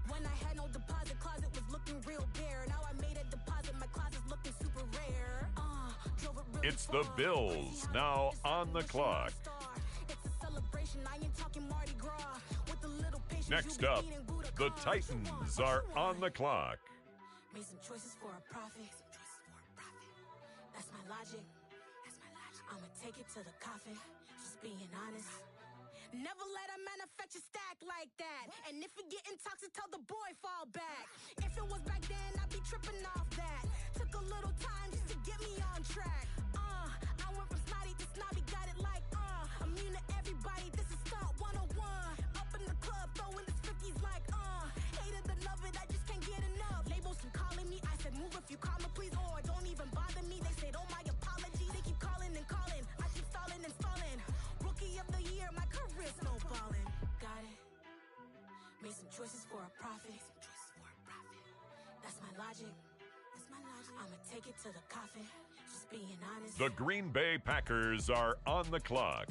When I had no deposit, closet was looking real bare. Now I made a deposit, my closet's looking super rare. Drove it really It's the far. Bills now on the clock. It's a celebration, I ain't talking Mardi Gras. With a little patience, Next you be up, eating Buddha the carbs. Titans are on the clock. Made some choices for a profit. That's my logic. I'ma take it to the coffin. Just being honest. Never let a manufacture stack like that. And if it getting toxic, tell the boy fall back. If it was back then, I'd be tripping off that. Took a little time just to get me on track. I went from snotty to snobby, got it like immune to everybody. This is stunt 101. Up in the club, throwing this 50s like hate it or love it, I just can't get enough. Labels keep calling me, I said move if you call me please, or don't even bother me. They said oh my apologies, they keep calling and calling. I keep stalling and stalling. Rookie of the year, my career snowballing. Got it. Made some choices for a profit. That's my logic. I'ma take it to the coffin. Just being honest. The Green Bay Packers are on the clock.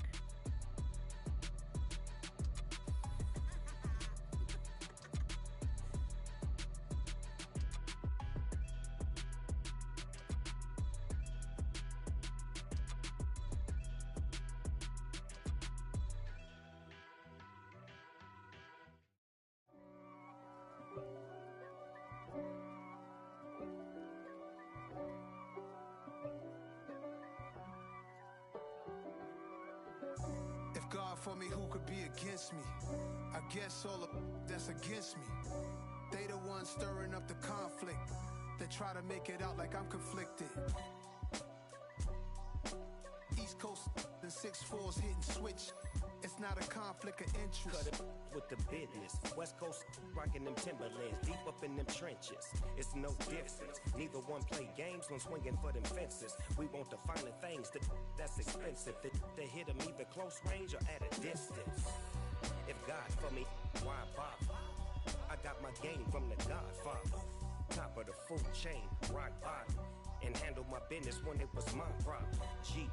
If God for me, who could be against me? I guess all of that's against me. They the ones stirring up the conflict. They try to make it out like I'm conflicted. East Coast and 6'4's hitting switch. It's not a conflict of interest. Cut it with the business. West Coast rocking them Timberlands, deep up in them trenches. It's no difference. Neither one play games when swinging for them fences. We want the finer things that's expensive. To hit them either close range or at a distance. If God for me, why bother? I got my game from the Godfather. Top of the food chain, rock bottom. And handle my business when it was my problem. G.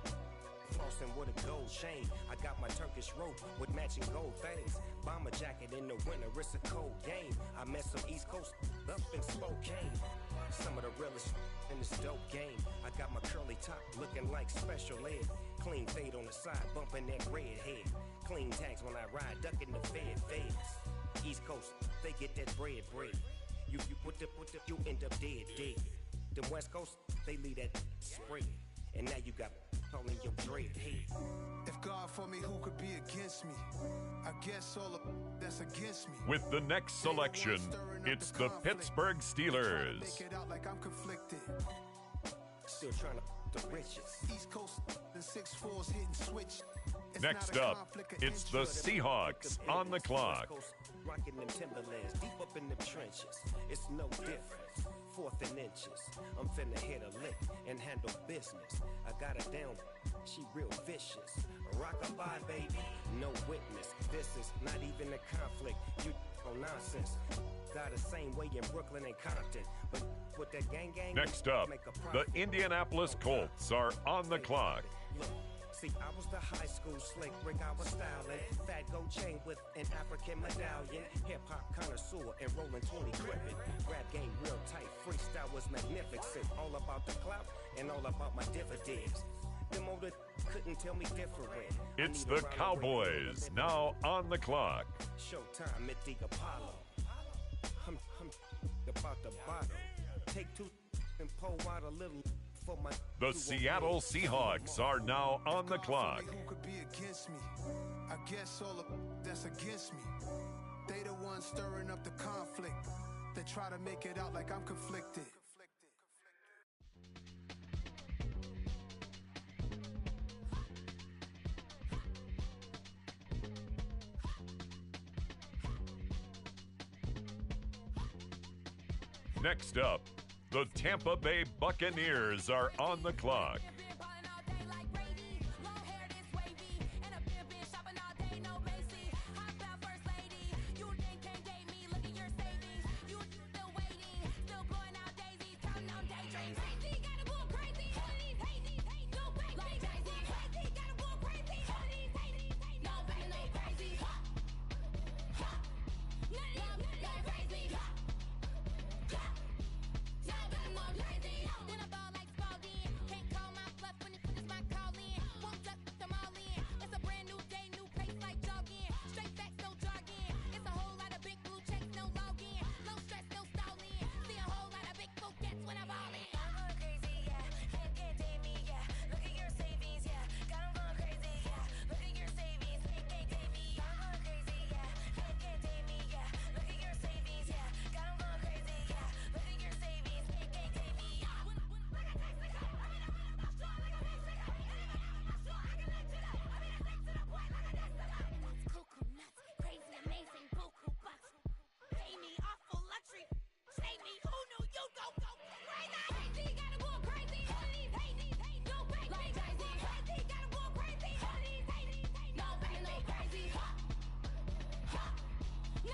Flossing with a gold chain. I got my Turkish rope with matching gold things. Bomber jacket in the winter, it's a cold game. I met some East Coast up in Spokane. Some of the realest in this dope game. I got my curly top looking like special ed. Clean fade on the side, bumping that red head. Clean tags when I ride, ducking the feds. East Coast, they get that bread. You you end up dead. Them West Coast, they leave that spread. And now you got all in your dread head. If God for me, who could be against me? I guess all of that's against me. With the next selection, it's the Pittsburgh Steelers. Make it out like I'm conflicted. Still trying to the riches. East Coast and 6'4's hitting switch. It's Next not a up, conflict of it's the interest. Seahawks on the clock. Rocking them Timberlands, deep up in them trenches. It's no difference. 4th and inches. I'm finna hit a lick and handle business. I got her down, she real vicious. Rock-a-bye, baby, no witness. This is not even a conflict. You on nonsense. Got the same way in Brooklyn and Compton, but with that gang. Next up, make a the profit. Indianapolis Colts are on the clock. Look, see, I was the high school slick Rick, I was styling. Fat gold chain with an African medallion. Hip-hop connoisseur and rolling 20 gripping. Rap game real tight, freestyle was magnificent. All about the clout and all about my dividends. Them older couldn't tell me different. It's the Cowboys now on the clock. Showtime at the Apollo. I'm about the bottom. Take 2 and pull out a little for my. The Seattle Seahawks are now on the clock. Who could be against me? I guess all of that's against me. They the ones stirring up the conflict. They try to make it out like I'm conflicted. Next up, the Tampa Bay Buccaneers are on the clock.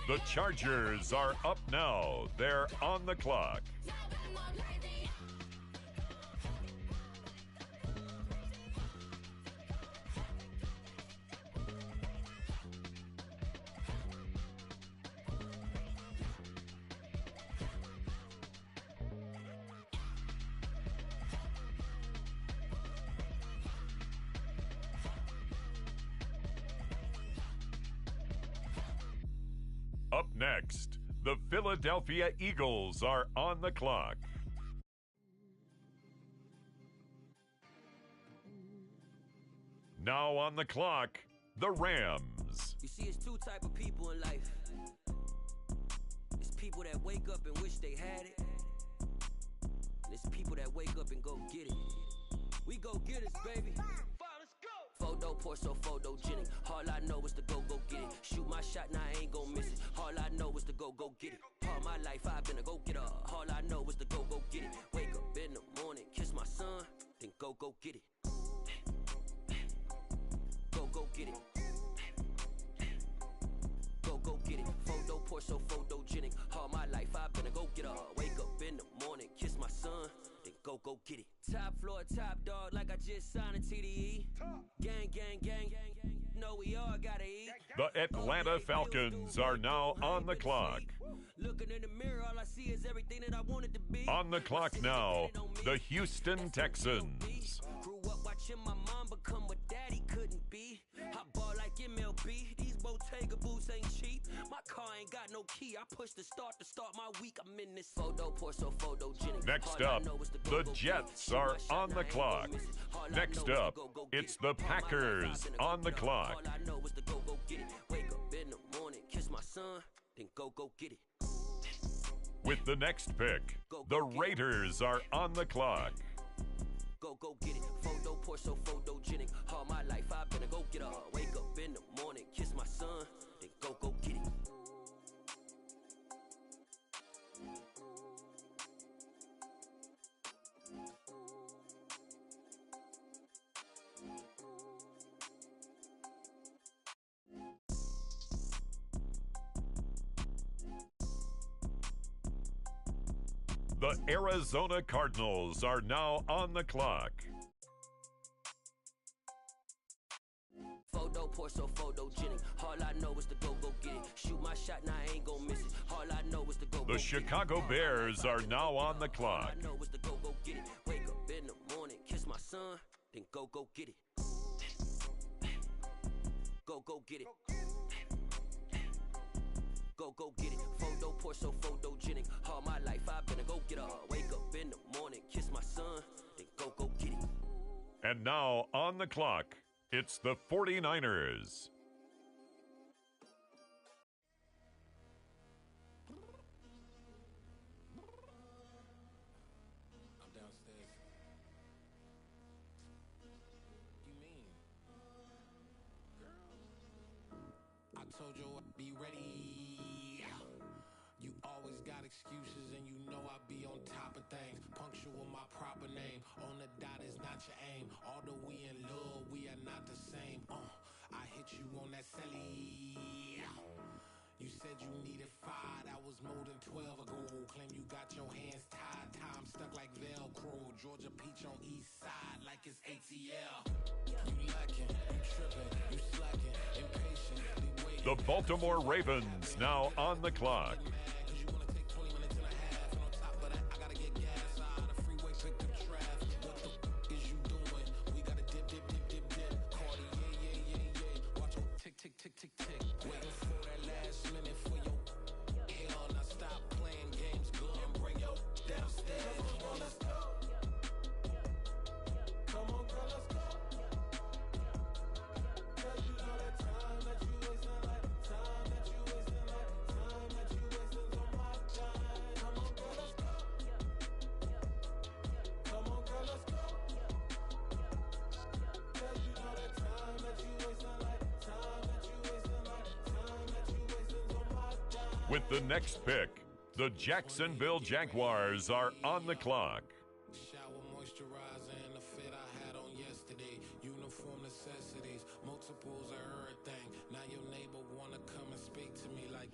The Chargers are up now. They're on the clock. Up next, the Philadelphia Eagles are on the clock. Now on the clock, the Rams. You see, it's two type of people in life. It's people that wake up and wish they had it. And it's people that wake up and go get it. We go get it, baby. Photo poor, so photogenic. All I know is to go get it. Shoot my shot, now I ain't gon' miss it. All I know is to go get it. All my life I've been a go getter. All I know is to go get it. Wake up in the morning, kiss my son, then go get it. Go get it. Go get it. Photo poor, so photogenic. All my life I've been a go getter. Wake up in the morning, kiss my son, then go get it. Top floor, top dog, like I just signed a TDE. Gang, gang, gang, gang. No, we all gotta eat. The Atlanta Falcons are now on the clock. Looking in the mirror, all I see is everything that I wanted to be. On the clock now, the Houston Texans. Grew up watching my mom become what daddy couldn't be. I ball like MLB. These Bottega boots ain't cheap. My car ain't got no key. I push the start to start my week. I'm in this photo poor, so photogenic. Next up, the Jets are on the clock. Next up, it's the Packers on the clock. All I know is to go get it. Wake up in the morning, kiss my son, then go get it. With the next pick, the Raiders are on the clock. Go get it. Photo poor, so photogenic. All my life I've been a go getter. Wake up in the morning, kiss my son, then go get it. The Arizona Cardinals are now on the clock. Photo poor, so photogenic. All I know is to go get it. Shoot my shot, now I ain't gon' miss it. All I know is to go The Chicago Bears are now on the clock. All I know is to go get it. Wake up in the morning, kiss my son, then go get it. Go get it. Go get it. Photo poor, so photogenic. All my life I've been a go getter. Wake up in the morning, kiss my son, then go get it. And now on the clock, it's the 49ers. I'm downstairs. You mean? Girl, I told you I'd be ready. You always got excuses and you know I be on top of things. Punctual my proper name. On the dot is not your aim. Although we in love, we are not the same. I hit you on that celly. You said you needed 5, that was more than 12 ago. Claim you got your hands tied, time stuck like Velcro. Georgia Peach on east side like it's ATL. You lacking, you tripping, you slacking, impatient. The Baltimore Ravens now on the clock. With the next pick, the Jacksonville Jaguars are on the clock. Shower moisturizer and the fit I had on yesterday. Uniform necessities, multiples of everything. Now your neighbor wanna come and speak to me like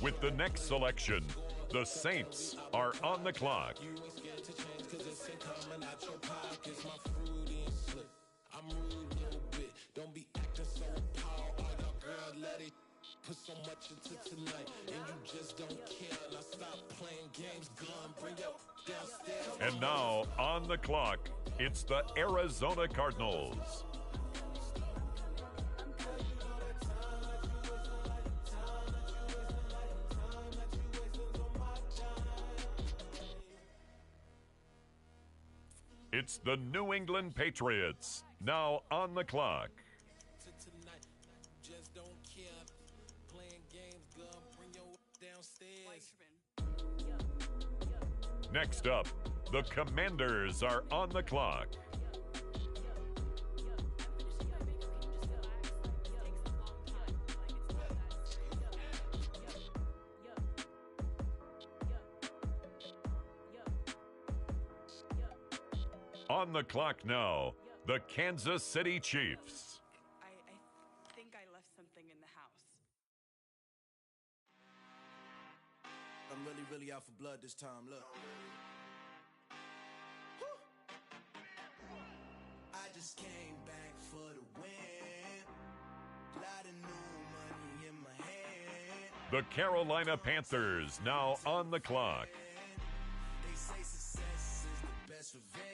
With the next selection, the Saints are on the clock. You ain't scared to change cause it's ain't coming out your pockets. My fruity and slick. I'm rude a little bit. Don't be acting so appalled. All y'all girl let it put so much into tonight. And you just don't care. Now stop playing games, gun. Bring your downstairs. And now, on the clock, it's the Arizona Cardinals. It's the New England Patriots, now on the clock. Just don't care. Playing games, gun. Bring your downstairs. Next up, the Commanders are on the clock. On the clock now, the Kansas City Chiefs. I think I left something in the house. I'm really out for blood this time, look. I just came back for the win. Lot of new money in my hand. The Carolina Panthers now on the clock. They say success is the best revenge.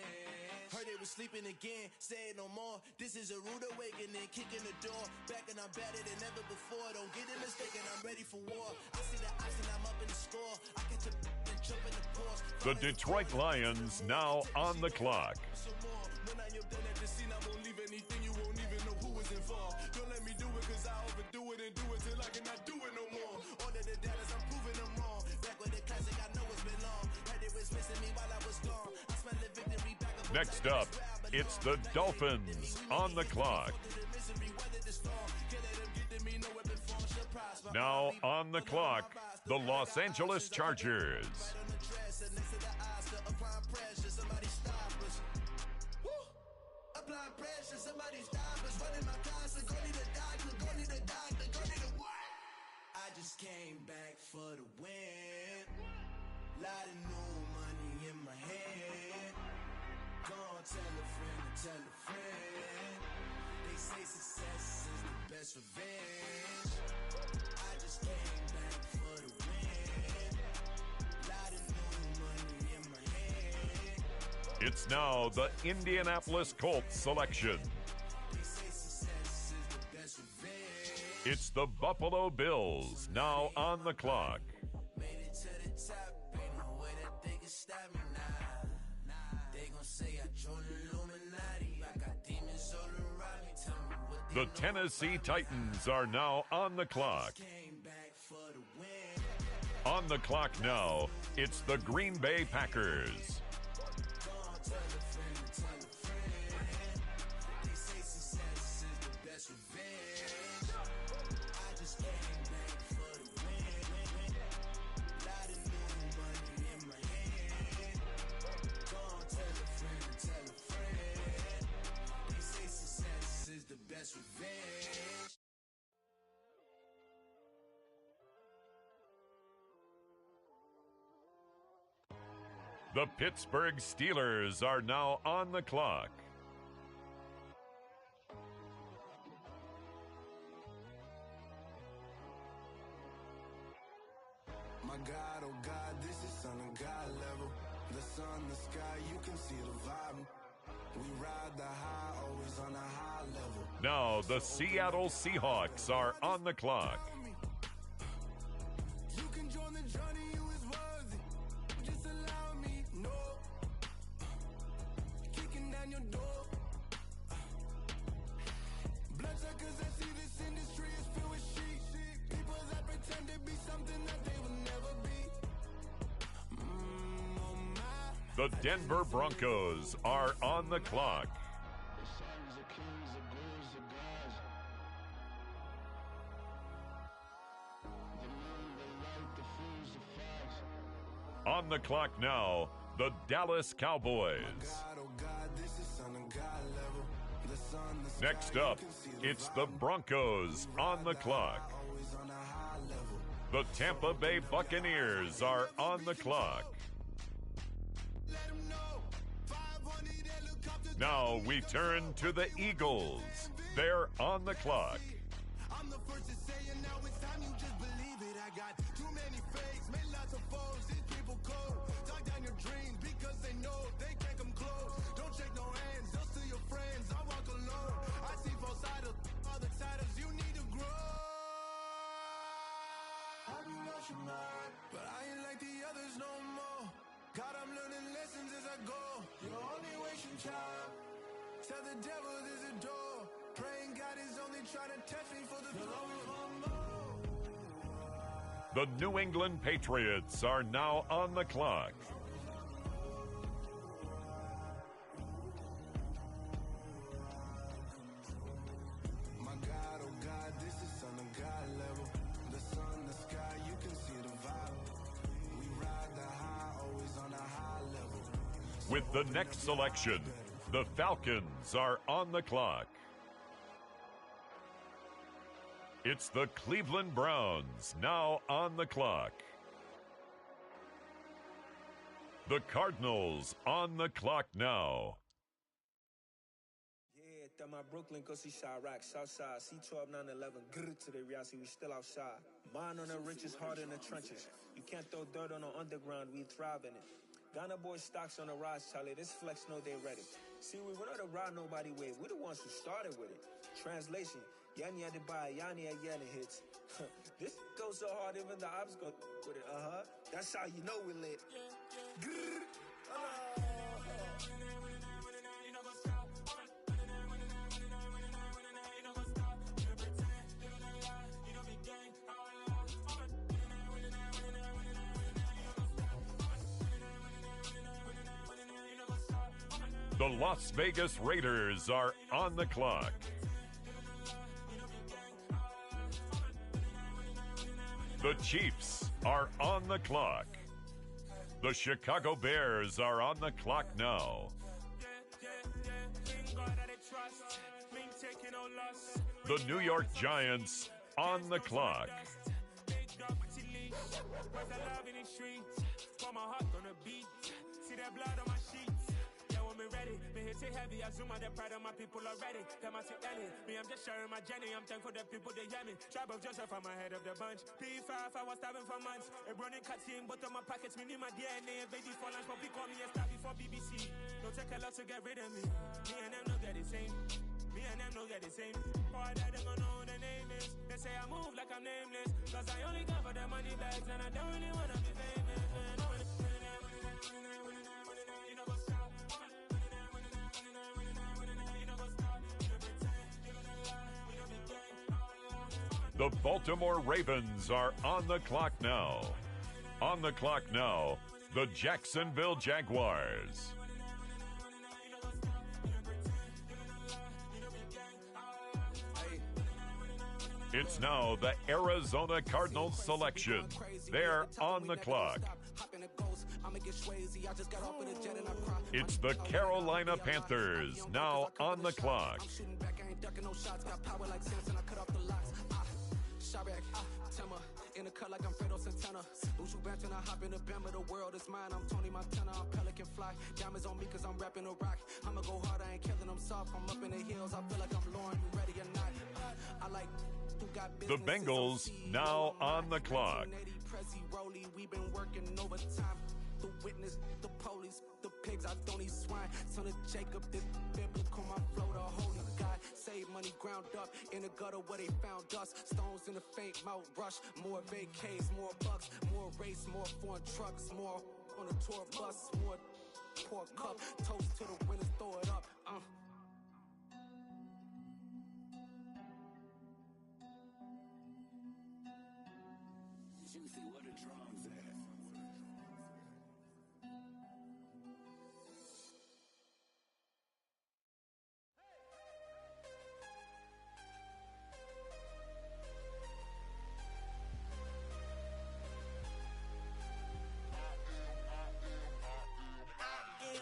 Heard they was sleeping again, say it no more. This is a rude awakening, kicking the door. Back and I'm better than ever before. Don't get it mistaken, I'm ready for war. I see the ice and I'm up in the score. I catch a and jump in the course. The Detroit Lions now on the clock. When I am done at the scene, I won't leave anything. You won't even know who was involved. Don't let me do it, cause I overdo it and do it till I cannot do it no more. All of the doubters, I'm proving them wrong. Back with the classic, I know it's been long. Heard it was missing me while I was gone. I smell the victory back of Next up, it's the Dolphins on the clock. Now on the clock, the Los Angeles Chargers. Applying pressure, somebody stop us. Running my closet, go need a doctor, go need a doctor, go need a what? I just came back for the win. Lot of new money in my hand. Go on, tell a friend and tell a friend. They say success is the best revenge. I just came back for the win. Lot of new money in my hand. It's now the Indianapolis Colts selection. They say success is the best revenge. It's the Buffalo Bills now on the clock. Made it to the top, ain't no way that they can stop me now. They gon' say I joined the Illuminati. I got demons all around me. Tell me what they The Tennessee Titans are now on the clock. came back for the win. On the clock now, it's the Green Bay Packers. Go on, tell a friend and tell a friend. They say success is the best revenge. I just came back for the win. Lot of new money in my hand. Go on, tell a friend and tell a friend. They say success is the best revenge. The Pittsburgh Steelers are now on the clock. My God, oh God, this is Son of God level. The sun, the sky, you can see the vibe. We ride the high, always on a high level. Now the Seattle Seahawks are on the clock. You can join the journey, you is worthy. Just allow me, no. Kicking down your door. Bloodsuckers that see this industry is filled with sheep. People that pretend to be something that they will never be. Oh my. The Denver Broncos are on the clock. On the clock now, the Dallas Cowboys. Next up, it's the Broncos on the clock. The Tampa Bay Buccaneers are on the clock. Now we turn to the Eagles. They're on the clock. I'm the first to say it, now it's time, you just believe it. I got too many fakes, made lots of foes, these people cold. Talk down your dreams because they know they can't come close. Don't shake no hands, just to your friends, I walk alone. I see false idols, other titles, you need to grow. I be lost your mind, but I ain't like the others no more. God, I'm learning lessons as I go. You're only wasting time. Tell the devil there's a door. Praying God is only trying to test me for the The New England Patriots are now on the clock. My God, oh God, this is Son of God level. The sun, the sky, you can see the vibe. We ride the high, always on a high level. With the next selection, the Falcons are on the clock. It's the Cleveland Browns now on the clock. The Cardinals on the clock now. Yeah, that my Brooklyn, go see Chirac, Southside, C12, 911, grr to the reality, we still outside. Mine on the riches, hard in the trenches. You can't throw dirt on the underground, we thrive in it. Ghana boys stocks on the rise, Charlie, this flex know they ready. See, we went on the ride nobody wave, we the ones who started with it. Translation, Yanni had to buy, Yanni had Yanni hits. This goes so hard, even the ops go with it, That's how you know we lit. Grr. The Las Vegas Raiders are on the clock. The Chiefs are on the clock. The Chicago Bears are on the clock now. The New York Giants on the clock. Heavy, I zoom out the pride of my people already. Them I see Ellie. Me, I'm just sharing my journey. I'm thankful the people they hear me. Tribe of Joseph, I'm ahead of the bunch. P5, I was starving for months. A running cut seeing both of my pockets. Me need my DNA. Baby for lunch, but call me a star before BBC. Don't take a lot to get rid of me. Me and them don't get the same. Me and them don't get the same. For that, they gonna know who the name is. They say I move like I'm nameless. Cause I only come for the money bags. And I don't really wanna be famous. The Baltimore Ravens are on the clock now. On the clock now, the Jacksonville Jaguars. It's now the Arizona Cardinals selection. They're on the clock. It's the Carolina Panthers now on the clock. In the cut like I'm Fredo Santana. Lose you bench and I hop in the Bama. The world is mine. I'm Tony Montana. I'm Pelican Fly. Diamonds on me cause I'm rapping a rock. I'ma go hard. I ain't killing them soft. I'm up in the hills. I feel like I'm Lauren. You ready or not? I like who got the Bengals now on the clock. We've been working overtime. The witness, the police, the pigs, I don't eat swine. Son of Jacob, this biblical, my flow, the holy God. Save money ground up in the gutter where they found us. Stones in the faint mouth rush. More vacays, more bucks, more race, more foreign trucks, more on a tour bus, more poor cup. Toast to the winners, throw it up. Juicy, where the drums at?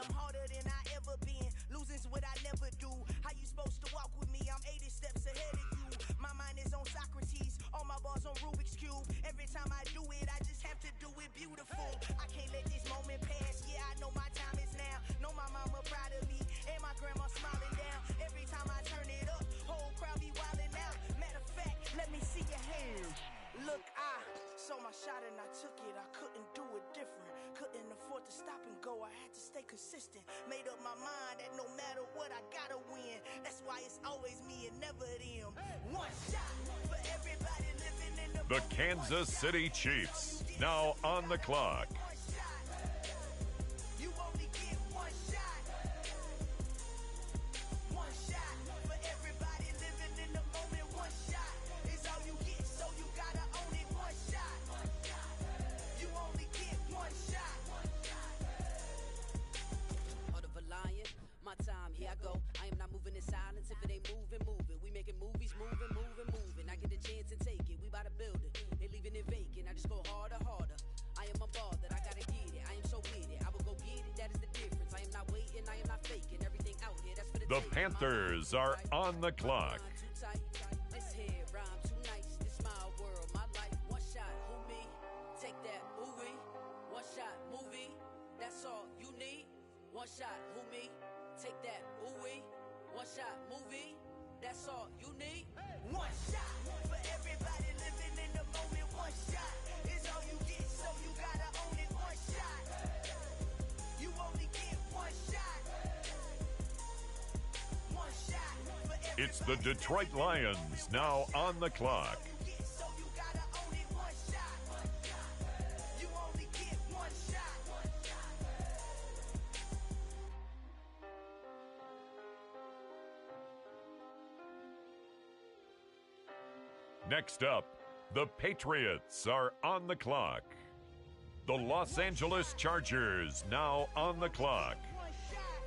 I'm harder than I ever been. Losing's what I never do. How you supposed to walk with me? I'm 80 steps ahead of you. My mind is on Socrates. All my bars on Rubik's Cube. move. Every time I do it, I just have to do it beautiful. I can't let this moment pass. Yeah, I know my time is now. Know my mama proud of me, and my grandma smiling down. Every time I turn it up, whole crowd be wildin' out. Matter of fact, let me see your hands. Look, I saw my shot and I took it. I couldn't do it different. Couldn't afford to stop and go. I had to stay consistent. Made up my mind that no matter what, I gotta win. That's why it's always me and never them. One shot for everybody living in The Kansas City Chiefs, now on the clock. You only get one shot. One shot for everybody living in the moment. One shot is all you get, so you gotta own it. One shot. You only get one shot. Heart of a lion, my time, here I go. I am not moving in silence. If it ain't moving, moving. We making movies, moving, moving, moving. I get a chance and take it. We bout to build it. They leaving it vacant. I just go harder, harder. I am a ball that I gotta get it. I am so with it. I will go get it. That is the difference. I am not waiting. I am not faking. Everything out here, that's for the The Panthers are on the clock. This here rhyme too nice. This my world, my life. One shot, who me? Take that, ooh wee. One shot, movie. That's all you need. One shot, who me? Take that, ooh wee. One shot, movie. That's all you need. One shot for everybody living in the moment. One shot is all you get, so you gotta own it. One shot. You only get one shot. One shot for everybody. It's the Detroit Lions, now on the clock. So you gotta own it. One shot. You only get one shot. Next up, the Patriots are on the clock. The Los Angeles Chargers, now on the clock. One shot.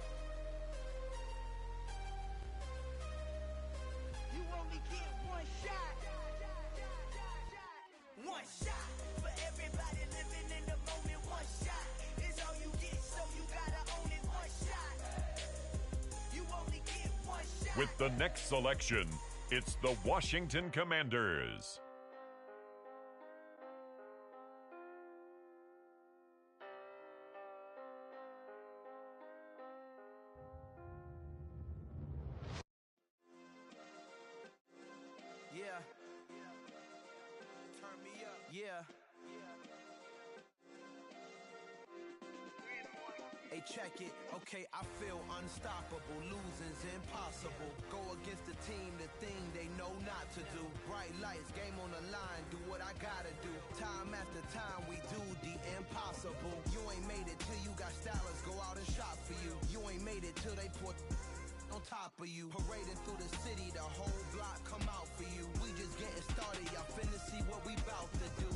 You only get one shot. One shot for everybody living in the moment. One shot is all you get, so you gotta own it. One shot. You only get one shot. With the next selection, it's the Washington Commanders. Yeah. Turn me up. Yeah. Hey, check it. Okay, I feel unstoppable. Losing's impossible. Go against the team, the thing they know not to do. Bright lights, game on the line. Do what I gotta do. Time after time, we do the impossible. You ain't made it till you got stylists go out and shop for you. You ain't made it till they put on top of you. Parading through the city, the whole block come out for you. We just getting started, y'all finna see what we bout to do.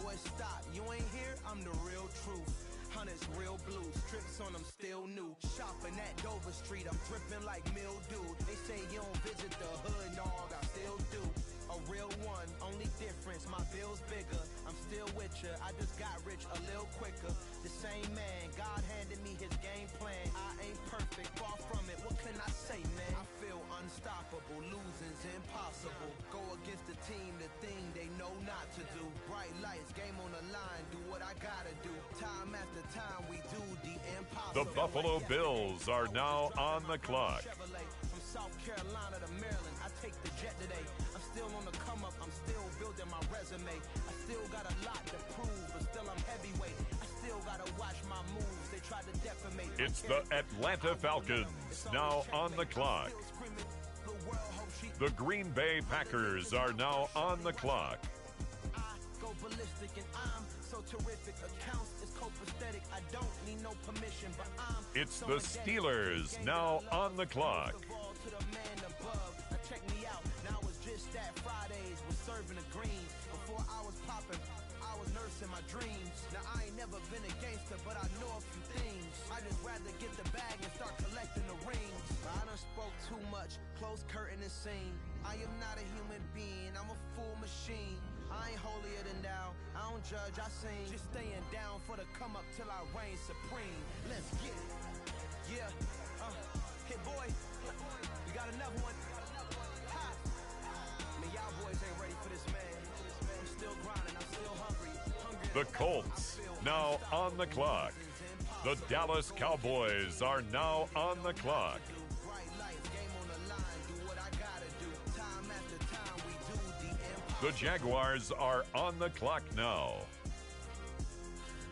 Boy, stop, you ain't here, I'm the real truth. Hunters, real blue, strips on them still new. Shopping at Dover Street, I'm dripping like mildew. They say you don't visit the hood, dog, I still do. A real one, only difference, my bill's bigger. I'm still with ya, I just got rich a little quicker. The same man, God handed me his game plan. I ain't perfect, far from it, what can I say, man? I feel unstoppable, losing's impossible. Go against the team, the thing they know not to do. Bright lights, game on the line, do what I gotta do. Time after time, we do the impossible. The Buffalo Bills are now on the clock. Chevrolet, from South Carolina to Maryland, I take the jet today. I'm still on the come up, I'm still building my resume. I still got a lot to prove, but still I'm heavyweight. I still gotta watch my moves, they try to defamate. It's the Atlanta Falcons, now on the clock. The Green Bay Packers are now on the clock. I go ballistic and I'm so terrific. Accounts is copacetic. I don't need no permission, but I'm It's so the magnetic. Steelers, now on the clock. The ball to the man above. Now check me out. Now it's just that Fridays was serving the greens. Before I was popping, I was nursing my dreams. Now I ain't never been a gangster, but I know a few things. I just rather get the bag and start collecting the rings. I done spoke too much, close curtain and scene. I am not a human being, I'm a full machine. I ain't holier than thou, I don't judge, I sing. Just staying down for the come up till I reign supreme. Let's get it. Yeah, hit boy, we got another one. Ha! Man, y'all boys ain't ready for this, man. I'm still grinding, I'm The Colts, now on the clock. The Dallas Cowboys are now on the clock. The Jaguars are on the clock now.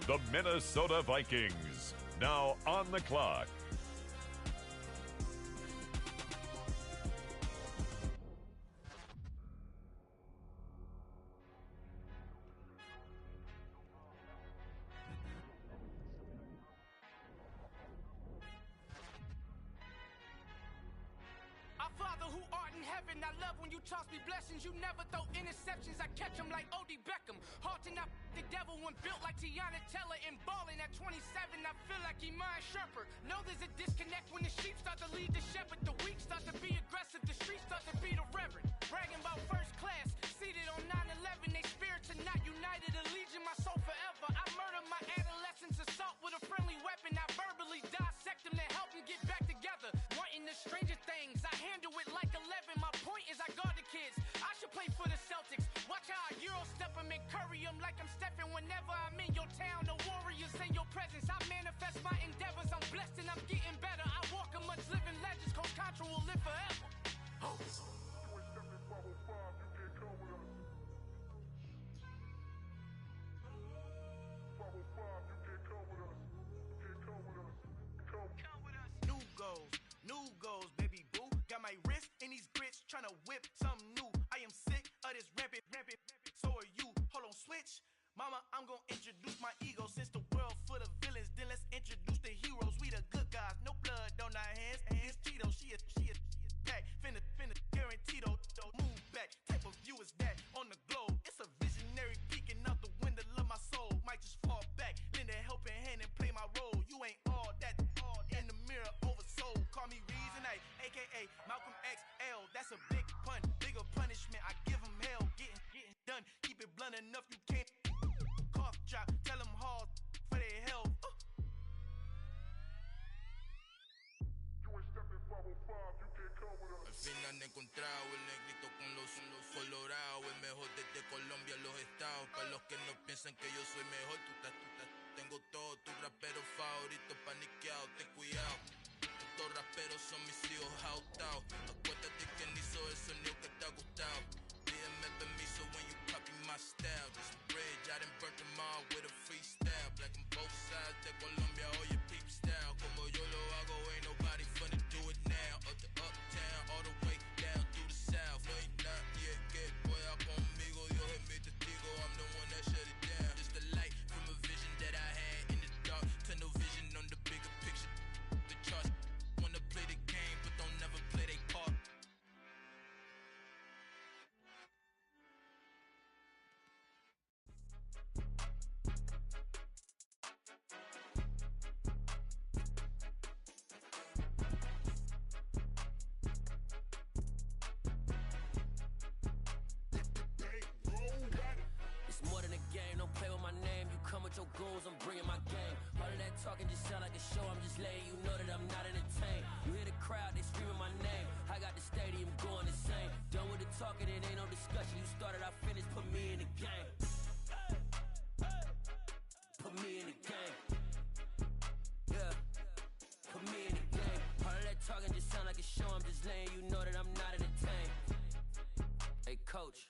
The Minnesota Vikings, now on the clock. Our Father who art in heaven, I love when you toss me blessings. You never throw interceptions, I catch them like O.D. Beckham. Hard to not the devil when built like Tiana Teller. And balling at 27, I feel like Iman Sherper. Know there's a disconnect when the sheep start to lead the shepherd. The weak start to be aggressive, the streets start to be the reverend. Bragging about first class, seated on 9/11. They spirits are not united, a legion, my soul forever. I murder my adolescence, assault with a friendly weapon. I verbally dissect them to help them get back together. Wanting the stranger things, I handle it like 11. My point is I guard the kids. I should play for the Celtics. Watch how I Euro step them and curry them like I'm Stephen. Whenever I'm in your town, the Warriors in your presence. I manifest my endeavors. I'm blessed and I'm getting better. I walk amongst living legends. Coach Contra will live forever. Oh. New goals, baby boo. Got my wrist in these grits, tryna whip something new. I am sick of this rampant. So are you. Hold on, switch. Mama, I'm gonna introduce my ego. Since the world full of villains, then let's introduce the heroes. We the good guys, no blood on our hands. Hands Tito, she is back. Finna, guaranteed. Move back. Type of view is that on the globe? It's a visionary peeking out the window of my soul. Might just fall back, lend a helping hand and play my role. You ain't all that. In the mirror, oversold. Call me Reason A, aka Malcolm XL. That's a big pun, bigger punishment. I give him hell, getting done. Keep it blunt enough, you can't. Cough drop, tell them hard for their health. Al fin han encontrado el negrito con los colorados, el mejor desde Colombia a los estados. Para los que no piensan que yo soy mejor, tengo todo, tu rapero favorito paniqueado, ten cuidado. Estos raperos son mis hijos jautados. Acuérdate quién hizo el sonido que te ha gustado. Pídeme permiso when you copy my style. This bridge, I done burnt them all with a freestyle. Black on both sides de Colombia, oye peep style. Como yo lo hago, ain't nobody finna do it now. Up to uptown, all the way down through the south. No hay nadie que pueda conmigo, Dios es mi testigo. I'm the one that shut it down. Just the light from a vision that I had in the dark. Tunnel vision on the bigger picture. The charts wanna play the game, but don't never play their part. It's more than a game, don't play with my name. You come with your goons, I'm bringing my game. All of that talking just sound like a show, I'm just letting you know that I'm not entertained. You hear the crowd, they screaming my name. I got the stadium going insane. Done with the talking, it ain't no discussion. You started, I finished, put me in the game. Put me in the game. Yeah, put me in the game. All of that talking just sound like a show, I'm just letting you know that I'm not entertained. Hey coach,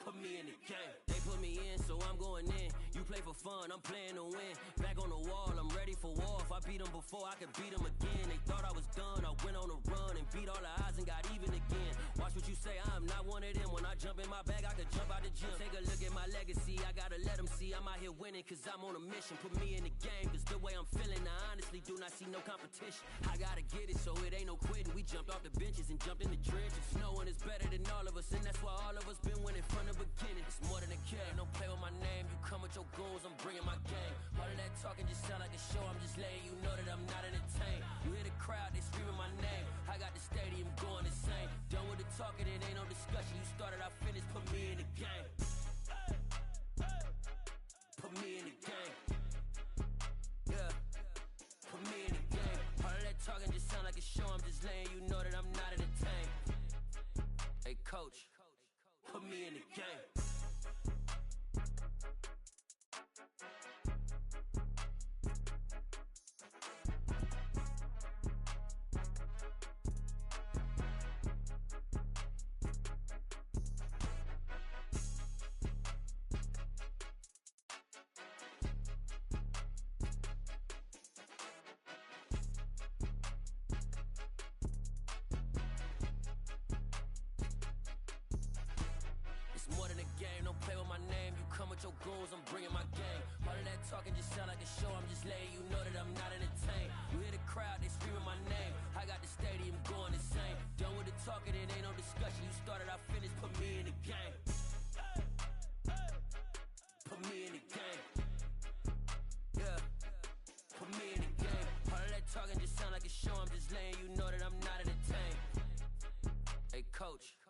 put me in the game. They put me in, so I'm going in. You play for fun, I'm playing to win. Back on the wall, I'm ready for war. If I beat them before, I could beat them again. They thought I was done, I went on a run and beat all the odds and got even again. Watch what you say, I'm not one of them. When I jump in my bag, I could jump out the gym. Take a look at my legacy, I gotta let them see I'm out here winning, cause I'm on a mission. Put me in the game, cause the way I'm feeling, I honestly do not see no competition. I gotta get it, so it ain't no quitting. We jumped off the benches and jumped in the trenches. No one is better than all of us, and that's why all of us been winning from the beginning. It's more than a game, don't play with my name. You come with your goons, I'm bringing my game. All of that talking just sound like a show, I'm just letting you know that I'm not entertained. You hear the crowd, they screaming my name. I got the stadium going insane. Done with the talking, it ain't no discussion. You started, I finished, put me in the game. Put me in the game. Yeah, put me in the game. All of that talking just sound like a show, I'm just letting you know that I'm not entertained. Hey coach, put me in the game. with your goons, I'm bringing my gang. All of that talking just sound like a show, I'm just letting you know that I'm not entertained. You hear the crowd, they screaming my name. I got the stadium going insane. Done with the talking, it ain't no discussion. You started, I finished, put me in the game. Put me in the game. Yeah. Put me in the game. All of that talking just sound like a show, I'm just letting you know that I'm not entertained. Hey coach,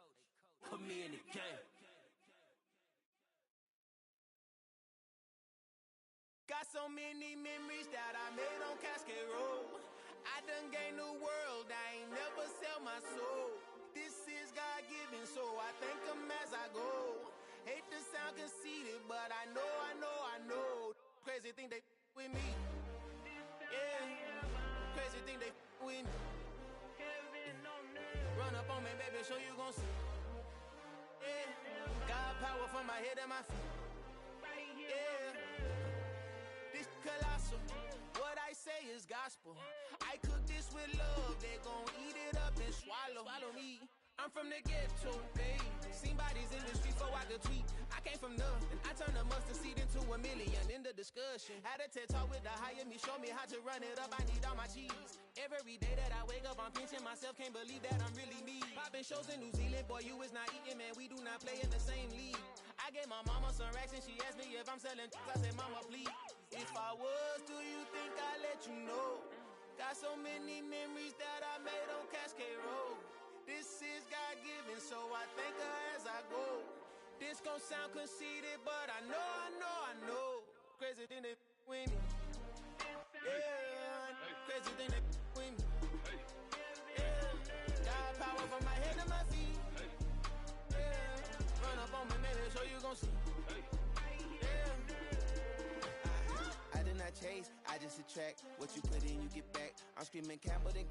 put me in the game. Got so many memories that I made on Cascade Road. I done gained the world, I ain't never sell my soul. This is God-given, so I thank him as I go. Hate to sound conceited, but I know. Crazy thing they with me. Yeah, crazy thing they with me. Run up on me, baby, show you gon' see. Yeah, got power from my head and my feet. Yeah, this colossal. What I say is gospel. I cook this with love, they gon' eat it up and swallow me. I'm from the ghetto, babe. Seen bodies in the streets before I could tweet. I came from nothing. I turned a mustard seed into a million in the discussion. Had a TED talk with the higher me, show me how to run it up. I need all my cheese. Every day that I wake up, I'm pinching myself. Can't believe that I'm really me. Popping shows in New Zealand, boy, you is not eating, man. We do not play in the same league. I gave my mama some racks and she asked me if I'm selling. I said, mama, please. If I was, do you think I'd let you know? Got so many memories that I made on Cascade Road. This is God-given, so I thank her as I go. This gon' sound conceited, but I know. Crazy thing they with me. Yeah, crazy thing they with me. Yeah, got power from my head to my feet. Yeah, run up on me, maybe so you gon' see. Yeah. I did not chase, I just attract. What you put in, you get back. I'm screaming Campbell, then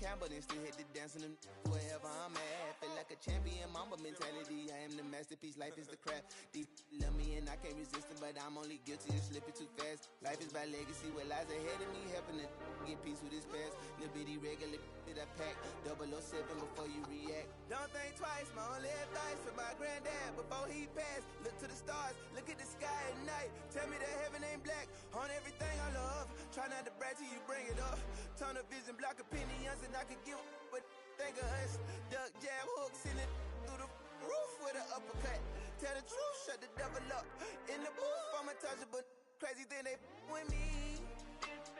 still hit the dance and wherever I'm at. Feel like a champion, mamba mentality. I am the masterpiece, life is the crap. Deep love me and I can't resist it, but I'm only guilty of slipping too fast. Life is by legacy, what lies ahead of me, helping to get peace with this past. Little bitty regular that I pack, 007 before you react. Don't think twice, my only advice for my granddad before he passed. Look to the stars, look at the sky at night. Tell me that heaven ain't black on everything I love. Try not to brag till you bring it up. Tunnel vision, block opinions, and I could give what think of us. Duck, jab, hooks in it through the roof with an uppercut. Tell the truth, shut the devil up. In the booth, I'm untouchable. Crazy thing they with me.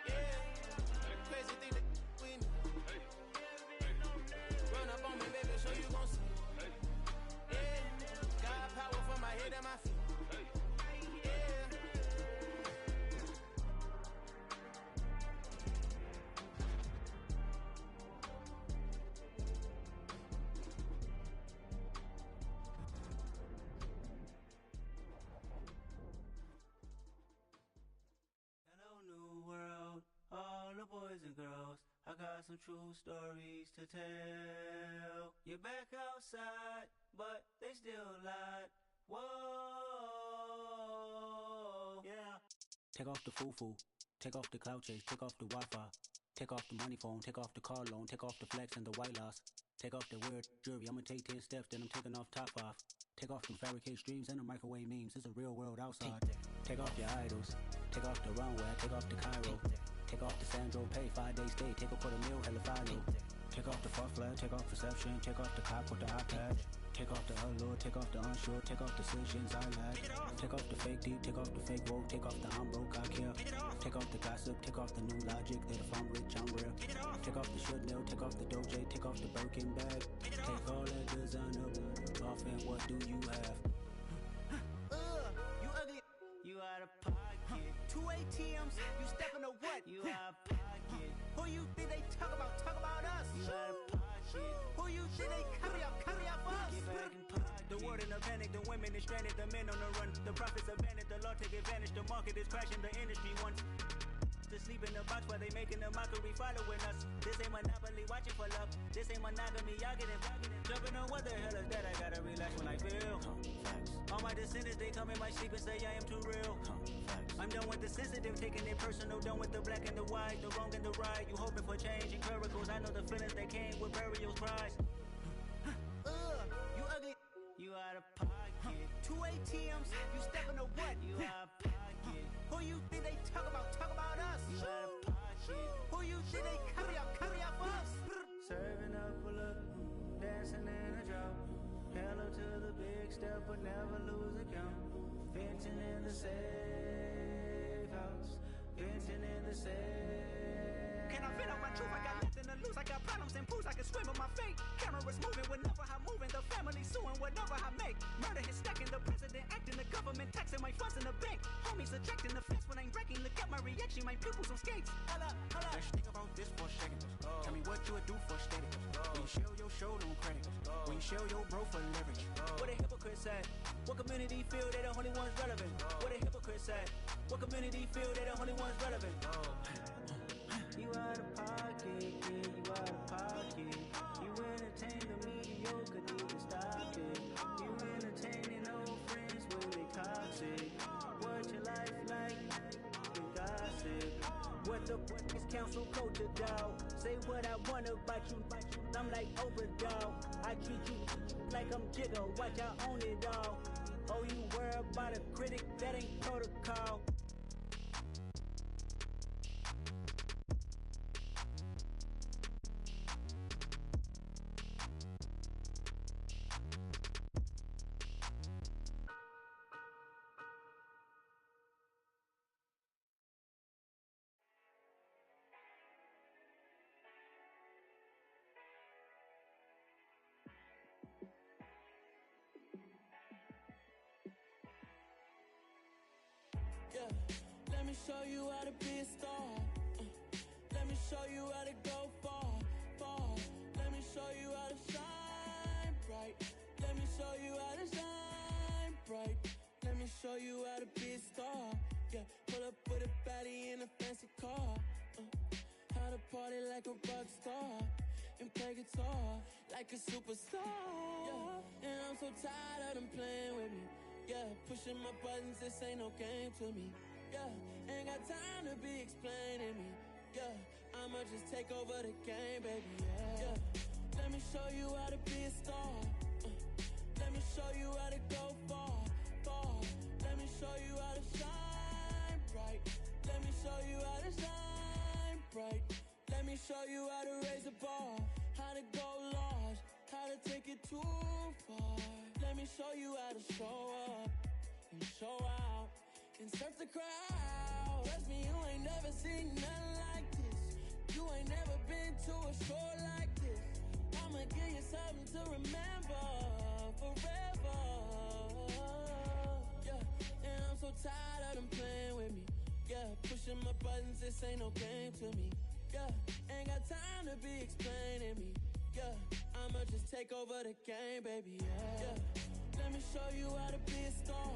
Yeah, crazy thing they with me. Run up on me, baby, so you gon' see. Yeah, got power from my head and my feet. Boys and girls, I got some true stories to tell. You're back outside, but they still lied. Whoa, yeah. Take off the foo-foo, take off the cloud chase, take off the Wi-Fi, take off the money phone, take off the car loan, take off the flex and the white loss, take off the weird jewelry. I'ma take 10 steps, then I'm taking off top 5. Take off the fabricated streams and the microwave memes. It's a real world outside. Take off your idols, take off the runway, take off the Cairo. Take off the Sandro pay, 5 days stay, take a quarter meal, hella follow. Take off the far flag, take off perception, take off the cop with the iPad. Take off the allure, take off the unsure, take off decisions I lack. Take off the fake deep, take off the fake woke, take off the I'm broke, I care. Take off the gossip, take off the new logic that if I'm rich, I'm real. Take off the Chanel, take off the Doja, take off the Birkin bag. Take all that designer off and what do you have? You ugly, you out of pocket. 2 ATMs, you stepping to what? You out of pocket. Who you think they talk about? Talk about us. You out of pocket. Who you think they carry up for us? Get back in pocket. The world in a panic, the women is stranded, the men on the run. The profits abandoned, the law take advantage. The market is crashing, the industry wants to sleep in the box while they making a mockery following us. This ain't monopoly, watching for love. This ain't monogamy, y'all getting jumping on what the hell is that? I gotta relax when I feel. All my descendants, they come in my sleep and say I am too real. I'm done with the sensitive, taking it personal. Done with the black and the white, the wrong and the right. You hoping for change and miracles. I know the feelings that came with burial cries. You ugly, you out of pocket. 2 ATMs, you stepping to what? You out of but never lose account. Venting in the safe house. Venting in the safe. Can I vent on my truth? I got nothing to lose. I got problems and pools. I can swim with my fate. Cameras moving whenever I'm moving. The family suing whatever I make. Murder is stacking. The president acting. The government taxing my funds in the bank. Homies attracting the fence when I'm breaking. Look at my reaction. My pupils on skates. Hold up. Let's think about this for a second. Tell me what you would do for static. When you show your show, no credit. When you show your bro for leverage. What a hypocrite said. What community feel they the only ones relevant? What a hypocrite said. What community feel they the only ones relevant? You out of pocket, yeah, you out of pocket. You entertain the mediocre, need to stop it. You entertaining old friends when they toxic. What your life like? You gossip. What the fuck is council culture, dog? Say what I want about you. I'm like overdog. I treat you like I'm Jigga. Watch I own it all. Oh, you worry about a critic? That ain't protocol. Yeah, let me show you how to be a star. Let me show you how to go far, far. Let me show you how to shine bright. Let me show you how to shine bright. Let me show you how to be a star. Yeah, pull up with a baddie in a fancy car. How to party like a rock star and play guitar like a superstar. Yeah, and I'm so tired of them playing with me. Yeah, pushing my buttons, this ain't no game to me. Yeah, ain't got time to be explaining me. Yeah, I'ma just take over the game, baby. Yeah, let me show you how to be a star. Let me show you how to go far, far. Let me show you how to shine bright. Let me show you how to shine bright. Let me show you how to raise a bar, how to go large, how to take it too far. Let me show you how to show up and show out and surf the crowd. Trust me, you ain't never seen nothing like this. You ain't never been to a show like this. I'ma give you something to remember forever. Yeah, and I'm so tired of them playing with me. Yeah, pushing my buttons, this ain't no game to me. Yeah, ain't got time to be explaining me. Yeah, I'ma just take over the game, baby. Yeah, let me show you how to be a star.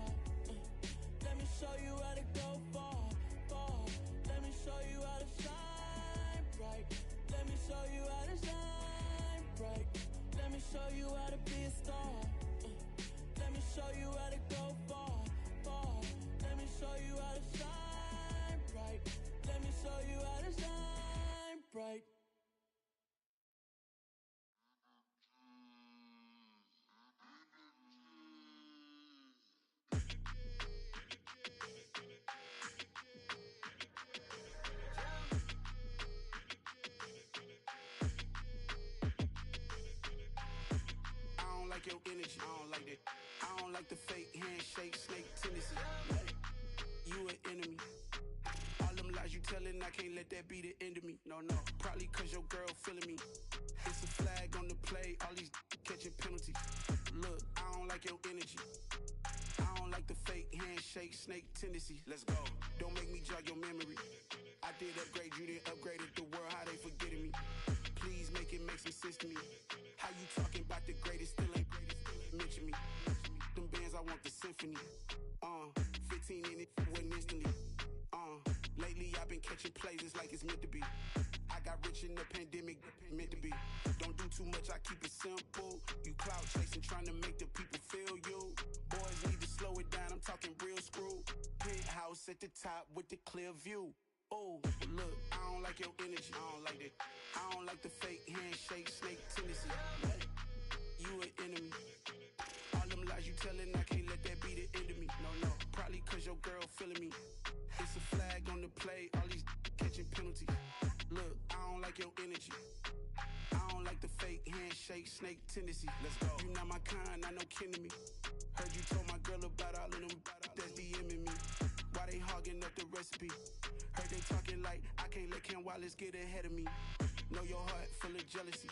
Let me show you how to go far, far. Let me show you how to shine bright. Let me show you how to shine bright. Let me show you how to be a star. Let me show you how to go far, far. Let me show you how to shine bright. Let me show you how to shine bright. I don't like your energy, I don't like that. I don't like the fake handshake, snake tendency. You an enemy. All them lies you telling, I can't let that be the end of me. No, probably cause your girl feeling me. It's a flag on the play, all these catching penalties. Look, I don't like your energy. I don't like the fake handshake, snake tendency. Let's go. Don't make me jog your memory. I did upgrade, you didn't upgrade it. The world, how they forgetting me. Please make it make some sense to me. How you talking about the greatest, still ain't greatest, mention me. Them bands, I want the symphony. 15 in it, wasn't instantly. Lately I've been catching plays, it's like it's meant to be. I got rich in the pandemic, meant to be. Don't do too much, I keep it simple. You clout chasing, trying to make the people feel you. Boys need to slow it down, I'm talking real screw. Penthouse at the top with the clear view. Oh, look, I don't like your energy, I don't like that. I don't like the fake handshake, snake tendency. You an enemy. All them lies you telling, I can't let that be the end of me. No, probably cause your girl feeling me. It's a flag on the play, all these catching penalties. Look, I don't like your energy. I don't like the fake handshake, snake tendency. Let's go. You not my kind, not no kin to me. Heard you told my girl about all of them that's DMing me. Why they hogging up the recipe? Heard they talking like I can't let Ken Wallace get ahead of me. Know your heart full of jealousy.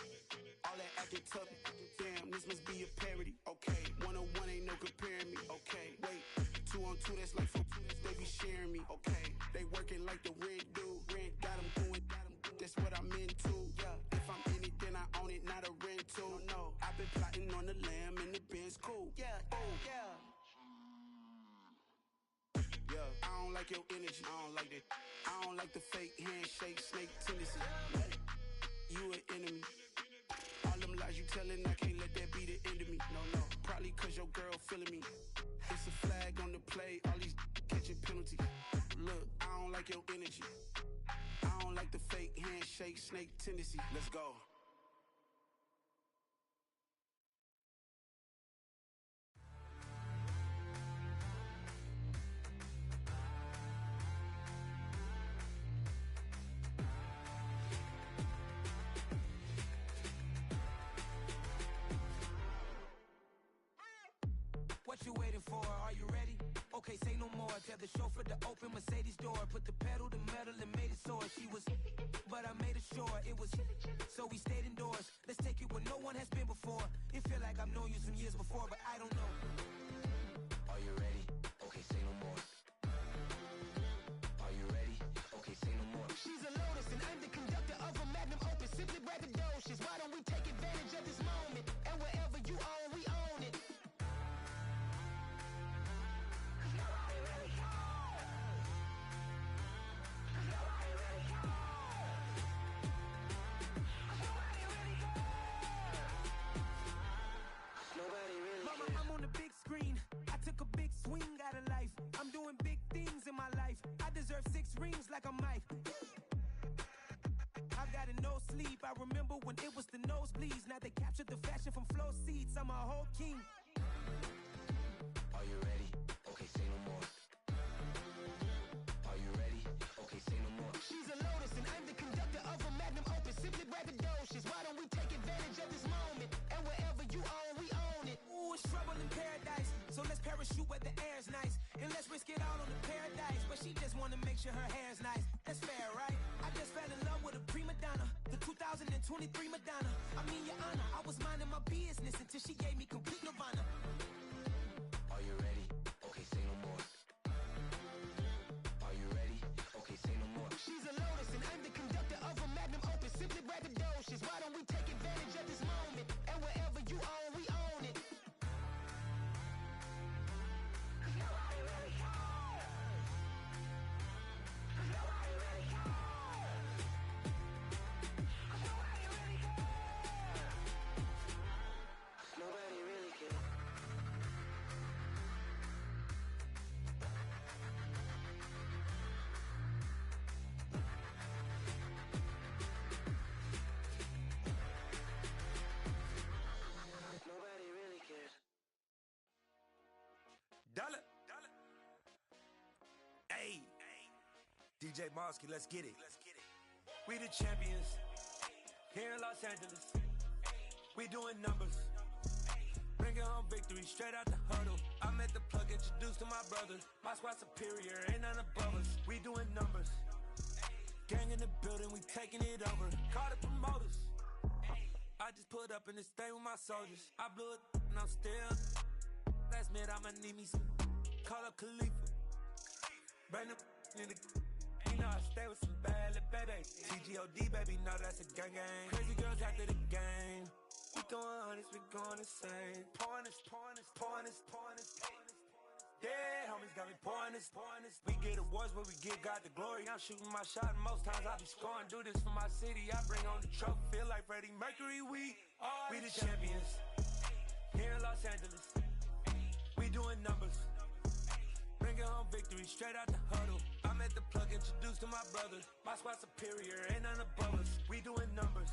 All that acting tough. Damn, this must be a parody. Okay, 101 ain't no comparing me. Okay, wait, 2 on 2, that's like 4. They be sharing me. Okay, they working like the rent dude. Rent got them going. That's what I'm into. Yeah, if I'm in it, then I own it, not a rental. No, I've been plotting on the lamb and the Benz cool. Yeah, oh yeah. Yeah, I don't like your energy. I don't like that. I don't like the fake handshake, snake tendency. You an enemy. All them lies you telling, I can't let that be the end of me. No, probably cause your girl feeling me. It's a flag on the play, all these catching penalties. Look, I don't like your energy. I don't like the fake handshake, snake tendency. Let's go. What you waiting for? Are you ready? Okay, say no more. Tell the chauffeur to open Mercedes door. Put the pedal to metal and made it soar. She was, but I made it sure it was. So we stayed indoors. Let's take it where no one has been before. It feel like I've known you some years before, but I don't know. Are you ready? Okay, say no more. Are you ready? Okay, say no more. She's a Lotus and I'm the conductor of a magnum opus. Simply braggadocious. Why don't we take advantage of this moment? And wherever you own, we own it. Mama, I'm on the big screen. I took a big swing out of life. I'm doing big things in my life. I deserve 6 rings like a Mike. I've got no sleep. I remember when it was the nosebleeds. Now they captured the fashion from flow seats. I'm a whole king. Are you ready? Okay, say no more. Are you ready? Okay, say no more. She's a Lotus and I'm the conductor of a magnum opus. Simply braggadocious. Why don't we take advantage of this moment? And wherever you own, we own it. Ooh, it's trouble in paradise. So let's parachute where the air's nice. And let's risk it all on the paradise. But she just wanna make sure her hair's nice. That's fair, right? I just fell in love with a prima donna. The 2023 Madonna. I mean, your honor, I was minding my business until she gave me complete nirvana. Are you ready? Okay, say no more. Are you ready? Okay, say no more. She's a Lotus and I'm the conductor of a magnum opus. Simply braggadocious. Why don't we take advantage of this moment? And wherever you own, we own it. Nobody really cares. Nobody really cares. Dollar. Hey. DJ Mosky, let's get it. We the champions here in Los Angeles. We doing numbers. Bringing home victory straight out the huddle. I'm at the plug, introduced to my brothers. My squad superior, ain't none above us. We doing numbers. Gang in the building, we taking it over. Call the promoters. I just put up in this thing with my soldiers. I blew it and I'm still. Last minute I'ma need me some. Call up Khalifa. Bring them in the. You know I stay with some bad little baby. TGOD baby, know that's a gang gang. Crazy girls after the game. We going honest, we going insane. Pouring this. Yeah, homies got me pouring this. We get awards, but we give God the glory. I'm shooting my shot, and most times I be scoring. Do this for my city, I bring on the trophy. Feel like Freddie Mercury, we the champions. Here in Los Angeles, we doing numbers. Bringing home victory straight out the huddle. I'm at the plug, introduced to my brothers. My squad superior, ain't none above us. We doing numbers.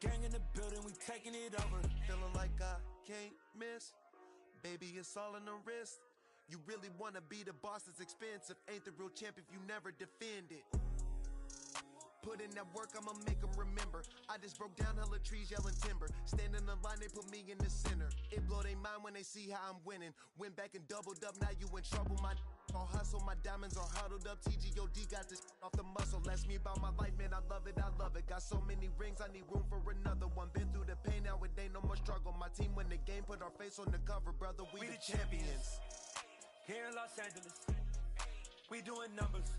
Gang in the building, we taking it over. Feeling like I can't miss. Baby, it's all in the wrist. You really wanna be the boss, it's expensive. Ain't the real champ if you never defend it. Put in that work, I'ma make them remember. I just broke down hella trees, yelling timber. Stand in the line, they put me in the center. It blow they mind when they see how I'm winning. Went back and doubled up, now you in trouble. My all hustle, my diamonds are huddled up. TGOD got this off the muscle. Ask me about my life, man, I love it, I love it. Got so many rings, I need room for another one. Been through the pain, now it ain't no more struggle. My team win the game, put our face on the cover, brother. We the champions. Here in Los Angeles, we doing numbers.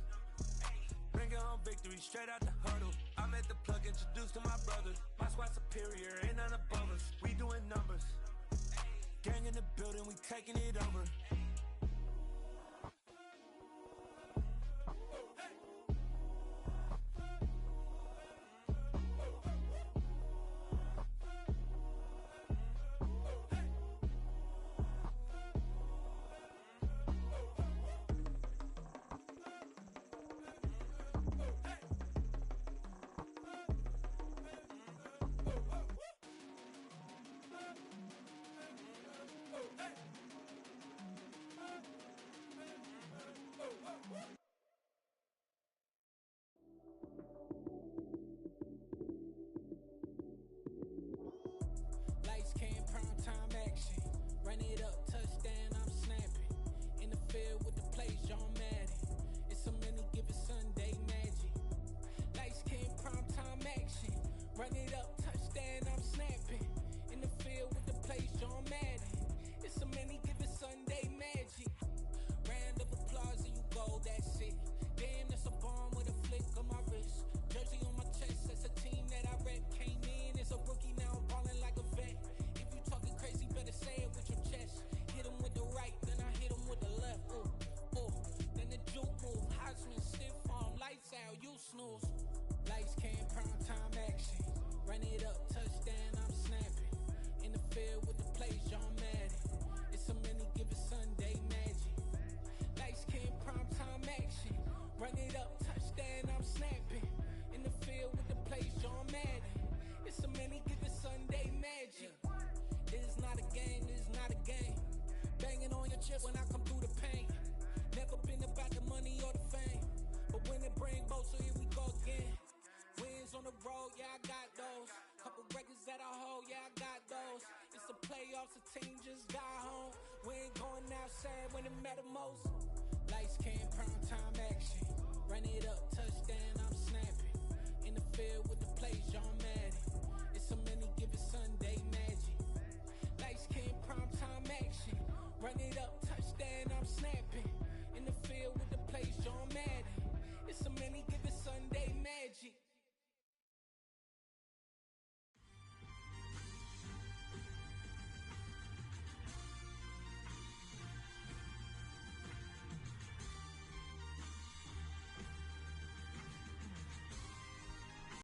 Bringing home victory straight out the huddle. I'm at the plug, introduced to my brothers. My squad superior, ain't none above us. We doing numbers. Gang in the building, we taking it over. Lights, cam, prime time action. Run it up, touchdown, I'm snapping. In the field with the plays, John Madden. It's a many given Sunday magic. Lights, cam, prime time action. Run it up, touchdown, I'm snapping. In the field with the plays, John Madden. It's a many given Sunday magic. Round of applause and you go, that's it. Damn, that's a bomb with a flick on my wrist. Jersey on my chest, that's a team that I rep. Came in as a rookie, now I'm ballin' like a vet. If you talking crazy, better say it with your chest. Hit him with the right, then I hit him with the left. Ooh, ooh. Then the juke move, Heisman, stiff arm, lights out, you snooze. Lights, cam, prime time action. Run it up, touchdown, I'm snapping. In the field with the plays, John Madden. It's a many given Sunday magic. Lights, cam, prime time action. Run it up, touchdown, I'm snapping. In the field with the plays, John Madden. It's a many given Sunday magic. This is not a game, this is not a game. Banging on your chest when I come through the pain. Never been about the money or the fame. But when it bring both, so here we go again. Wins on the road, yeah, I got those. Couple records that I hold, yeah, I got those. It's the playoffs, the team just got home. We ain't going outside when it matter most. Lights, cam,